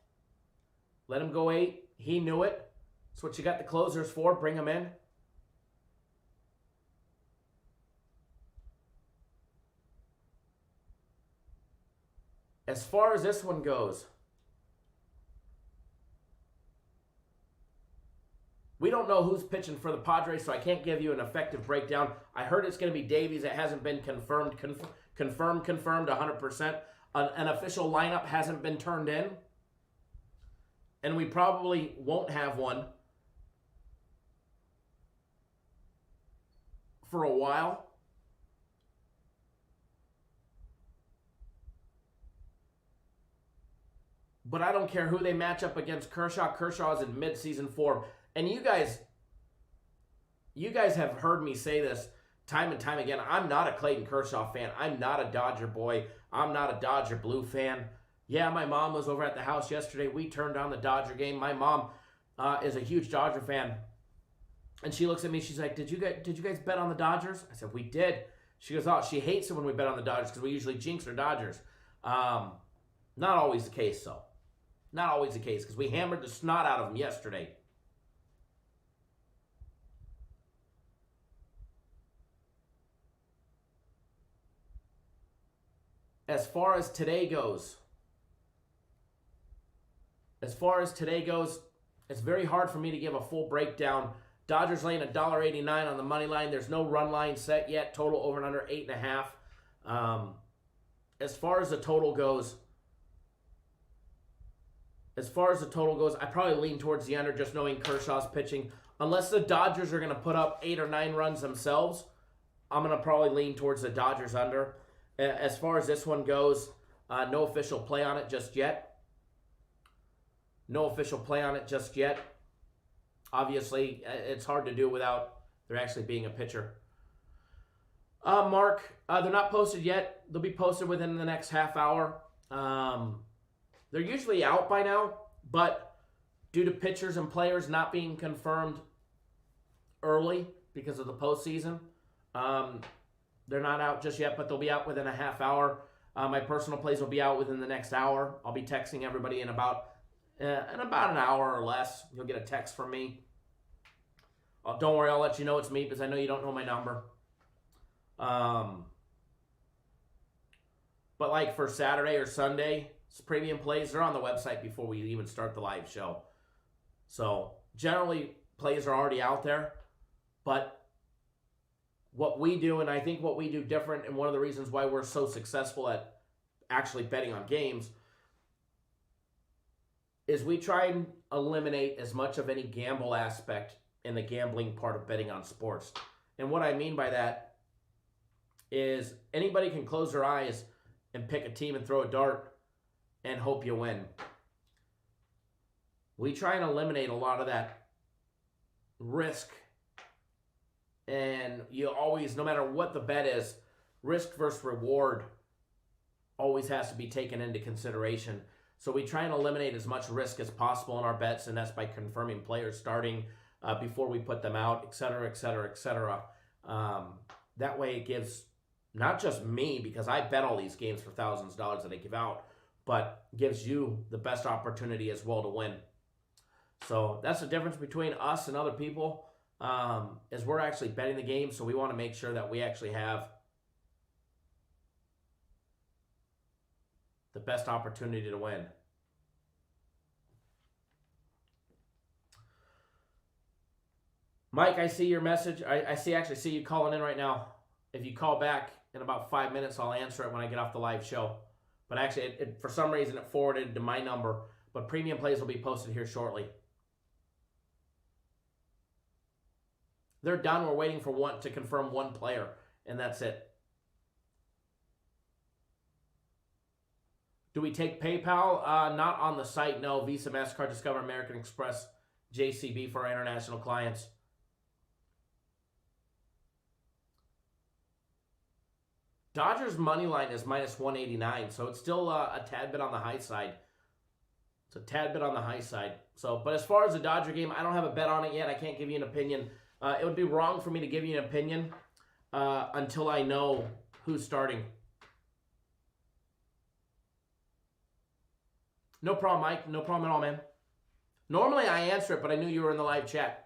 Let him go 8. He knew it. That's what you got the closers for. Bring him in. As far as this one goes, we don't know who's pitching for the Padres, so I can't give you an effective breakdown. I heard it's going to be Davies. It hasn't been confirmed 100%. An official lineup hasn't been turned in. And we probably won't have one for a while. But I don't care who they match up against. Kershaw. Kershaw is in mid-season form. And you guys have heard me say this time and time again. I'm not a Clayton Kershaw fan. I'm not a Dodger boy. I'm not a Dodger Blue fan. Yeah, my mom was over at the house yesterday. We turned on the Dodger game. My mom is a huge Dodger fan. And she looks at me. She's like, did you guys bet on the Dodgers? I said, we did. She goes, oh, she hates it when we bet on the Dodgers because we usually jinx our Dodgers. Not always the case, though. Not always the case because we hammered the snot out of them yesterday. As far as today goes, it's very hard for me to give a full breakdown. Dodgers laying $1.89 on the money line. There's no run line set yet. Total over and under 8.5. As far as the total goes, I probably lean towards the under, just knowing Kershaw's pitching. Unless the Dodgers are going to put up 8 or 9 runs themselves, I'm going to probably lean towards the Dodgers under. As far as this one goes, no official play on it just yet. Obviously, it's hard to do without there actually being a pitcher. Mark, they're not posted yet. They'll be posted within the next half hour. They're usually out by now, but due to pitchers and players not being confirmed early because of the postseason, they're not out just yet, but they'll be out within a half hour. My personal plays will be out within the next hour. I'll be texting everybody in about an hour or less. You'll get a text from me. Don't worry, I'll let you know it's me because I know you don't know my number. But like for Saturday or Sunday, premium plays, they're on the website before we even start the live show. So generally, plays are already out there. But what we do, and I think what we do different, and one of the reasons why we're so successful at actually betting on games, is we try and eliminate as much of any gamble aspect in the gambling part of betting on sports. And what I mean by that is anybody can close their eyes and pick a team and throw a dart and hope you win. We try and eliminate a lot of that risk. And you always, no matter what the bet is, risk versus reward always has to be taken into consideration. So we try and eliminate as much risk as possible in our bets, and that's by confirming players starting before we put them out, et cetera, et cetera, et cetera. That way it gives not just me, because I bet all these games for thousands of dollars that I give out, but gives you the best opportunity as well to win. So that's the difference between us and other people, is we're actually betting the game, so we want to make sure that we actually have the best opportunity to win. Mike, I see your message. I actually see you calling in right now. If you call back in about 5 minutes, I'll answer it when I get off the live show. But actually, for some reason, it forwarded to my number. But premium plays will be posted here shortly. They're done. We're waiting for one to confirm one player, and that's it. Do we take PayPal? Not on the site, no. Visa, MasterCard, Discover, American Express, JCB for our international clients. Dodgers money line is minus 189, so it's still a tad bit on the high side. It's a tad bit on the high side. So, but as far as the Dodger game, I don't have a bet on it yet. I can't give you an opinion. It would be wrong for me to give you an opinion until I know who's starting. No problem, Mike. No problem at all, man. Normally I answer it, but I knew you were in the live chat.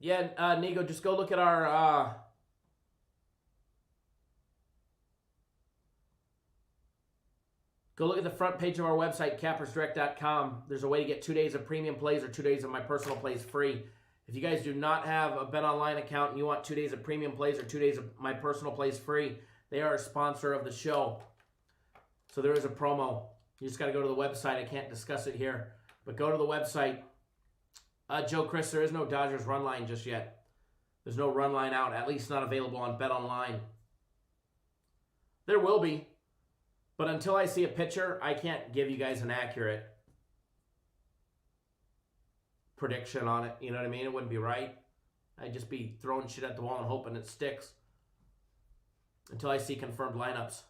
Yeah, Nigo, just go look at our... Go look at the front page of our website, cappersdirect.com. There's a way to get 2 days of premium plays or 2 days of my personal plays free. If you guys do not have a BetOnline account and you want 2 days of premium plays or 2 days of my personal plays free, they are a sponsor of the show. So there is a promo. You just got to go to the website. I can't discuss it here. But go to the website. Joe Chris, there is no Dodgers run line just yet. There's no run line out, at least not available on BetOnline. There will be. But until I see a picture, I can't give you guys an accurate prediction on it. You know what I mean? It wouldn't be right. I'd just be throwing shit at the wall and hoping it sticks until I see confirmed lineups.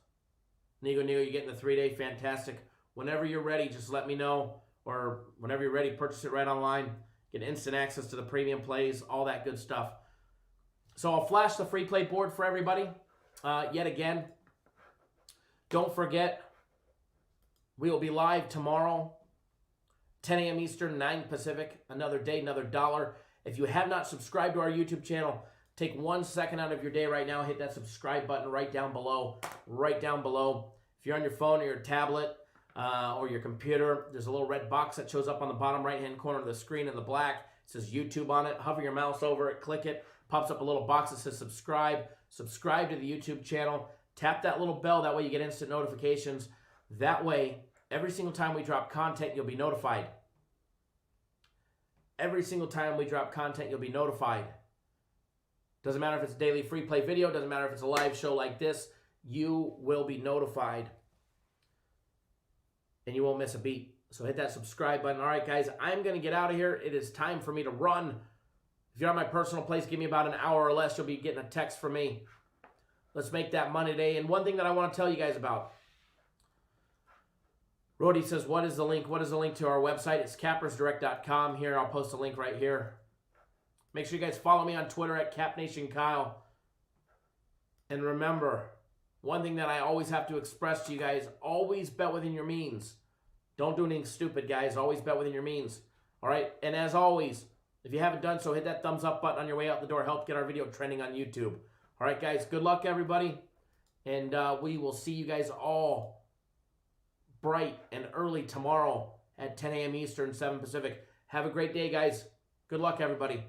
Nigo, you're getting the 3-day. Fantastic. Whenever you're ready, just let me know. Or whenever you're ready, purchase it right online. Get instant access to the premium plays, all that good stuff. So I'll flash the free play board for everybody yet again. Don't forget, we will be live tomorrow, 10 a.m. Eastern, 9 Pacific. Another day, another dollar. If you have not subscribed to our YouTube channel, take 1 second out of your day right now. Hit that subscribe button right down below. Right down below. If you're on your phone or your tablet or your computer, there's a little red box that shows up on the bottom right-hand corner of the screen in the black. It says YouTube on it. Hover your mouse over it. Click it. Pops up a little box that says subscribe. Subscribe to the YouTube channel. Tap that little bell. That way you get instant notifications. That way, every single time we drop content, you'll be notified. Every single time we drop content, you'll be notified. Doesn't matter if it's a daily free play video. Doesn't matter if it's a live show like this. You will be notified. And you won't miss a beat. So hit that subscribe button. All right, guys, I'm going to get out of here. It is time for me to run. If you're on my personal place, give me about an hour or less. You'll be getting a text from me. Let's make that money today. And one thing that I want to tell you guys about. Rody says, what is the link? What is the link to our website? It's cappersdirect.com. Here, I'll post a link right here. Make sure you guys follow me on Twitter at CapNationKyle. And remember, one thing that I always have to express to you guys, always bet within your means. Don't do anything stupid, guys. Always bet within your means. All right? And as always, if you haven't done so, hit that thumbs up button on your way out the door. Help get our video trending on YouTube. All right, guys. Good luck, everybody. And we will see you guys all bright and early tomorrow at 10 a.m. Eastern, 7 Pacific. Have a great day, guys. Good luck, everybody.